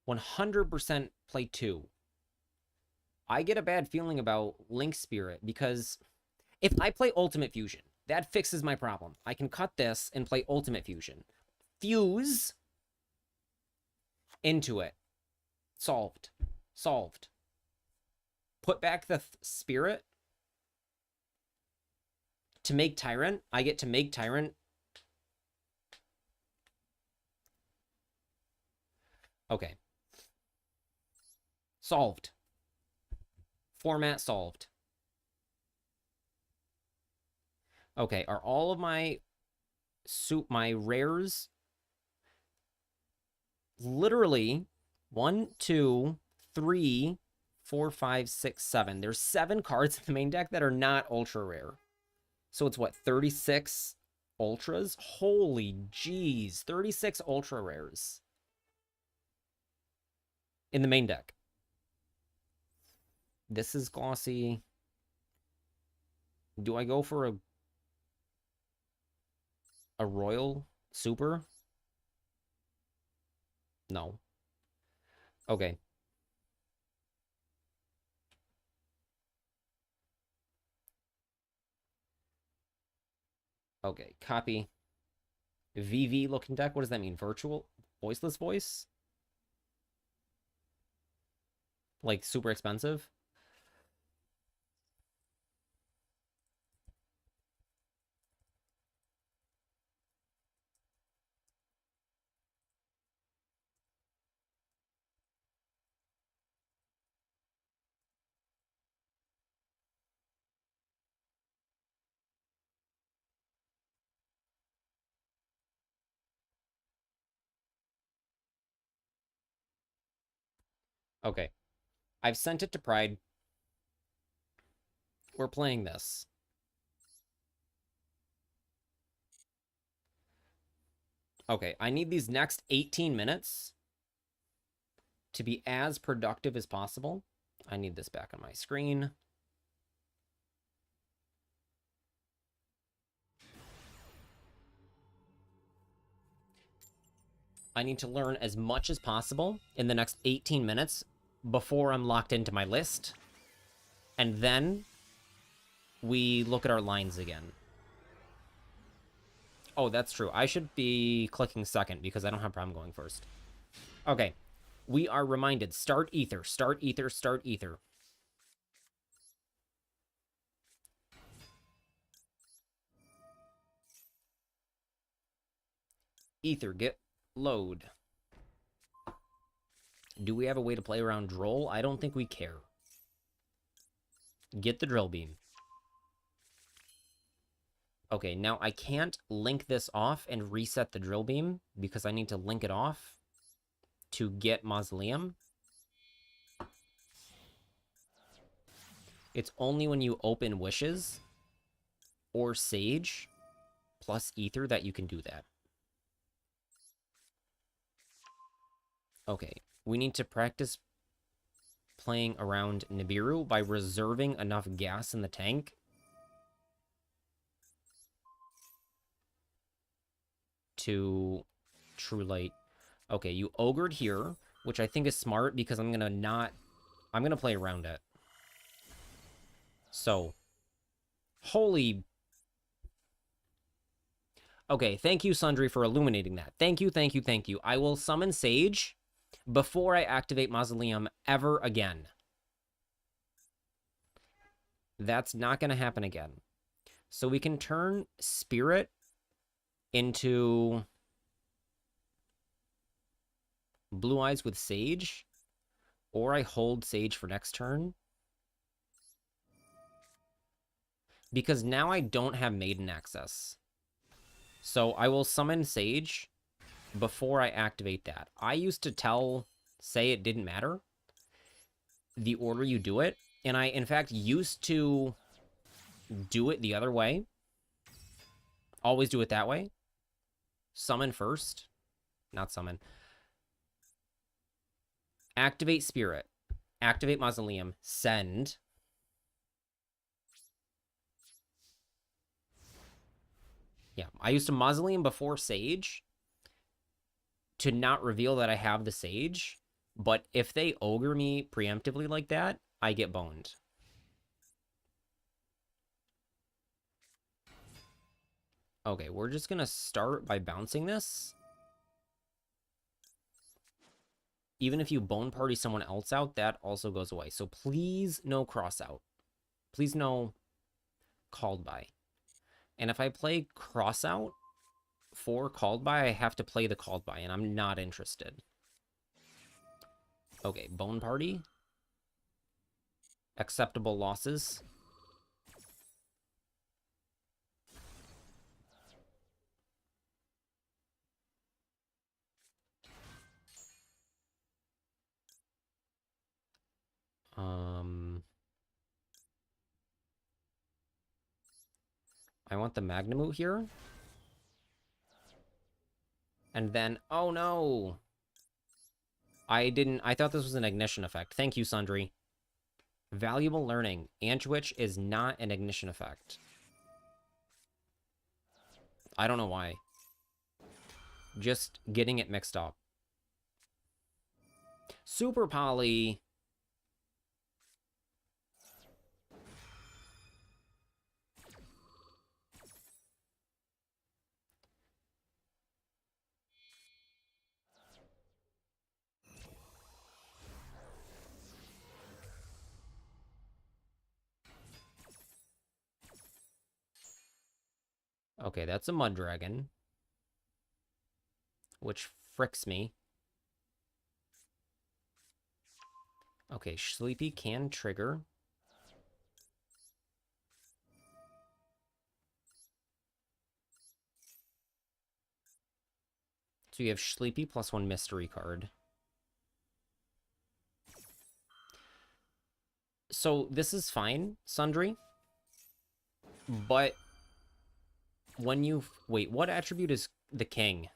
100% play 2. I get a bad feeling about Link Spirit because if I play Ultimate Fusion, that fixes my problem. I can cut this and play Ultimate Fusion. Fuse into it. Solved. Solved. Put back the Spirit to make Tyrant. I get to make Tyrant. Okay. Solved. Format solved. Okay, are all of my rares literally 1, 2, 3, 4, 5, 6, 7. There's 7 cards in the main deck that are not ultra rare. So it's what, 36 ultras? Holy jeez, 36 ultra rares in the main deck. This is glossy. Do I go for a royal super? No. Okay. Okay, copy. VV looking deck. What does that mean? Virtual? Voiceless voice? Like super expensive? Okay. I've sent it to Pride. We're playing this. Okay, I need these next 18 minutes to be as productive as possible. I need this back on my screen. I need to learn as much as possible in the next 18 minutes before I'm locked into my list. And then we look at our lines again. Oh, that's true. I should be clicking second because I don't have a problem going first. Okay. We are reminded. Start Ether. Start Ether. Start Ether. Ether. Get load. Do we have a way to play around Droll? I don't think we care. Get the drill beam. Okay, now I can't link this off and reset the drill beam because I need to link it off to get Mausoleum. It's only when you open Wishes or Sage plus Ether that you can do that. Okay, we need to practice playing around Nibiru by reserving enough gas in the tank to True Light. Okay, you ogred here, which I think is smart because I'm gonna play around it. So, holy... Okay, thank you, Sundry, for illuminating that. Thank you, thank you, thank you. I will summon Sage before I activate Mausoleum ever again. That's not going to happen again. So we can turn Spirit into Blue Eyes with Sage, or I hold Sage for next turn. Because now I don't have Maiden access. So I will summon Sage before I activate that. I used to say it didn't matter the order you do it. And I, in fact, used to do it the other way. Always do it that way. Summon first. Not summon. Activate Spirit. Activate Mausoleum. Send. Yeah, I used to Mausoleum before Sage to not reveal that I have the Sage. But if they ogre me preemptively like that, I get boned. Okay, we're just going to start by bouncing this. Even if you bone party someone else out, that also goes away. So please no cross out. Please no called by. And if I play cross out for called by, I have to play the called by, and I'm not interested. Okay, bone party. Acceptable losses. I want the Magnamute here. And then, oh no! I thought this was an ignition effect. Thank you, Sundry. Valuable learning. Antwitch is not an ignition effect. I don't know why. Just getting it mixed up. Super Poly. Okay, that's a Mud Dragon. Which fricks me. Okay, Sleepy can trigger. So you have Sleepy plus 1 mystery card. So this is fine, Sundry. But when you... Wait, what attribute is the king?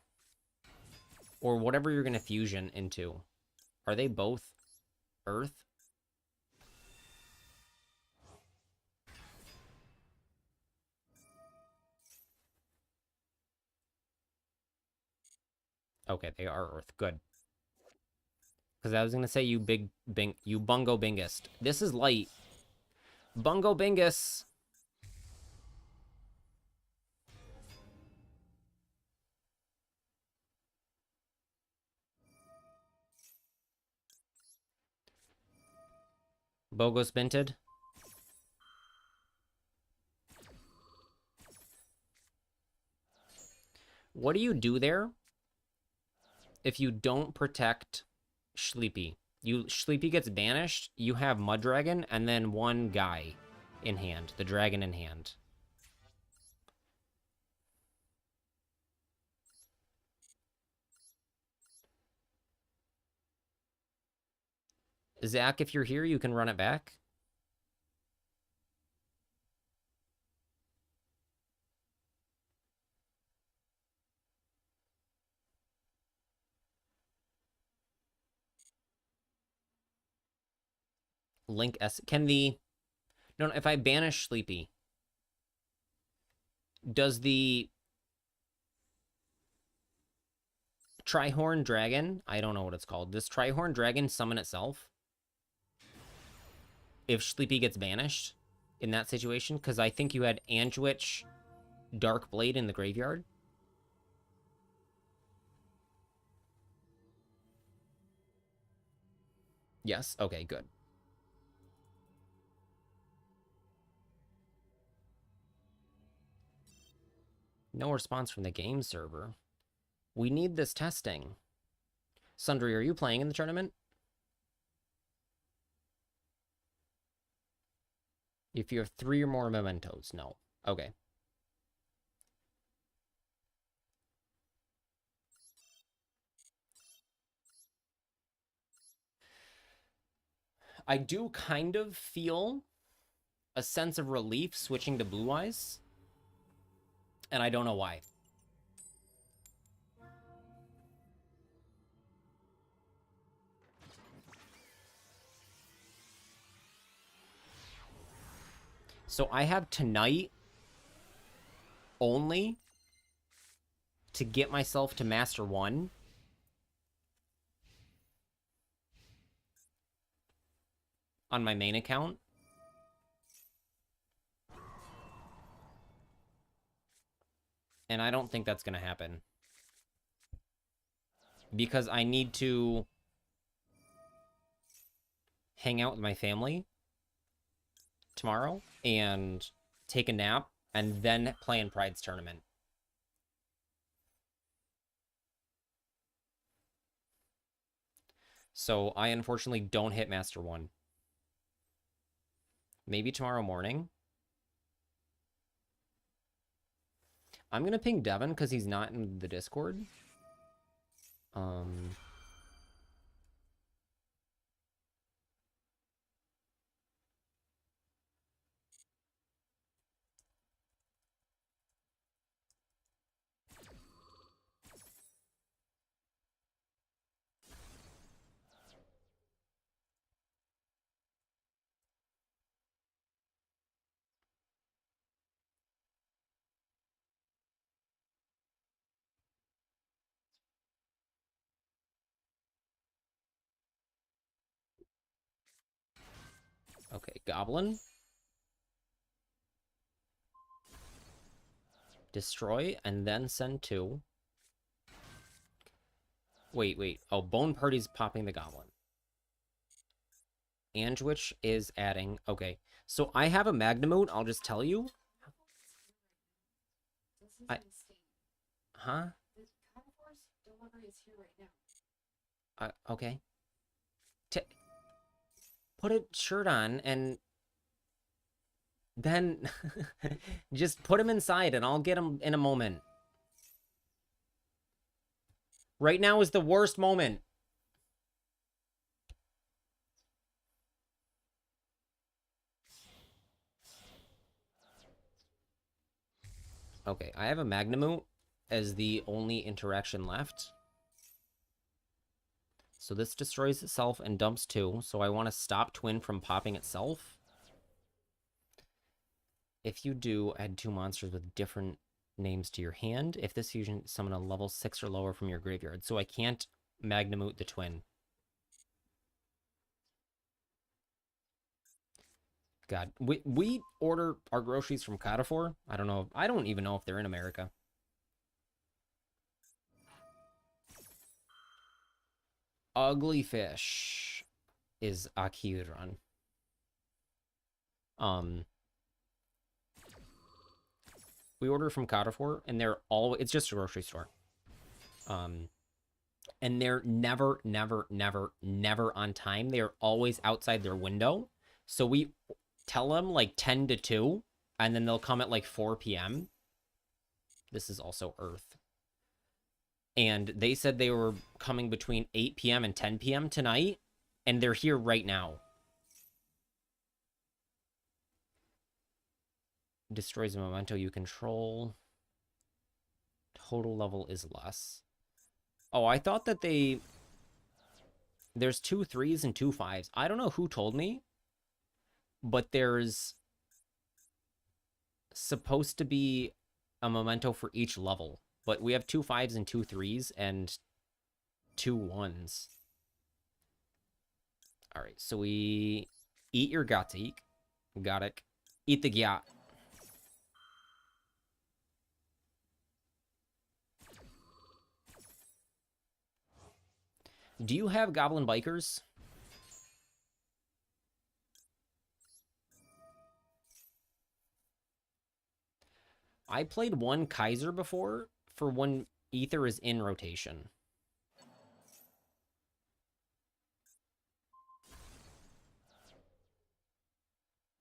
Or whatever you're going to fusion into. Are they both Earth? Okay, they are Earth. Good. Because I was going to say you Bungo Bingist. This is light. Bungo Bingus. Bogos Binted. What do you do there if you don't protect Sleepy? Sleepy gets banished, you have Mud Dragon, and then one guy in hand. The dragon in hand. Zach, if you're here, you can run it back. Link S. Can the... No, if I banish Sleepy, does the Trihorn Dragon... I don't know what it's called. Does Trihorn Dragon summon itself? If Sleepy gets banished in that situation? Because I think you had Anjwitch Dark Blade in the graveyard. Yes? Okay, good. No response from the game server. We need this testing. Sundry, are you playing in the tournament? If you have 3 or more mementos, no. Okay. I do kind of feel a sense of relief switching to Blue Eyes, and I don't know why. So I have tonight only to get myself to Master 1. On my main account. And I don't think that's going to happen. Because I need to hang out with my family tomorrow and take a nap and then play in Pride's tournament. So I unfortunately don't hit Master 1. Maybe tomorrow morning. I'm going to ping Devin because he's not in the Discord. Okay, Goblin. Destroy and then send 2. Wait. Oh, Bone Party's popping the Goblin. Andwich is adding... Okay, so I have a Magnamoot, I'll just tell you. Huh? Okay. Put a shirt on and then just put him inside and I'll get him in a moment. Right now is the worst moment. Okay, I have a Magnamoot as the only interaction left. So this destroys itself and dumps 2. So I want to stop Twin from popping itself. If you do, add 2 monsters with different names to your hand. If this fusion, summon a level 6 or lower from your graveyard. So I can't Magnamoot the Twin. God, we order our groceries from Carrefour. I don't know. I don't even know if they're in America. Ugly Fish is Akiran. We order from Carrefour, and they're all... It's just a grocery store. And they're never on time. They're always outside their window. So we tell them like 10 to 2, and then they'll come at like 4 p.m. This is also Earth. And they said they were coming between 8 p.m. and 10 p.m. tonight, and they're here right now. Destroys a memento you control. Total level is less. Oh, I thought that there's 2 3s and 2 5s. I don't know who told me, but there's supposed to be a memento for each level. But we have 2 5s and 2 3s and 2 1s. All right, so we eat your Gatik. Gatik. Eat the Gyat. Do you have Goblin Bikers? I played 1 Kaiser before for when Ether is in rotation.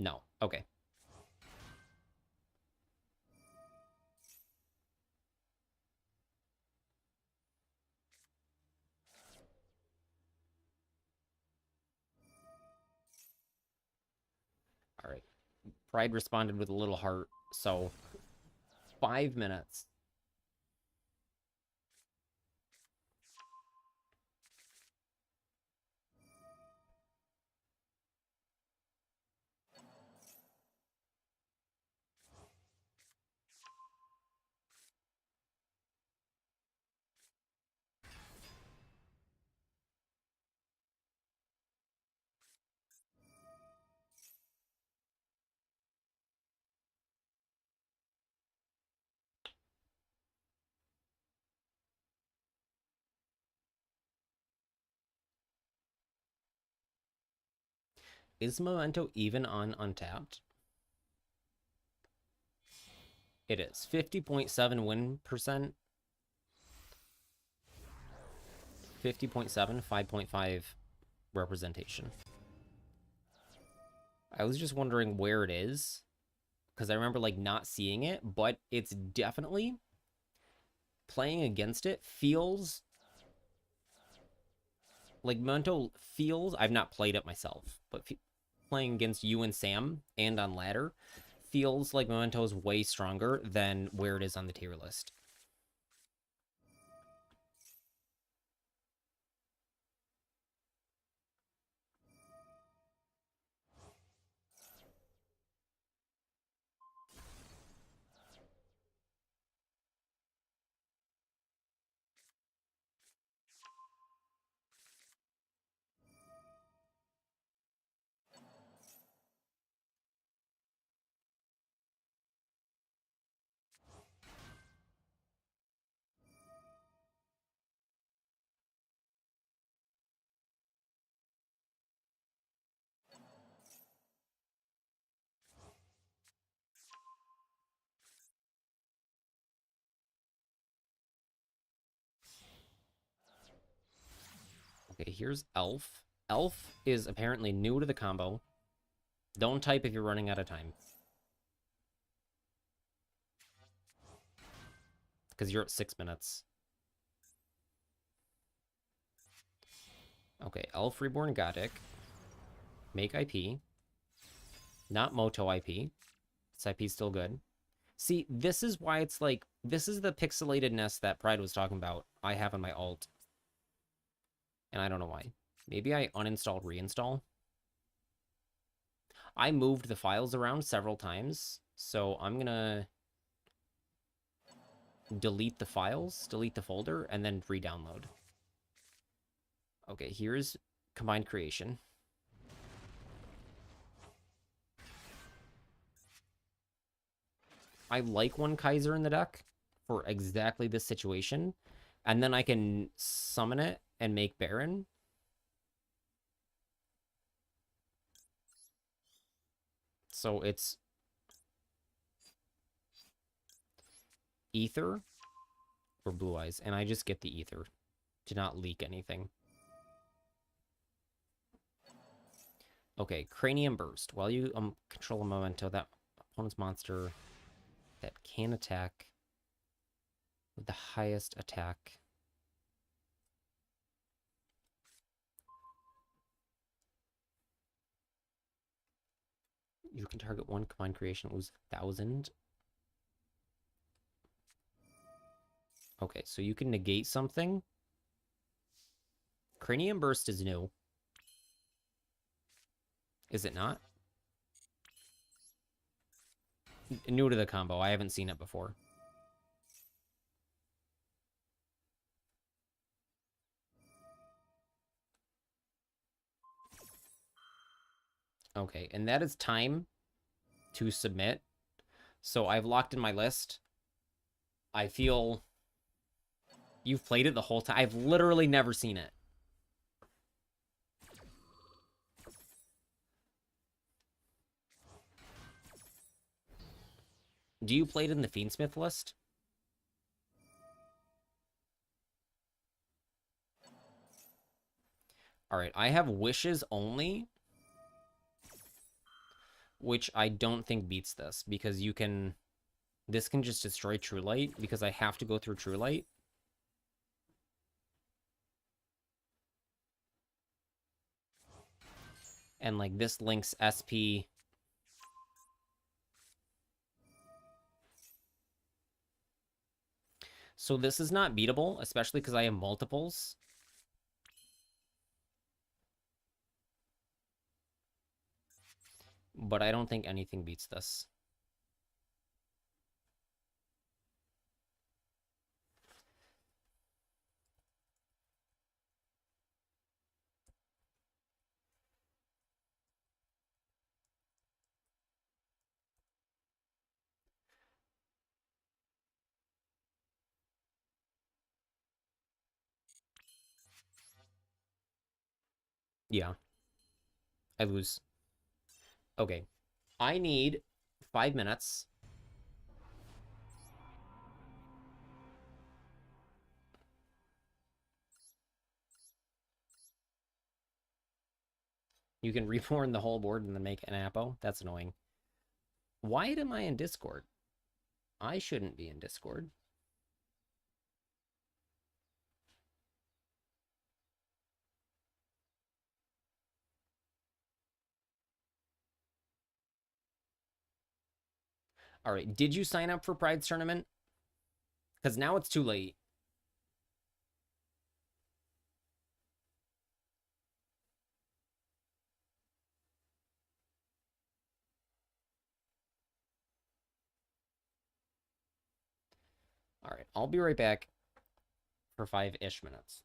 No. Okay. All right. Pride responded with a little heart, so 5 minutes. Is Memento even on Untapped? It is. 50.7 win percent. 50.7, 5.5 representation. I was just wondering where it is, because I remember like not seeing it, but it's definitely playing against it feels like Memento feels. I've not played it myself, but playing against you and Sam and on ladder feels like Memento is way stronger than where it is on the tier list. Okay, here's Elf. Elf is apparently new to the combo. Don't type if you're running out of time, because you're at 6 minutes. Okay, Elf Reborn Goddic. Make IP. Not Moto IP. This IP is still good. See, this is why it's like, this is the pixelatedness that Pride was talking about I have on my alt. And I don't know why. Maybe I uninstalled, reinstall. I moved the files around several times, so I'm gonna delete the files, delete the folder, and then re-download. Okay, here's combined creation. I like one Kaiser in the deck for exactly this situation, and then I can summon it and make Baron. So it's Ether or Blue Eyes, and I just get the Ether to not leak anything. Okay, Cranium Burst. While you control a Memento, that opponent's monster that can attack with the highest attack. You can target one combined creation, lose 1,000. Okay, so you can negate something. Cranium Burst is new. Is it not? New to the combo. I haven't seen it before. Okay, and that is time to submit. So I've locked in my list. I feel you've played it the whole time. I've literally never seen it. Do you play it in the Fiendsmith list? All right, I have wishes only. which I don't think beats this because you can. This can just destroy True Light because I have to go through True Light. And like this links SP. So this is not beatable, especially because I have multiples. But I don't think anything beats this. Yeah, I lose. Okay, I need 5 minutes. You can reborn the whole board and then make an Apo. That's annoying. Why am I in Discord? I shouldn't be in Discord. All right, did you sign up for Pride's tournament? Because now it's too late. All right, I'll be right back for 5-ish minutes.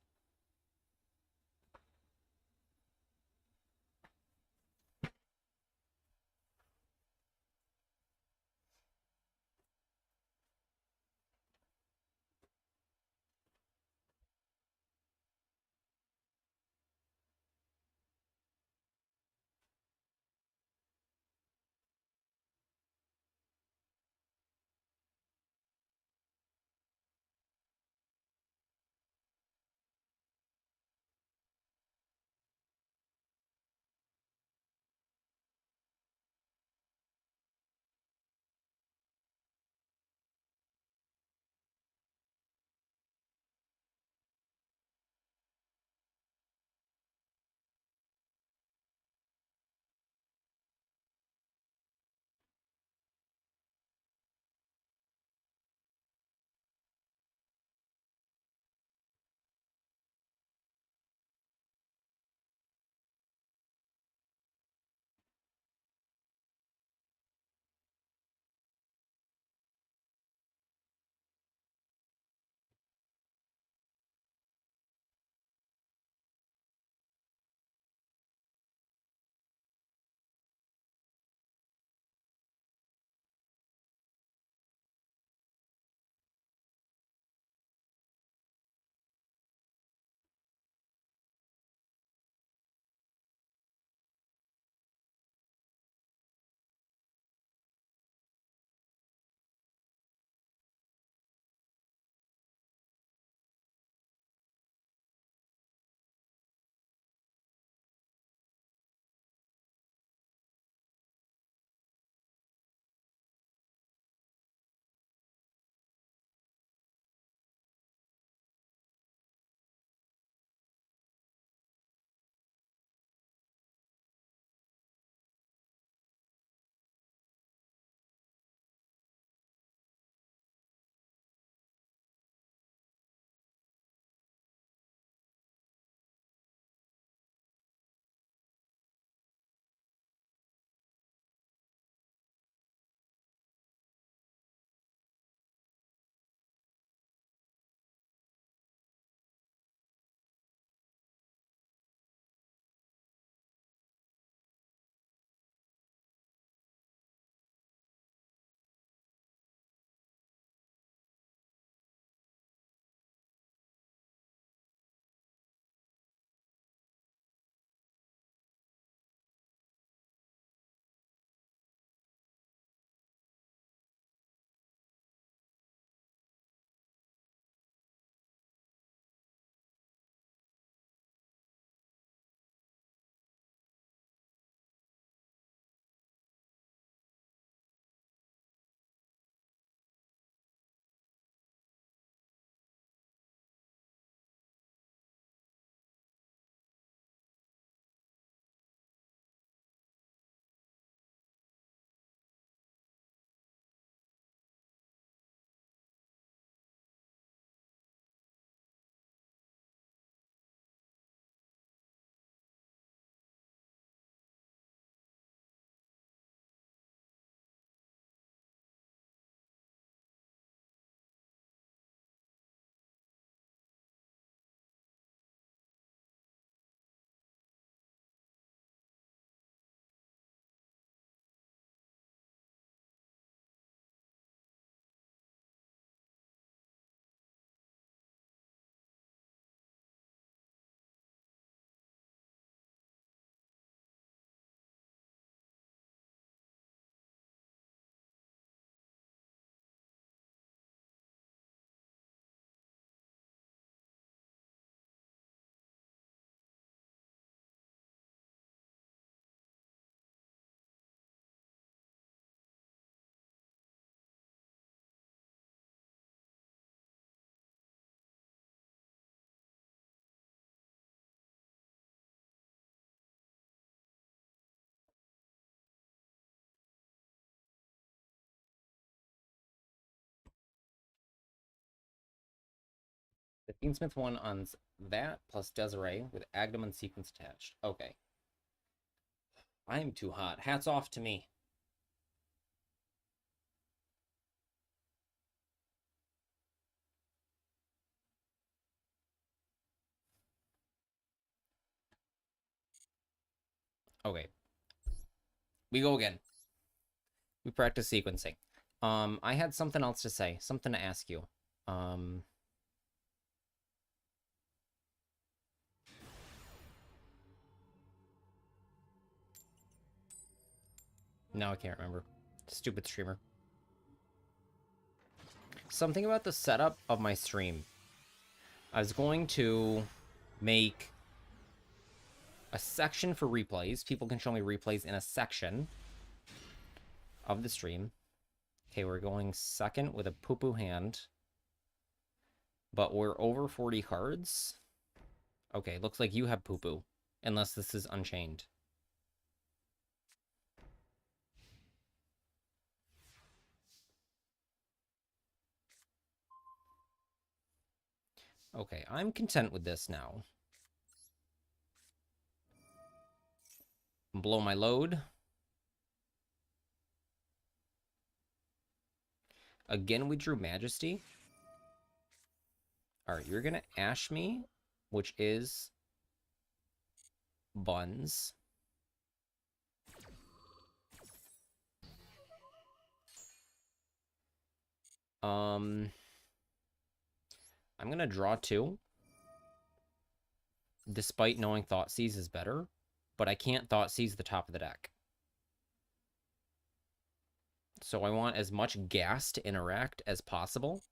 Beansmith 1 on that, plus Desiree with Agdamon sequence attached. Okay. I'm too hot. Hats off to me. Okay. We go again. We practice sequencing. I had something else to say, something to ask you. No, I can't remember. Stupid streamer. Something about the setup of my stream. I was going to make a section for replays. People can show me replays in a section of the stream. Okay, we're going second with a poo-poo hand. But we're over 40 cards. Okay, looks like you have poo-poo. Unless this is Unchained. Okay, I'm content with this now. Blow my load. Again, we drew Majesty. All right, you're going to Ash me, which is Buns. I'm going to draw 2. Despite knowing Thoughtseize is better, but I can't Thoughtseize the top of the deck. So I want as much gas to interact as possible.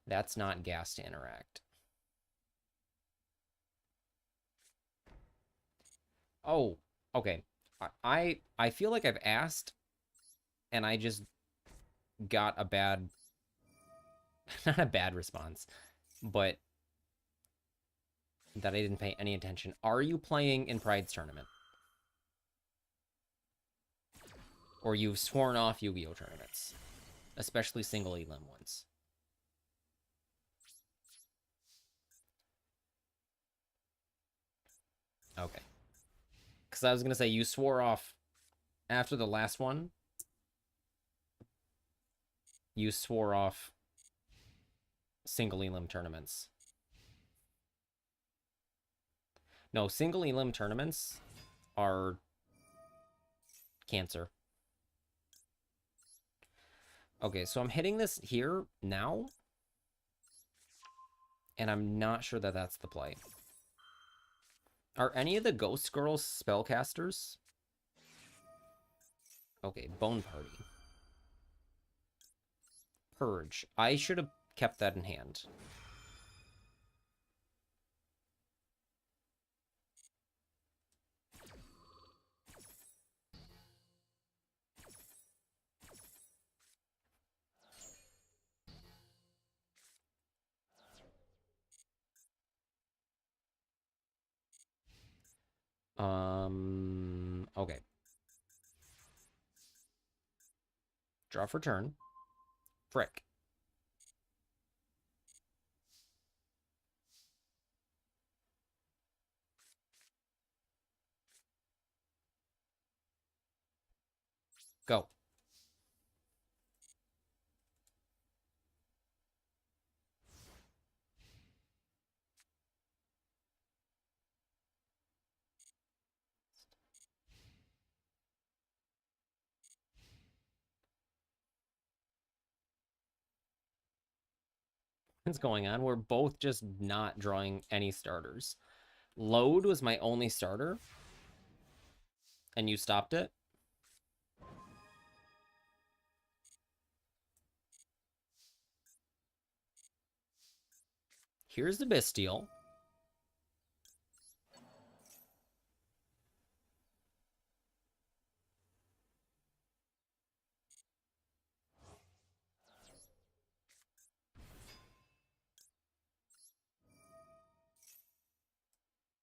That's not gas to interact. Oh, okay. I feel like I've asked, and I just got a bad, not a bad response, but that I didn't pay any attention. Are you playing in Pride's tournament? Or you've sworn off Yu-Gi-Oh tournaments, especially single elim ones? Okay. Because I was going to say, you swore off after the last one. You swore off single elim tournaments. No, single elim tournaments are cancer. Okay, so I'm hitting this here now. And I'm not sure that that's the play. Are any of the Ghost Girls spellcasters? Okay, Bone Party. Purge. I should have kept that in hand. Okay. Draw for turn. Frick. Go. What's going on? We're both just not drawing any starters. Load was my only starter. And you stopped it? Here's the Bestial.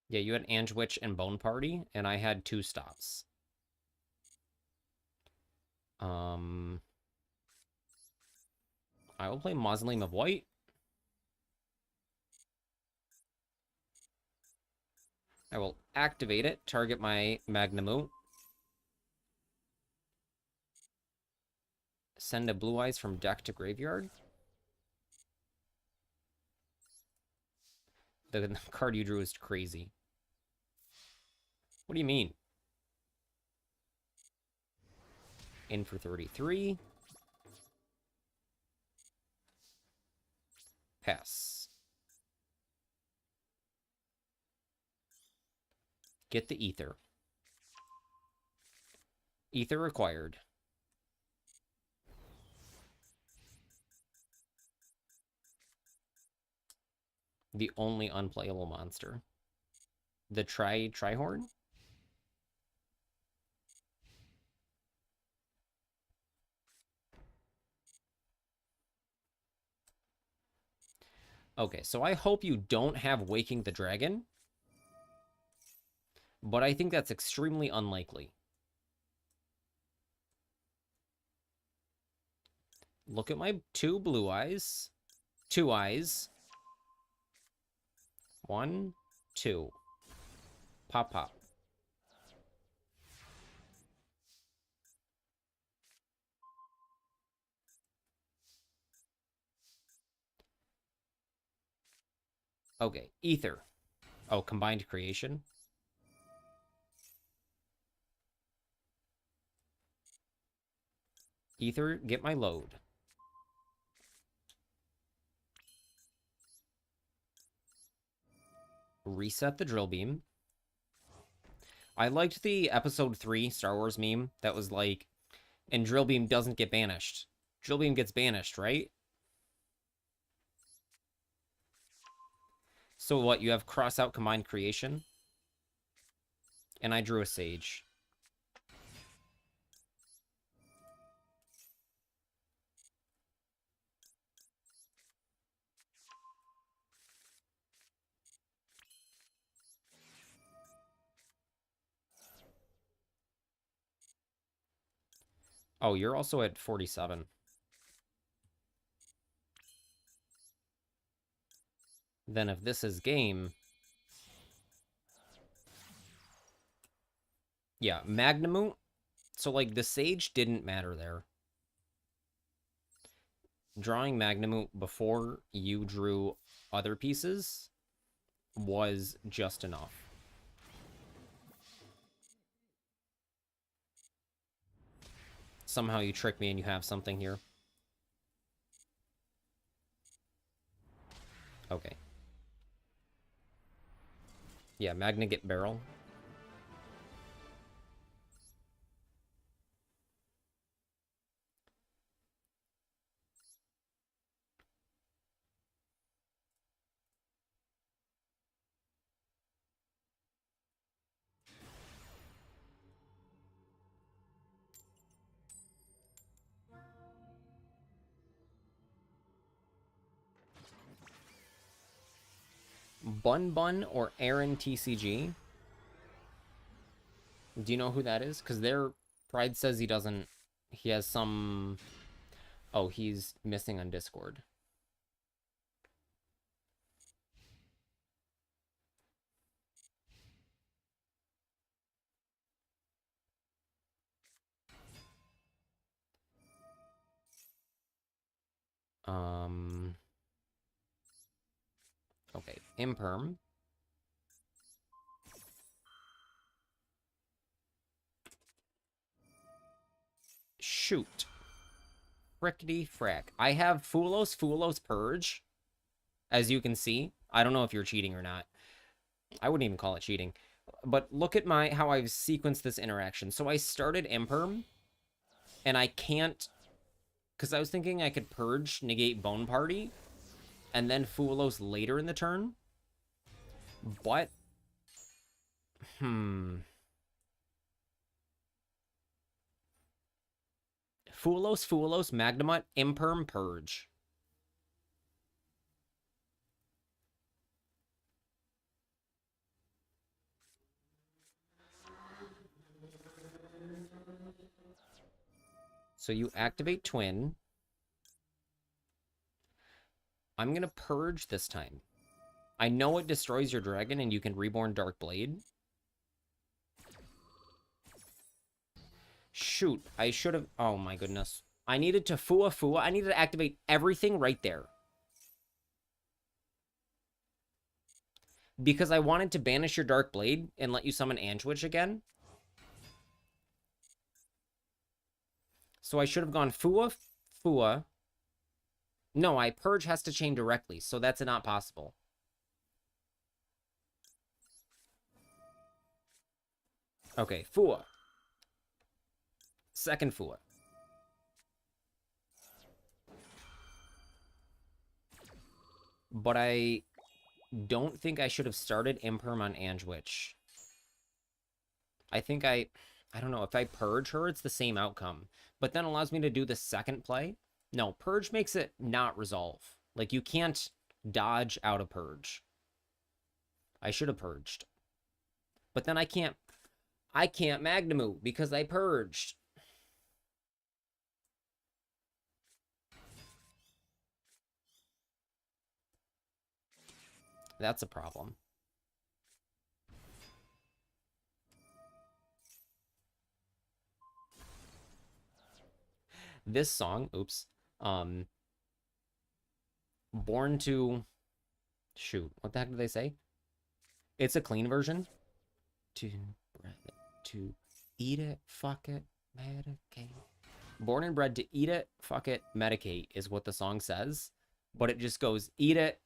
Yeah, you had Angewitch and Bone Party, and I had 2 stops. I will play Mausoleum of White. I will activate it, target my Magnemute. Send a Blue Eyes from deck to graveyard. The card you drew is crazy. What do you mean? In for 33. Pass. Get the Ether. Ether required. The only unplayable monster. The Trihorn? Okay, so I hope you don't have Waking the Dragon. But I think that's extremely unlikely. Look at my 2 Blue Eyes. 2 eyes. 1, 2. Pop, pop. Okay, Ether. Oh, combined creation. Ether, get my load. Reset the drill beam. I liked the episode 3 Star Wars meme that was like, and drill beam doesn't get banished. Drill beam gets banished, right? So what, you have cross out combined creation? And I drew a Sage. Oh, you're also at 47. Then if this is game... Yeah, Magnemute. So, like, the Sage didn't matter there. Drawing Magnemute before you drew other pieces was just enough. Somehow you trick me and you have something here. Okay. Yeah, Magna get barrel. Bun Bun or Aaron TCG? Do you know who that is? Because their Pride says he doesn't... He has some... Oh, he's missing on Discord. Okay, Imperm. Shoot. Frickety frack. I have Fulos Purge, as you can see. I don't know if you're cheating or not. I wouldn't even call it cheating. But look at how I've sequenced this interaction. So I started Imperm, and I can't... Because I was thinking I could Purge, negate Bone Party, and then Fulos later in the turn. But... Fulos, Magnemite, Imperm, Purge. So you activate Twin. I'm gonna purge this time. I know it destroys your dragon and you can reborn Dark Blade. Shoot, I should have... Oh my goodness. I needed to Fua Fua. I needed to activate everything right there. Because I wanted to banish your Dark Blade and let you summon Anchwitch again. So I should have gone Fua Fua. No, I Purge has to chain directly, so that's not possible. Okay, Fua. Second Fua. But I don't think I should have started Imperm on Anchwitch. I think I don't know, if I Purge her, it's the same outcome. But then allows me to do the second play. No, Purge makes it not resolve. Like, you can't dodge out of Purge. I should have Purged. But then I can't Magnemute because I Purged. That's a problem. This song, oops, Born to... Shoot, what the heck did they say? It's a clean version. To eat it, fuck it, medicate. Born and bred to eat it, fuck it, medicate is what the song says. But it just goes, eat it,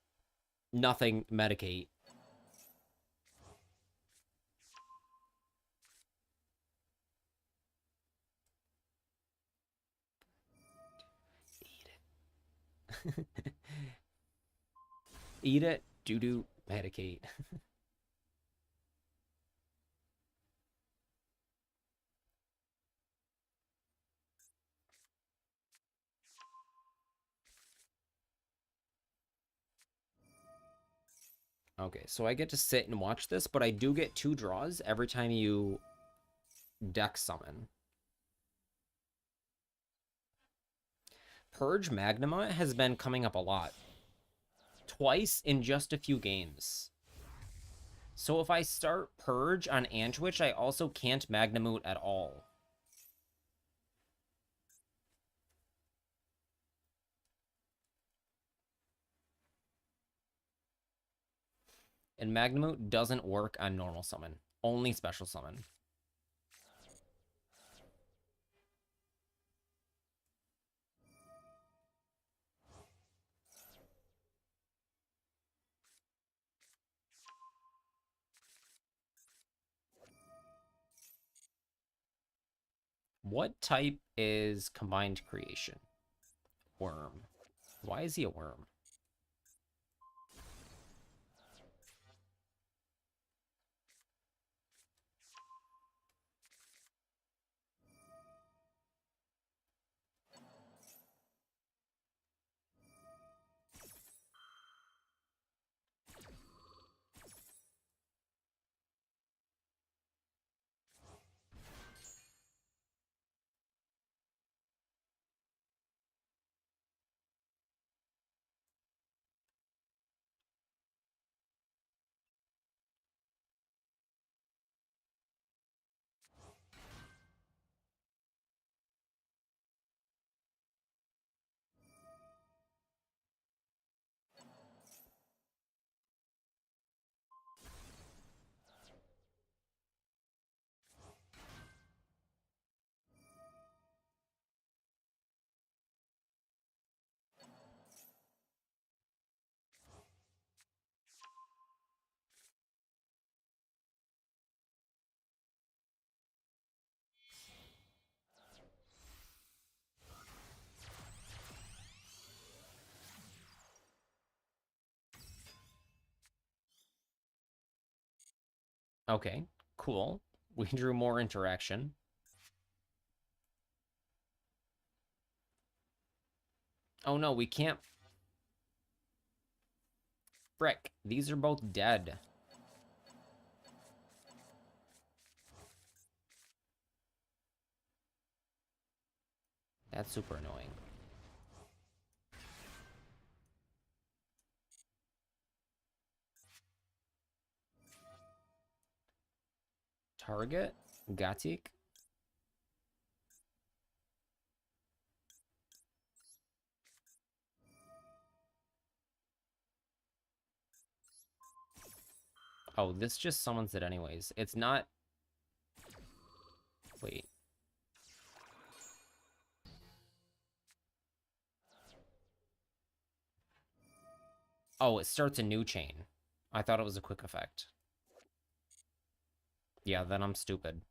nothing, medicate. Eat it. Eat it, doo-doo, medicate. Okay, so I get to sit and watch this, but I do get 2 draws every time you deck summon. Purge Magnema has been coming up a lot. Twice in just a few games. So if I start Purge on Antwitch, I also can't Magnemute at all. And Magnemute doesn't work on normal summon. Only special summon. What type is Combined Creation? Worm. Why is he a worm? Okay, cool. We drew more interaction. Oh no, we can't. Frick, these are both dead. That's super annoying. Target. Gatik. Oh, this just summons it anyways. It's not... Wait. Oh, it starts a new chain. I thought it was a quick effect. Yeah, then I'm stupid.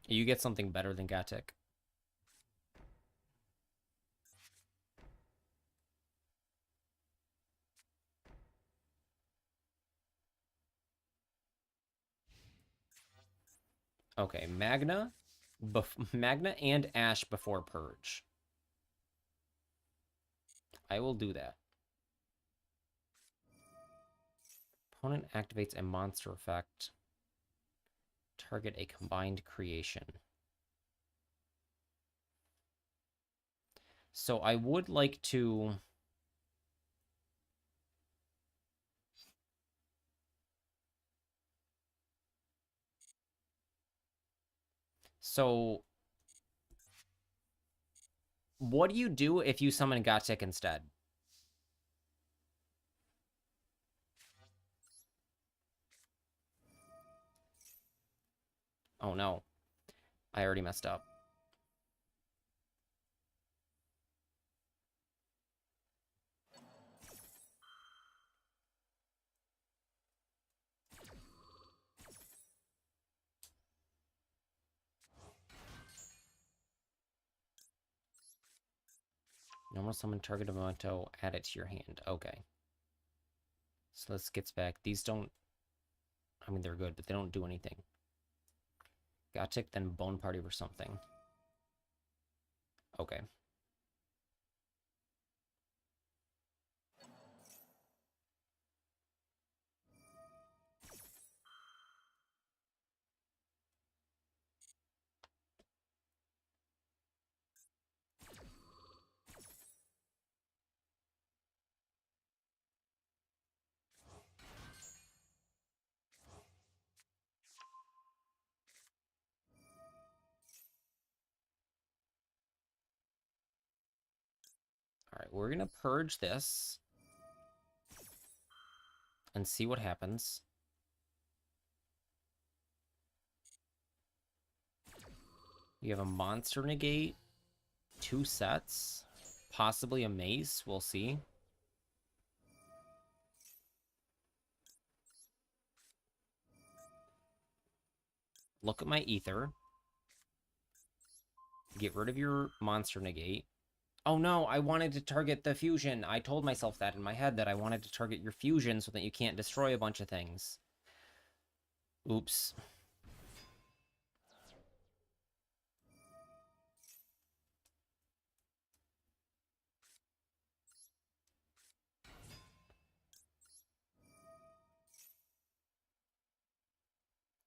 You get something better than Gatik. Okay, Magna. Magna and Ash before Purge. I will do that. Opponent activates a monster effect. Target a combined creation. So I would like to... So... What do you do if you summon Gatik instead? Oh no. I already messed up. Normal summon target memento, add it to your hand. Okay. So this gets back. These don't... I mean, they're good, but they don't do anything. Gatik, then Bone Party or something. Okay. All right, we're going to purge this and see what happens. We have a monster negate, 2 sets, possibly a mace. We'll see. Look at my ether. Get rid of your monster negate. Oh no, I wanted to target the fusion. I told myself that in my head, that I wanted to target your fusion so that you can't destroy a bunch of things. Oops.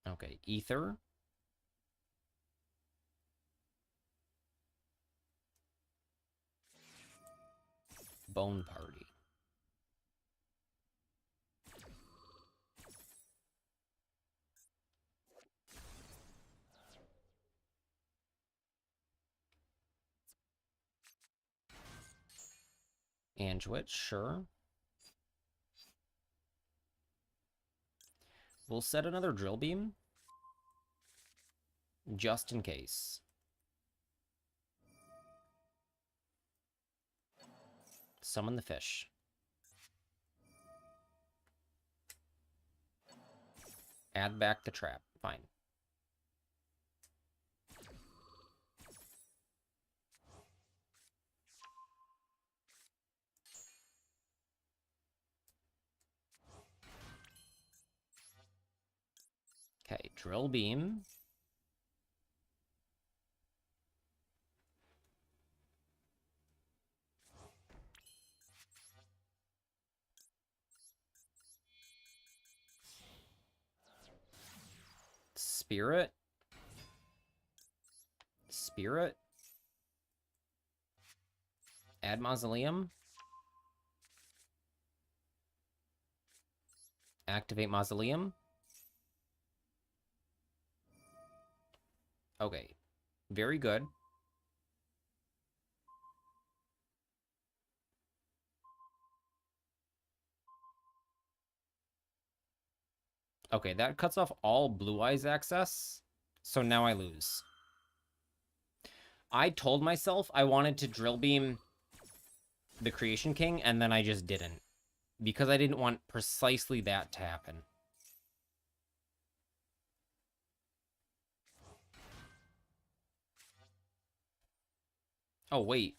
Okay, ether. Bone Party. Anduit, sure. We'll set another drill beam. Just in case. Summon the fish. Add back the trap. Fine. Okay, drill beam. Spirit. Spirit. Add mausoleum. Activate Mausoleum. Okay. Very good. Okay, that cuts off all Blue Eyes access. So now I lose. I told myself I wanted to Drill Beam the Creation King, and then I just didn't. Because I didn't want precisely that to happen. Oh, wait.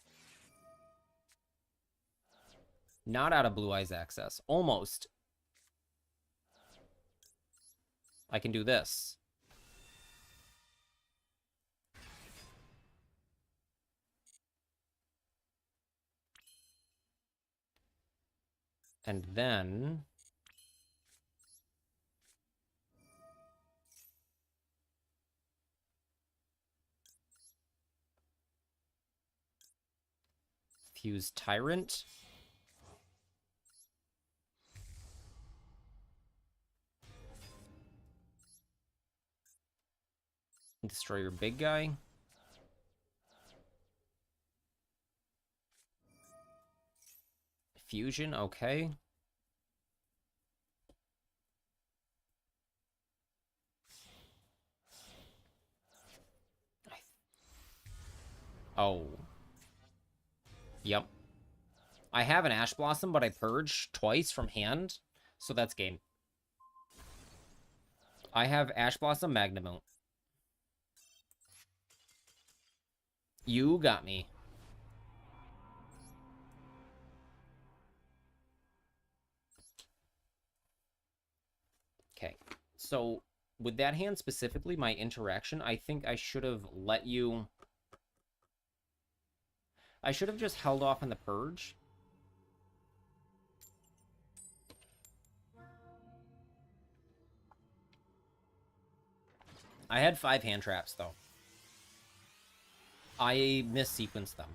Not out of Blue Eyes access. Almost. I can do this. And then... Fuse Tyrant. Destroy your big guy. Fusion, okay. Oh. Yep. I have an Ash Blossom, but I purge twice from hand, so that's game. I have Ash Blossom Magnamute. You got me. Okay. So, with that hand specifically, my interaction, I think I should have let you... I should have just held off on the purge. I had 5 hand traps, though. I missequenced them.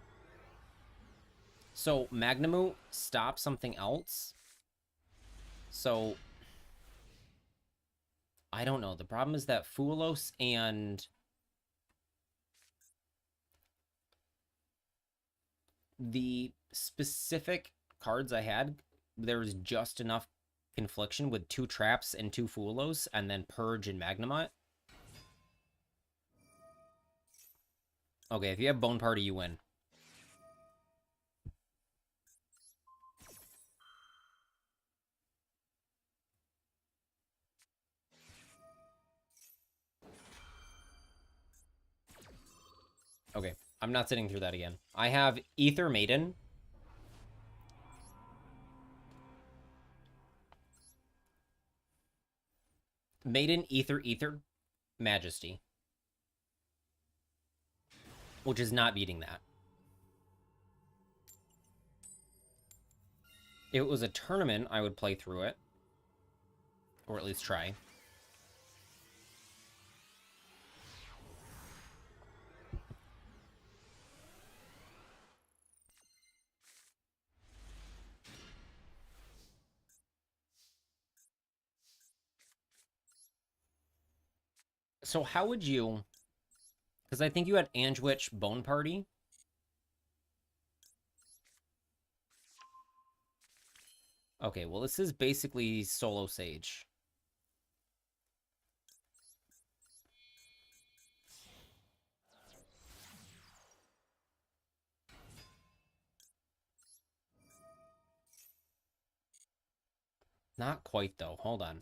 So, Magnamute stops something else. So, I don't know. The problem is that Fuelos and... the specific cards I had, there was just enough confliction with 2 traps and 2 Fuelos, and then Purge and Magnemite. Okay, if you have Bone Party, you win. Okay, I'm not sitting through that again. I have Ether Maiden. Maiden, Ether, Majesty. Which is not beating that. If it was a tournament, I would play through it. Or at least try. So how would you... Because I think you had Angewitch Bone Party. Okay, well, this is basically Solo Sage. Not quite, though. Hold on.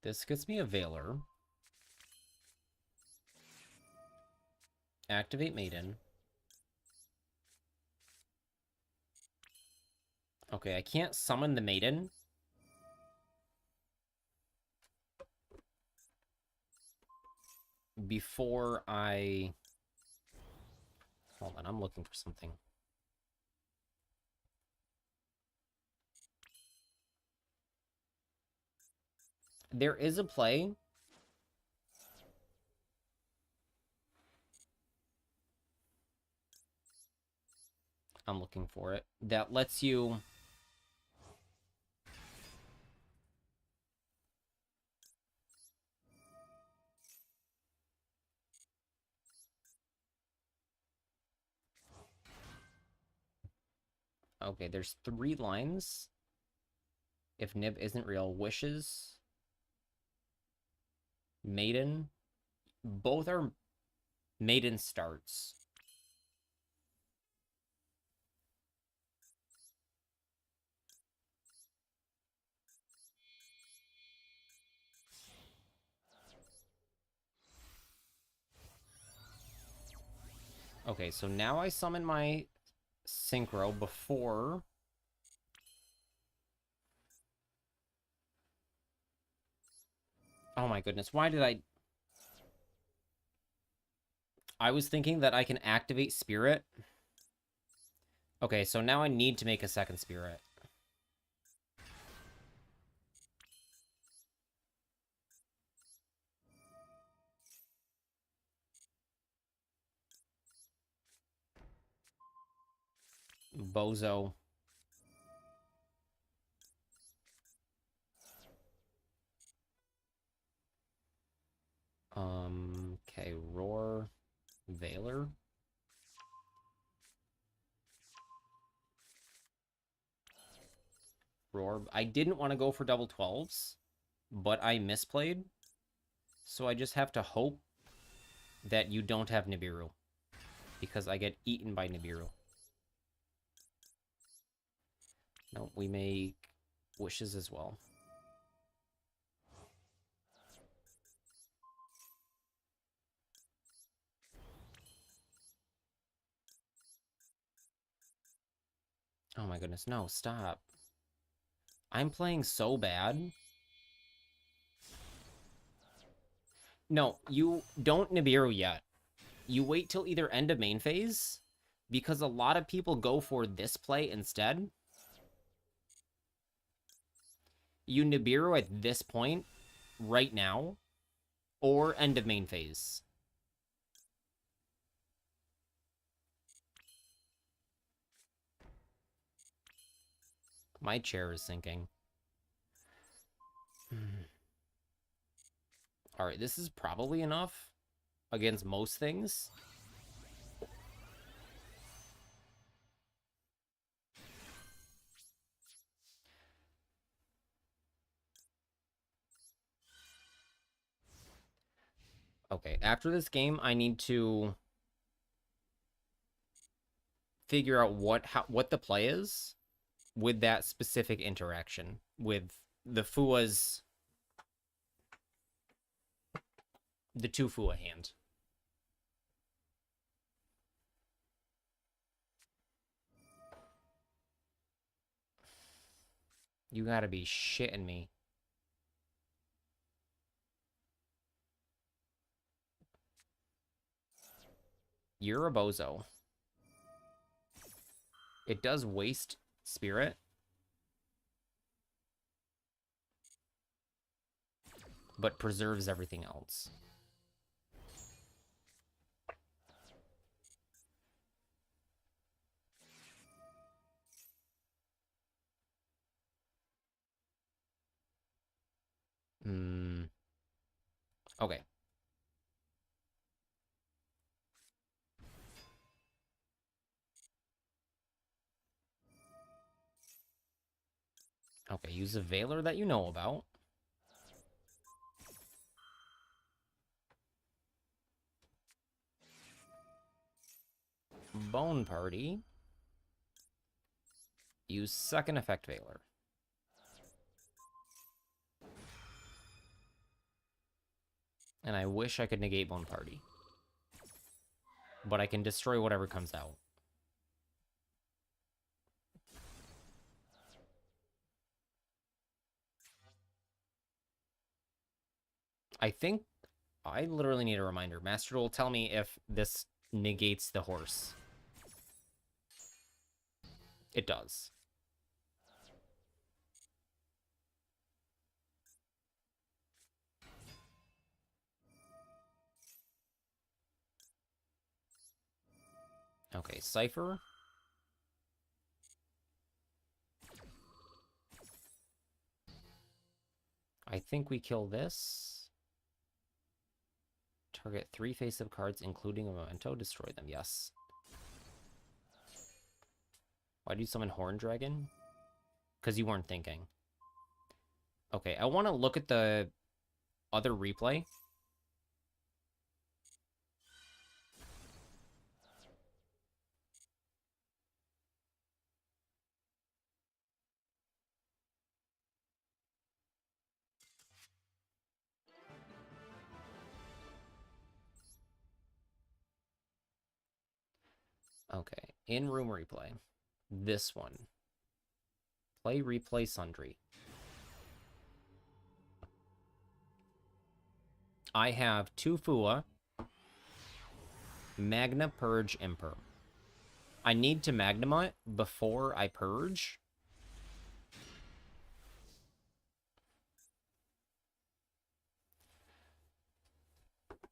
This gets me a Veiler. Activate Maiden. Okay, I can't summon the Maiden. Before I... Hold on, I'm looking for something. There is a play. I'm looking for it. That lets you... Okay, there's 3 lines. If Nib isn't real, Wishes, Maiden. Both are Maiden starts. Okay, so now I summon my Synchro before... Oh my goodness, why did I... I was thinking that I can activate Spirit. Okay, so now I need to make a second Spirit. Bozo. Okay, Roar, Veiler. Roar. I didn't want to go for double 12s, but I misplayed. So I just have to hope that you don't have Nibiru, because I get eaten by Nibiru. No, we make Wishes as well. Oh my goodness, no, stop. I'm playing so bad. No, you don't Nibiru yet. You wait till either end of main phase, because a lot of people go for this play instead. You Nibiru at this point, right now, or end of main phase. My chair is sinking. Alright, this is probably enough against most things. Okay, after this game, I need to figure out what the play is with that specific interaction with the Fua's, the 2 Fua hand. You gotta be shitting me. You're a bozo. It does waste Spirit, but preserves everything else. Okay. Okay, use a Veiler that you know about. Bone Party. Use second effect Veiler. And I wish I could negate Bone Party. But I can destroy whatever comes out. I think I literally need a reminder. Master Duel, tell me if this negates the horse. It does. Okay, Cypher. I think we kill this. Target 3 face-up cards, including a memento. Destroy them, yes. Why do you summon Horn Dragon? Because you weren't thinking. Okay, I want to look at the other replay. Okay, in-room replay. This one. Play, replay, sundry. I have 2 Fua, Magna, Purge, Imperm. I need to Magnema it before I Purge.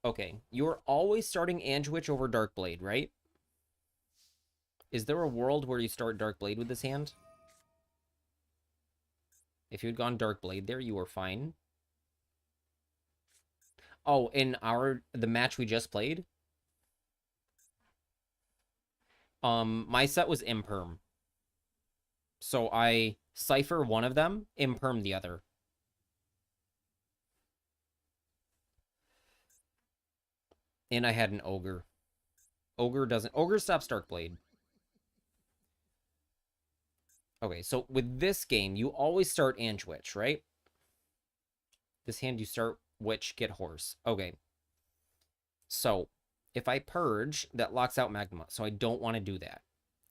Okay, you're always starting Anduich over Darkblade, right? Is there a world where you start Darkblade with this hand? If you had gone Darkblade there, you were fine. Oh, in the match we just played, my set was Imperm. So I Cypher one of them, Imperm the other. And I had an Ogre. Ogre stops Darkblade. Okay, so with this game, you always start Anduich, right? This hand you start Witch, get Horse. Okay. So, if I Purge, that locks out Magma, so I don't want to do that.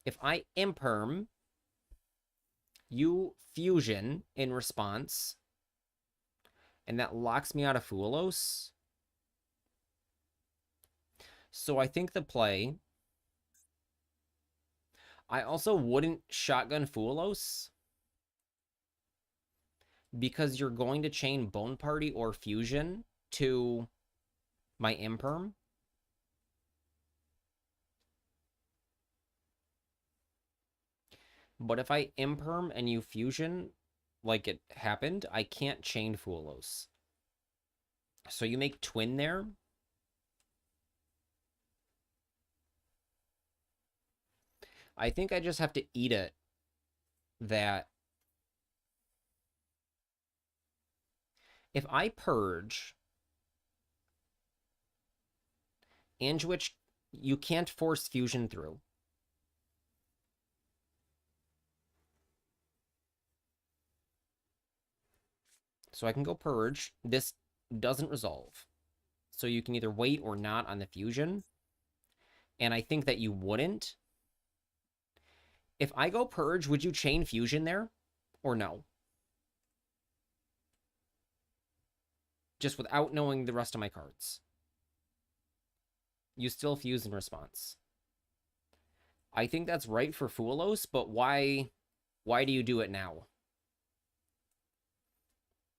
If I Imperm, you Fusion in response, and that locks me out of Fuelos. So I think the play... I also wouldn't shotgun Fuelos because you're going to chain Bone Party or Fusion to my Imperm. But if I Imperm and you Fusion, like it happened, I can't chain Fuelos. So you make Twin there. I think I just have to eat it that if I Purge, Anduich, you can't force Fusion through. So I can go Purge. This doesn't resolve. So you can either wait or not on the Fusion. And I think that you wouldn't. If I go Purge, would you chain Fusion there? Or no? Just without knowing the rest of my cards. You still fuse in response. I think that's right for Fuelos, but why do you do it now?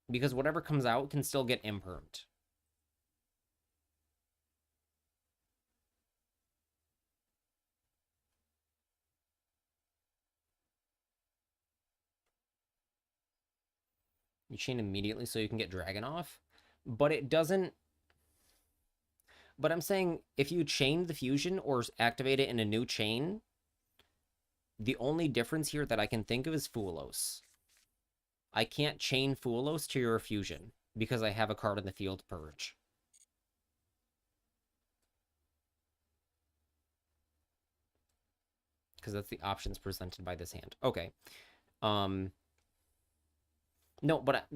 Because whatever comes out can still get impermed. You chain immediately so you can get Dragon off. But it doesn't... But I'm saying if you chain the fusion or activate it in a new chain, the only difference here that I can think of is Fuelos. I can't chain Fuelos to your fusion because I have a card in the field Purge. Because that's the options presented by this hand. Okay. No, but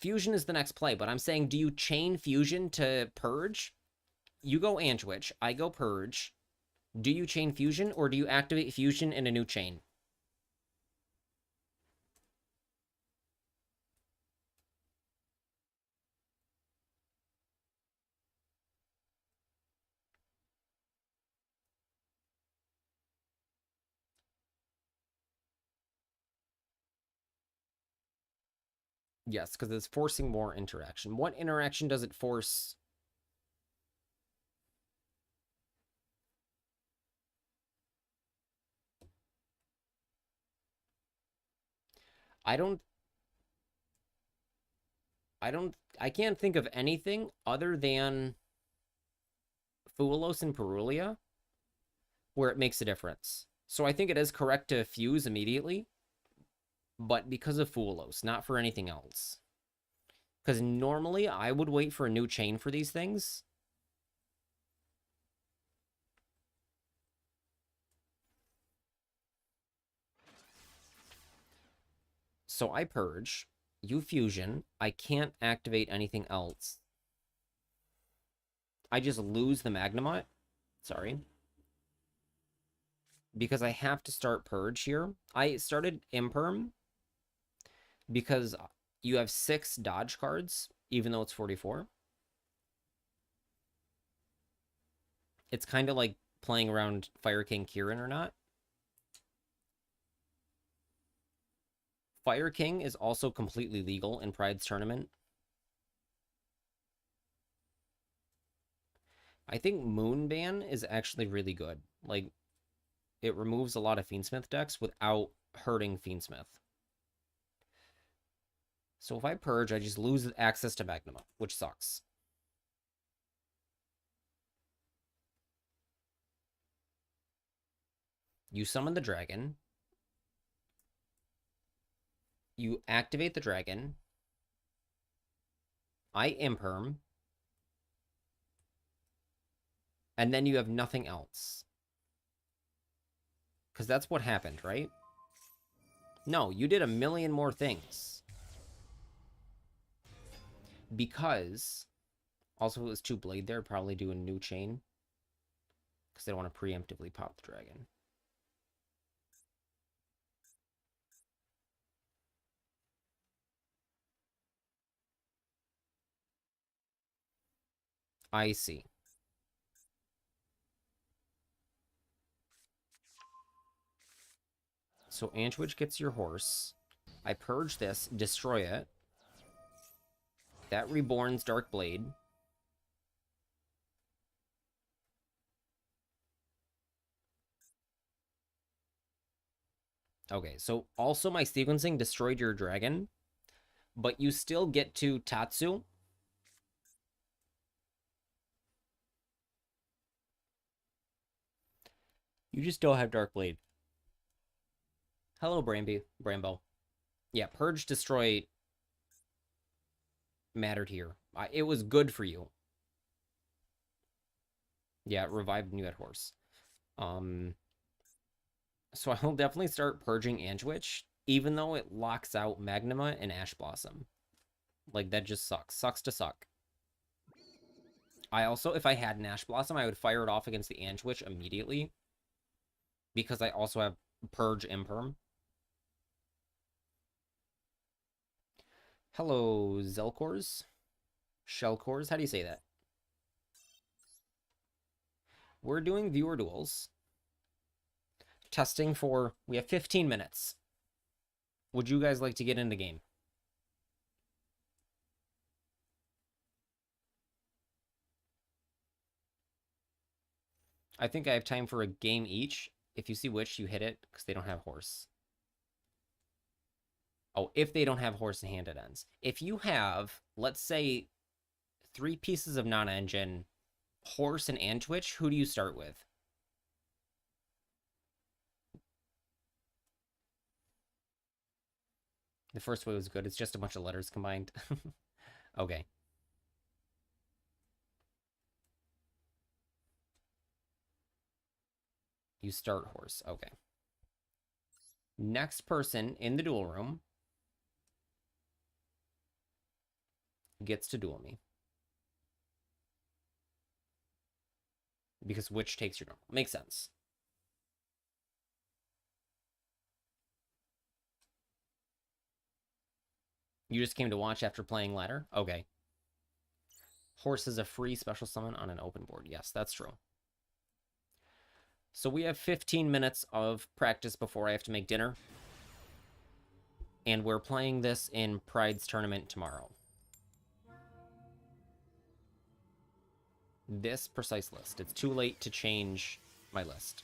Fusion is the next play, but I'm saying, do you chain Fusion to Purge? You go Anduich, I go Purge. Do you chain Fusion, or do you activate Fusion in a new chain? Yes, because it's forcing more interaction. What interaction does it force? I don't I can't think of anything other than Fuelos and Perulia where it makes a difference. So I think it is correct to fuse immediately, but because of Fuelos, not for anything else. Because normally I would wait for a new chain for these things. So I purge, you fusion, I can't activate anything else. I just lose the Magnemite. Sorry. Because I have to start purge here. I started Imperm because you have 6 dodge cards, even though it's 44. It's kind of like playing around Fire King Kieran or not. Fire King is also completely legal in Pride's tournament. I think Moonban is actually really good. Like, it removes a lot of Fiendsmith decks without hurting Fiendsmith. So if I purge, I just lose access to Magnema, which sucks. You summon the dragon. You activate the dragon. I imperm. And then you have nothing else. Because that's what happened, right? No, you did a million more things. Because, also if it was 2 blade there, probably do a new chain. Because they don't want to preemptively pop the dragon. I see. So Antwitch gets your horse. I purge this, destroy it. That reborns Dark Blade. Okay, so also my sequencing destroyed your dragon, but you still get to Tatsu. You just don't have Dark Blade. Hello, Brambo. Yeah, Purge, Destroy mattered here. It was good for you. Yeah, it revived and you had horse. So I will definitely start purging Antwitch, even though it locks out Magnema and Ash Blossom. Like, that just sucks. Sucks to suck. I also, if I had an Ash Blossom, I would fire it off against the Antwitch immediately. Because I also have Purge Imperm. Hello, Zelcors? Shellcors? How do you say that? We're doing viewer duels. Testing for... We have 15 minutes. Would you guys like to get in the game? I think I have time for a game each. If you see which, you hit it, because they don't have horse. Oh, if they don't have horse in hand, it ends. If you have, let's say, 3 pieces of non-engine, horse and Antwitch, who do you start with? The first way was good. It's just a bunch of letters combined. Okay. You start horse. Okay. Next person in the duel room gets to duel me. Because which takes your normal. Makes sense. You just came to watch after playing ladder? Okay. Horse is a free special summon on an open board. Yes, that's true. So we have 15 minutes of practice before I have to make dinner. And we're playing this in Pride's tournament tomorrow. This precise list. It's too late to change my list.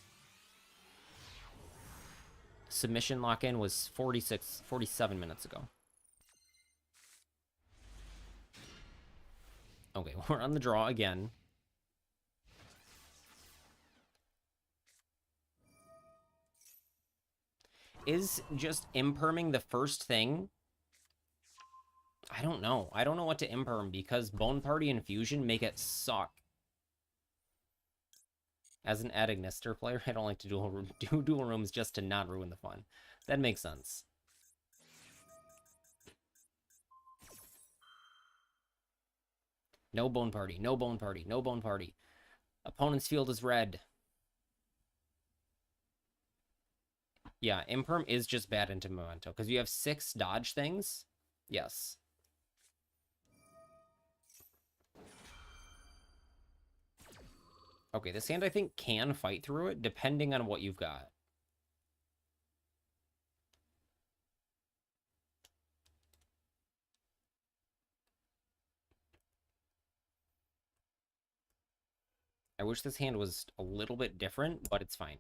Submission lock-in was 47 minutes ago. Okay, we're on the draw again. Is just imperming the first thing? I don't know. I don't know what to imperm because Bone Party and Fusion make it suck. As an Adagnister player, I don't like to do dual rooms just to not ruin the fun. That makes sense. No Bone Party, no Bone Party, no Bone Party. Opponent's field is red. Yeah, Imperm is just bad into Memento, because you have 6 dodge things. Yes. Okay, this hand I think can fight through it, depending on what you've got. I wish this hand was a little bit different, but it's fine.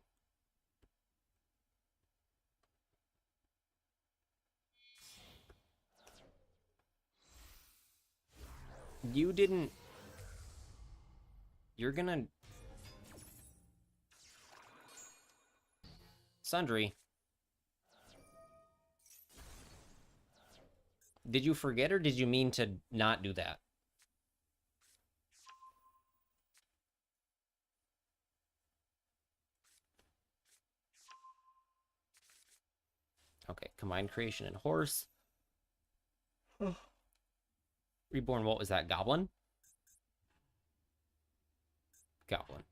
You didn't... You're gonna... Sundry. Did you forget or did you mean to not do that? Okay, combined creation and horse. Reborn, what was that? Goblin? Goblin.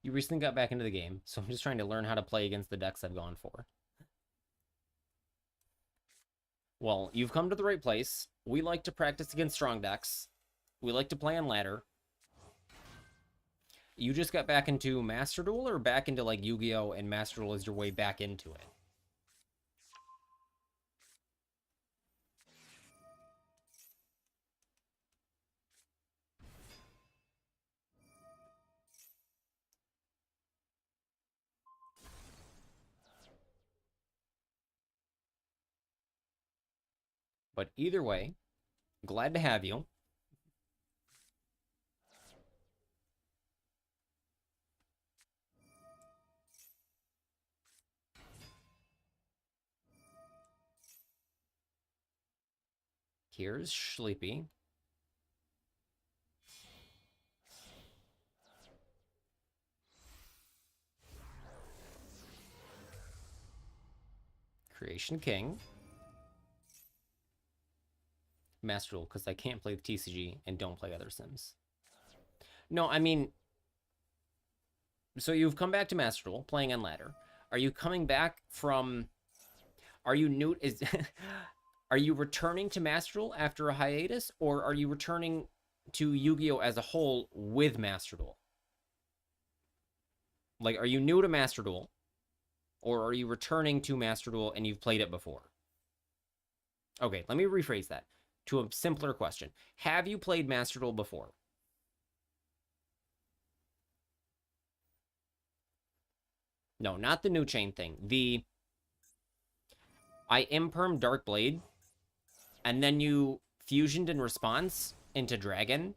You recently got back into the game, so I'm just trying to learn how to play against the decks I've gone for. Well, you've come to the right place. We like to practice against strong decks. We like to play on ladder. You just got back into Master Duel or back into like Yu-Gi-Oh! And Master Duel is your way back into it? But either way, glad to have you. Here's Sleepy. Creation King. Master Duel, because I can't play the TCG and don't play other sims. No, I mean... So you've come back to Master Duel, playing on ladder. Are you coming back from... Are you new... Is... Are you returning to Master Duel after a hiatus, or are you returning to Yu-Gi-Oh! As a whole with Master Duel? Like, are you new to Master Duel, or are you returning to Master Duel and you've played it before? Okay, let me rephrase that to a simpler question. Have you played Master Duel before? No, not the new chain thing. I imperm Dark Blade, and then you fusioned in response into Dragon,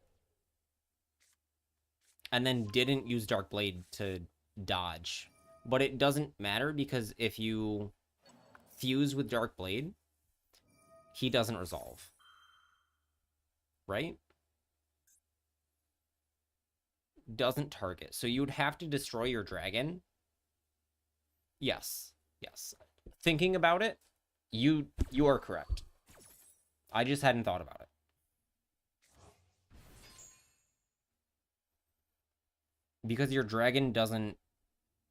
and then didn't use Dark Blade to dodge. But it doesn't matter because if you fuse with Dark Blade, he doesn't resolve. Right? Doesn't target. So you would have to destroy your dragon. Yes. Yes. Thinking about it, you are correct. I just hadn't thought about it. Because your dragon doesn't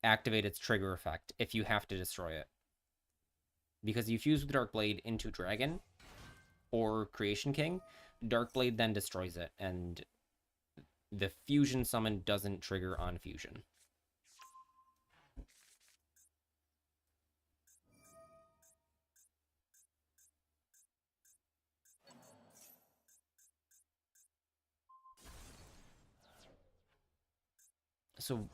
activate its trigger effect if you have to destroy it. Because you fuse with Dark Blade into Dragon or Creation King, Dark Blade then destroys it, and the fusion summon doesn't trigger on fusion. So,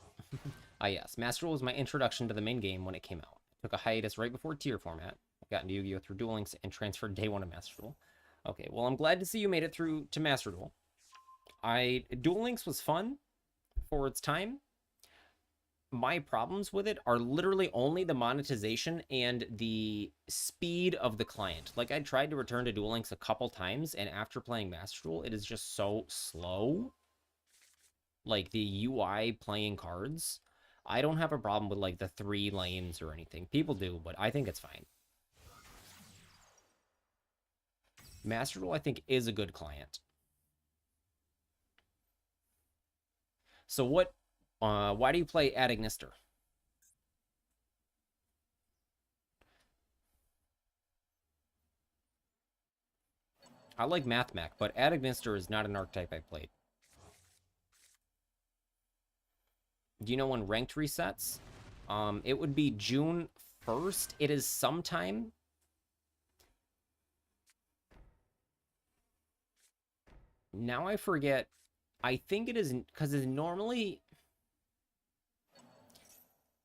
yes, Master Duel was my introduction to the main game when it came out. I took a hiatus right before tier format. I got into Yu-Gi-Oh! Through Duel Links and transferred day one of Master Duel. Okay, well, I'm glad to see you made it through to Master Duel. Duel Links was fun for its time. My problems with it are literally only the monetization and the speed of the client. Like, I tried to return to Duel Links a couple times, and after playing Master Duel, it is just so slow. Like, the UI playing cards. I don't have a problem with, like, the 3 lanes or anything. People do, but I think it's fine. Master Duel, I think, is a good client. So why do you play Adagnister? I like Mathmech, but Adagnister is not an archetype I played. Do you know when ranked resets? It would be June 1st. It is sometime. Now I forget. I think it is because it's normally.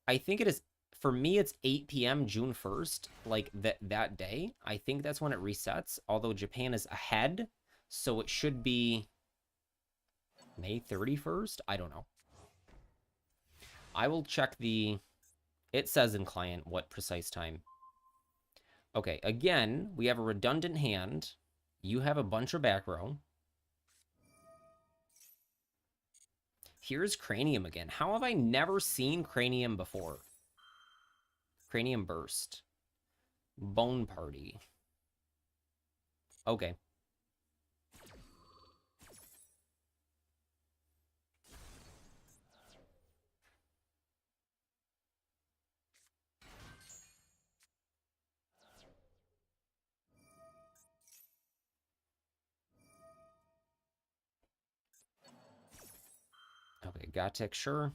I think it is for me. It's 8 p.m. June 1st, like that day. I think that's when it resets. Although Japan is ahead, so it should be May 31st. I don't know. I will check the. It says in client what precise time. Okay, again, we have a redundant hand. You have a bunch of back row. Here's Cranium again. How have I never seen Cranium before? Cranium Burst. Bone Party. Okay. Okay, Gotek, sure.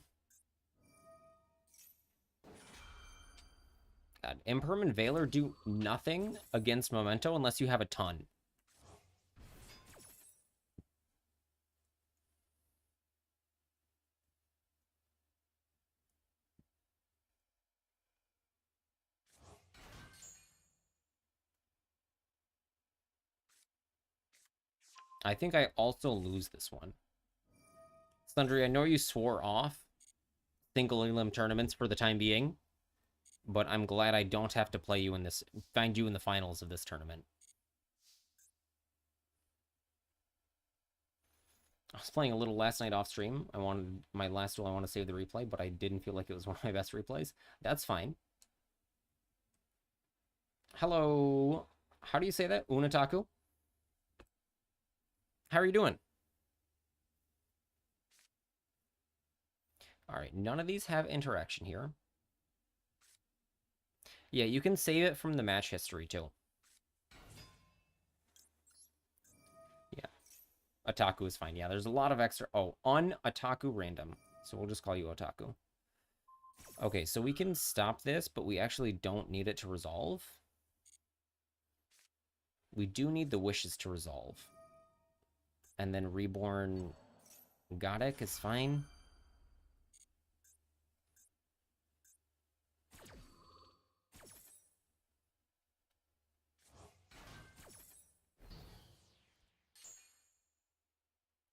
God, Impermanent Veiler do nothing against Memento unless you have a ton. I think I also lose this one. Sundry, I know you swore off single elim tournaments for the time being, but I'm glad I don't have to play you in this, find you in the finals of this tournament. I was playing a little last night off stream. I wanted my last duel. I want to save the replay, but I didn't feel like it was one of my best replays. That's fine. Hello. How do you say that? Unataku? How are you doing? All right. None of these have interaction here. Yeah, you can save it from the match history too. Yeah. Otaku is fine. Yeah, there's a lot of extra. Oh, un-Otaku random. So we'll just call you Otaku. Okay, so we can stop this, but we actually don't need it to resolve. We do need the wishes to resolve. And then Reborn Godek is fine.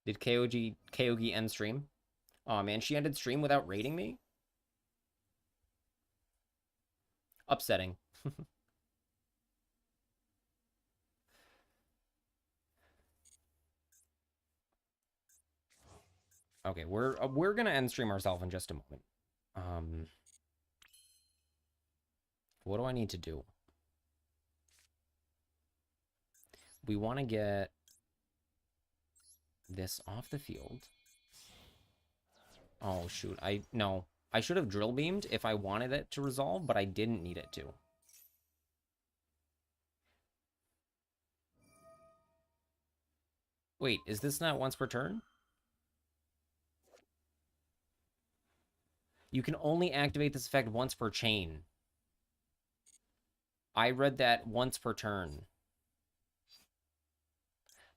Did Kogi end stream? Oh man, she ended stream without rating me? Upsetting. Okay, we're gonna end stream ourselves in just a moment. What do I need to do? We want to get this off the field. Oh shoot, no. I should have drill beamed if I wanted it to resolve, but I didn't need it to. Wait, is this not once per turn? You can only activate this effect once per chain. I read that once per turn.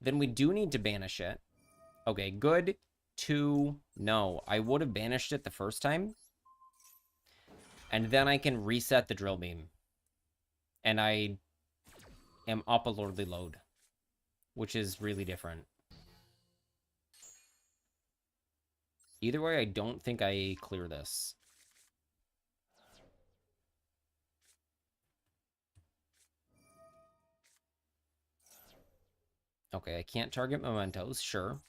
Then we do need to banish it. Okay, good. 2. No, I would have banished it the first time. And then I can reset the drill beam. And I am up a lordly load, which is really different. Either way, I don't think I clear this. Okay, I can't target mementos, sure.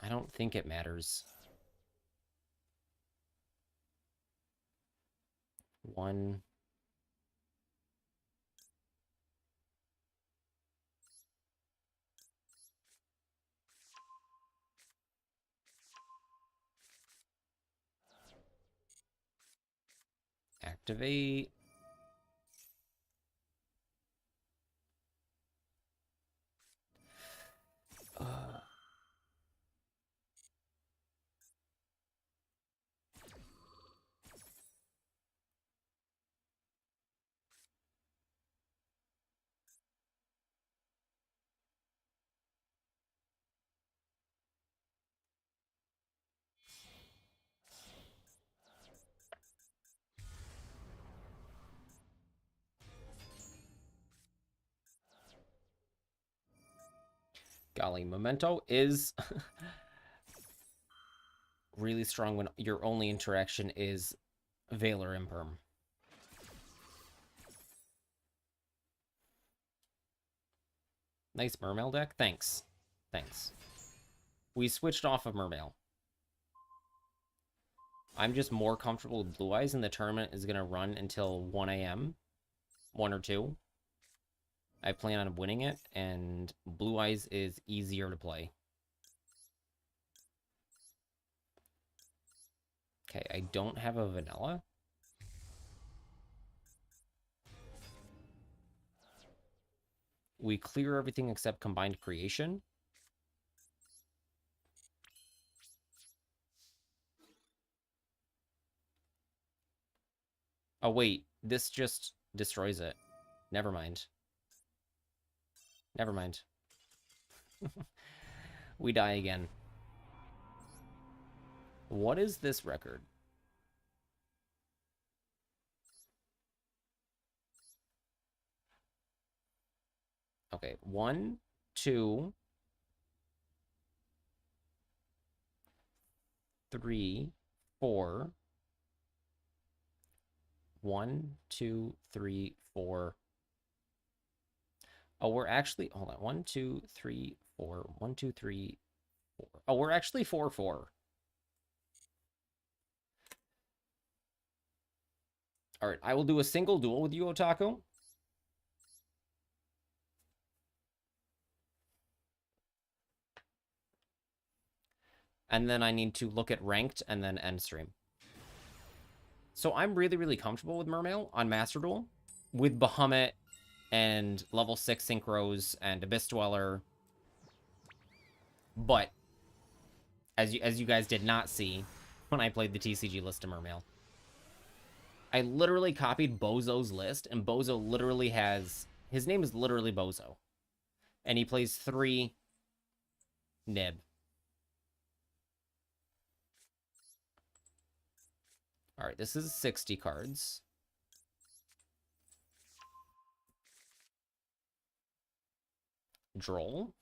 I don't think it matters. 1. Activate. Golly, memento is really strong when your only interaction is Valor Imperm. Nice Mermail deck. Thanks. Thanks. We switched off of Mermail. I'm just more comfortable with Blue Eyes, and the tournament is going to run until 1 a.m. 1 or 2. I plan on winning it, and Blue Eyes is easier to play. Okay, I don't have a vanilla. We clear everything except Combined Creation. Oh, wait. This just destroys it. Never mind. Never mind. We die again. What is this record? Okay, 1, 2, 3, 4. 1, 2, 3, 4. Oh, we're actually, hold on. 1, 2, 3, 4. 1, 2, 3, 4. Oh, we're actually 4, 4. All right, I will do a single duel with you, Otaku. And then I need to look at ranked and then end stream. So I'm really, really comfortable with Mermail on Master Duel. With Bahamut and level 6 Synchros and Abyss Dweller. But, as you guys did not see when I played the TCG list of Mermail, I literally copied Bozo's list, and Bozo literally has... His name is literally Bozo. And he plays 3 Nib. Alright, this is 60 cards. Droll.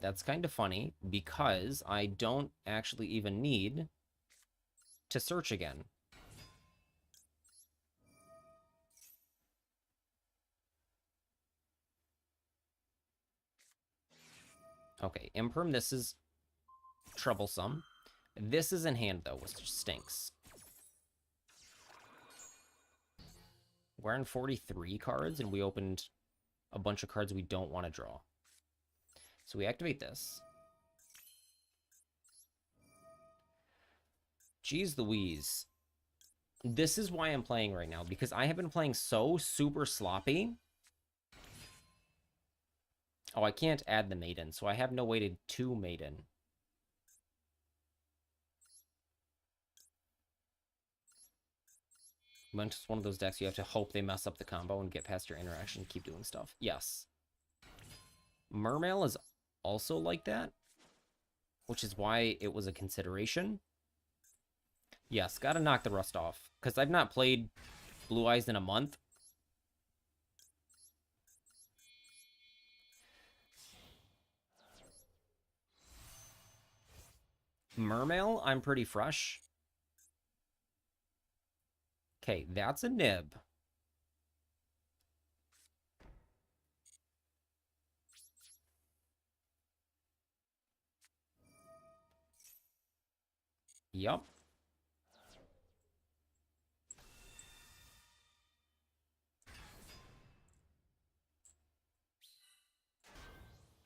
That's kind of funny, because I don't actually even need to search again. Okay, Imperm, this is troublesome. This is in hand, though, which stinks. We're in 43 cards, and we opened a bunch of cards we don't want to draw. So we activate this. Jeez Louise. This is why I'm playing right now, because I have been playing so super sloppy. Oh, I can't add the Maiden, so I have no way to Maiden. When it's one of those decks, you have to hope they mess up the combo and get past your interaction and keep doing stuff. Yes. Mermail is also like that, which is why it was a consideration. Yes, gotta knock the rust off, because I've not played Blue Eyes in a month. Mermail, I'm pretty fresh. Okay, that's a nib. Yup.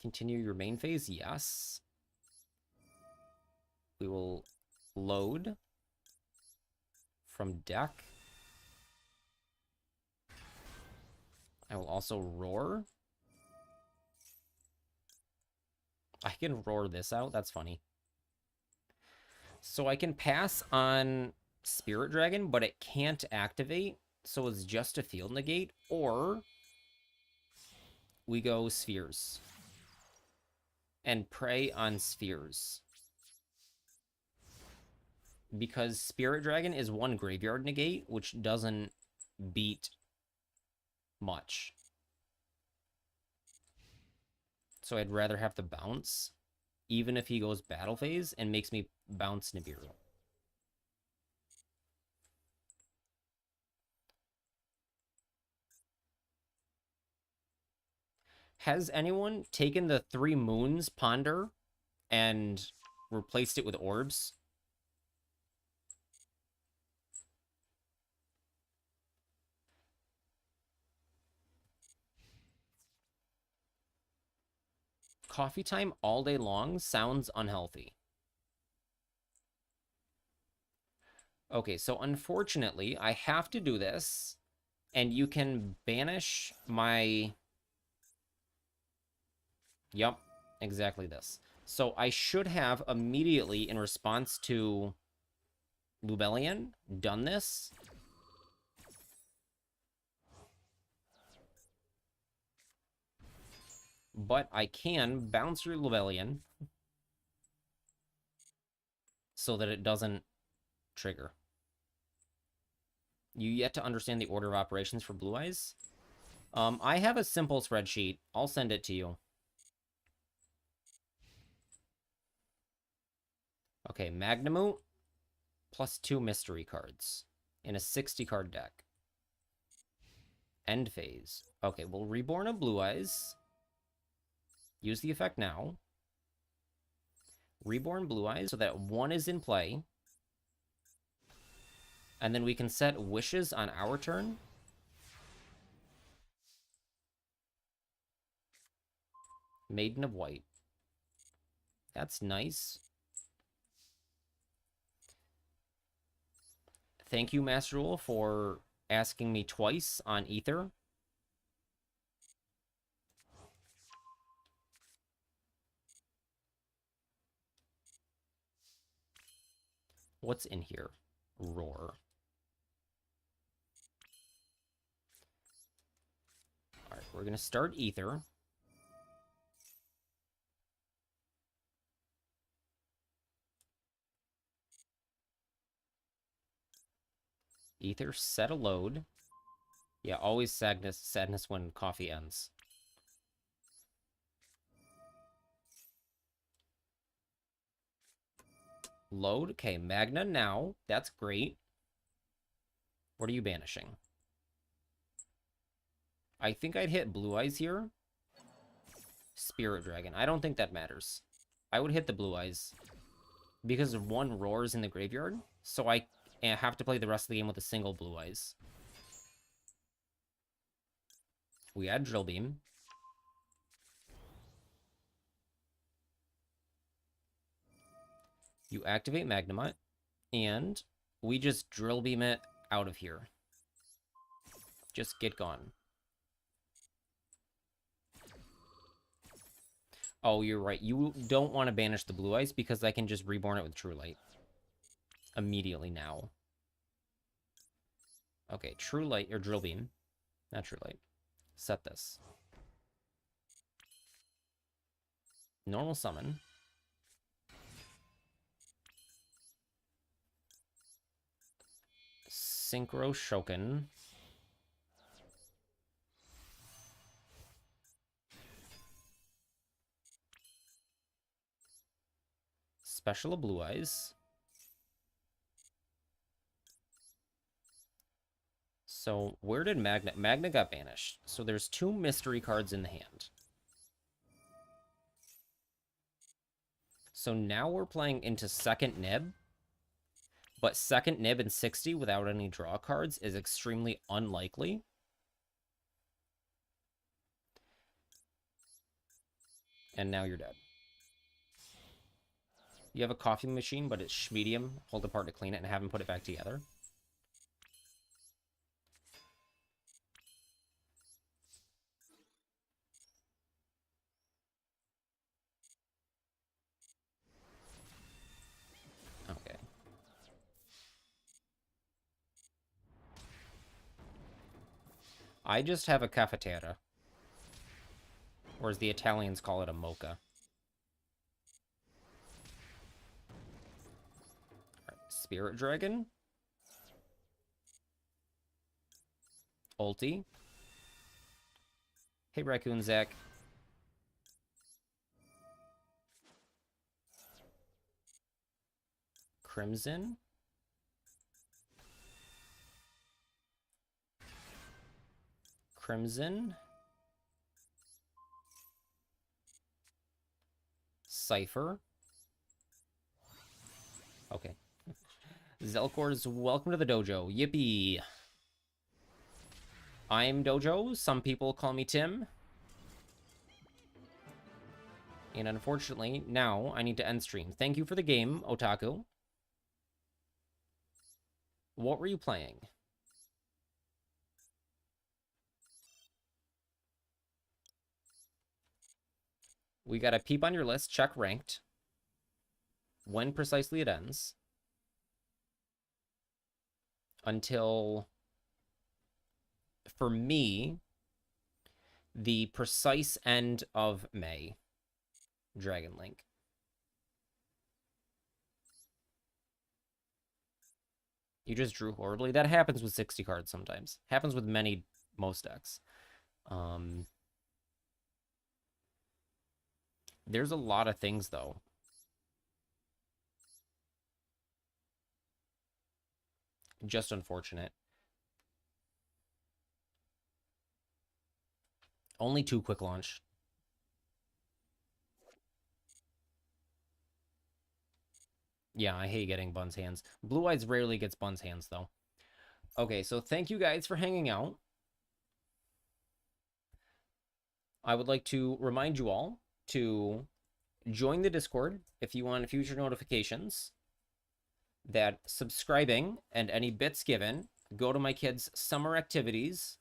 Continue your main phase? Yes. We will load from deck. I will also roar. I can roar this out. That's funny. So I can pass on Spirit Dragon, but it can't activate. So it's just a field negate. Or we go Spheres and prey on Spheres. Because Spirit Dragon is one graveyard negate, which doesn't beat much. So I'd rather have to bounce, even if he goes battle phase and makes me bounce Nibiru. Has anyone taken the 3 Moons Ponder and replaced it with orbs? Coffee time all day long sounds unhealthy. Okay, so unfortunately, I have to do this, and you can banish my... Yup, exactly this. So I should have immediately, in response to Lubellion, done this. But I can bounce your Lubellion so that it doesn't trigger. You yet to understand the order of operations for Blue Eyes? I have a simple spreadsheet. I'll send it to you. Okay, Magnamute plus 2 mystery cards in a 60-card deck. End phase. Okay, we'll Reborn a Blue Eyes. Use the effect now. Reborn Blue Eyes so that 1 is in play. And then we can set wishes on our turn. Maiden of White. That's nice. Thank you, Master Rule, for asking me twice on Ether. What's in here? Roar. All right, we're going to start Ether. Ether, set a load. Yeah, always sadness when coffee ends. Load. Okay, Magna now. That's great. What are you banishing? I think I'd hit Blue Eyes here. Spirit Dragon. I don't think that matters. I would hit the Blue Eyes. Because 1 roars in the graveyard. So I have to play the rest of the game with a single Blue Eyes. We add Drill Beam. You activate Magnemite. And we just Drill Beam it out of here. Just get gone. Oh, you're right. You don't want to banish the Blue Eyes because I can just Reborn it with True Light. Immediately now. Okay, True Light, or Drill Beam. Not True Light. Set this. Normal Summon. Synchro Shoken. Special of Blue Eyes. So where did Magna... Magna got banished. So there's 2 mystery cards in the hand. So now we're playing into second Nib. But second Nib and 60 without any draw cards is extremely unlikely. And now you're dead. You have a coffee machine, but it's medium. Hold apart to clean it and have him put it back together. Okay. I just have a cafetera. Or as the Italians call it, a mocha. Right. Spirit Dragon. Ulti. Hey, Raccoon Zach. Crimson. Crimson. Cypher. Okay. Zelcor's welcome to the dojo. Yippee. I'm Dojo. Some people call me Tim. And unfortunately, now I need to end stream. Thank you for the game, Otaku. What were you playing? We got to peep on your list, check ranked. When precisely it ends. Until, for me, the precise end of May. Dragon Link. You just drew horribly. That happens with 60 cards sometimes. Happens with most decks. There's a lot of things, though. Just unfortunate. Only 2 quick launch. Yeah, I hate getting Bun's hands. Blue Eyes rarely gets Bun's hands, though. Okay, so thank you guys for hanging out. I would like to remind you all to join the Discord if you want future notifications. That subscribing and any bits given go to my kids' summer activities.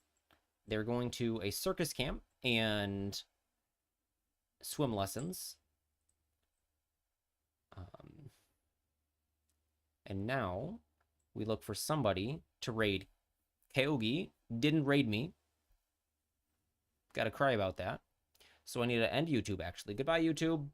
They're going to a circus camp and swim lessons. And now we look for somebody to raid. Kaogi didn't raid me. Gotta cry about that. So I need to end YouTube, actually. Goodbye, YouTube.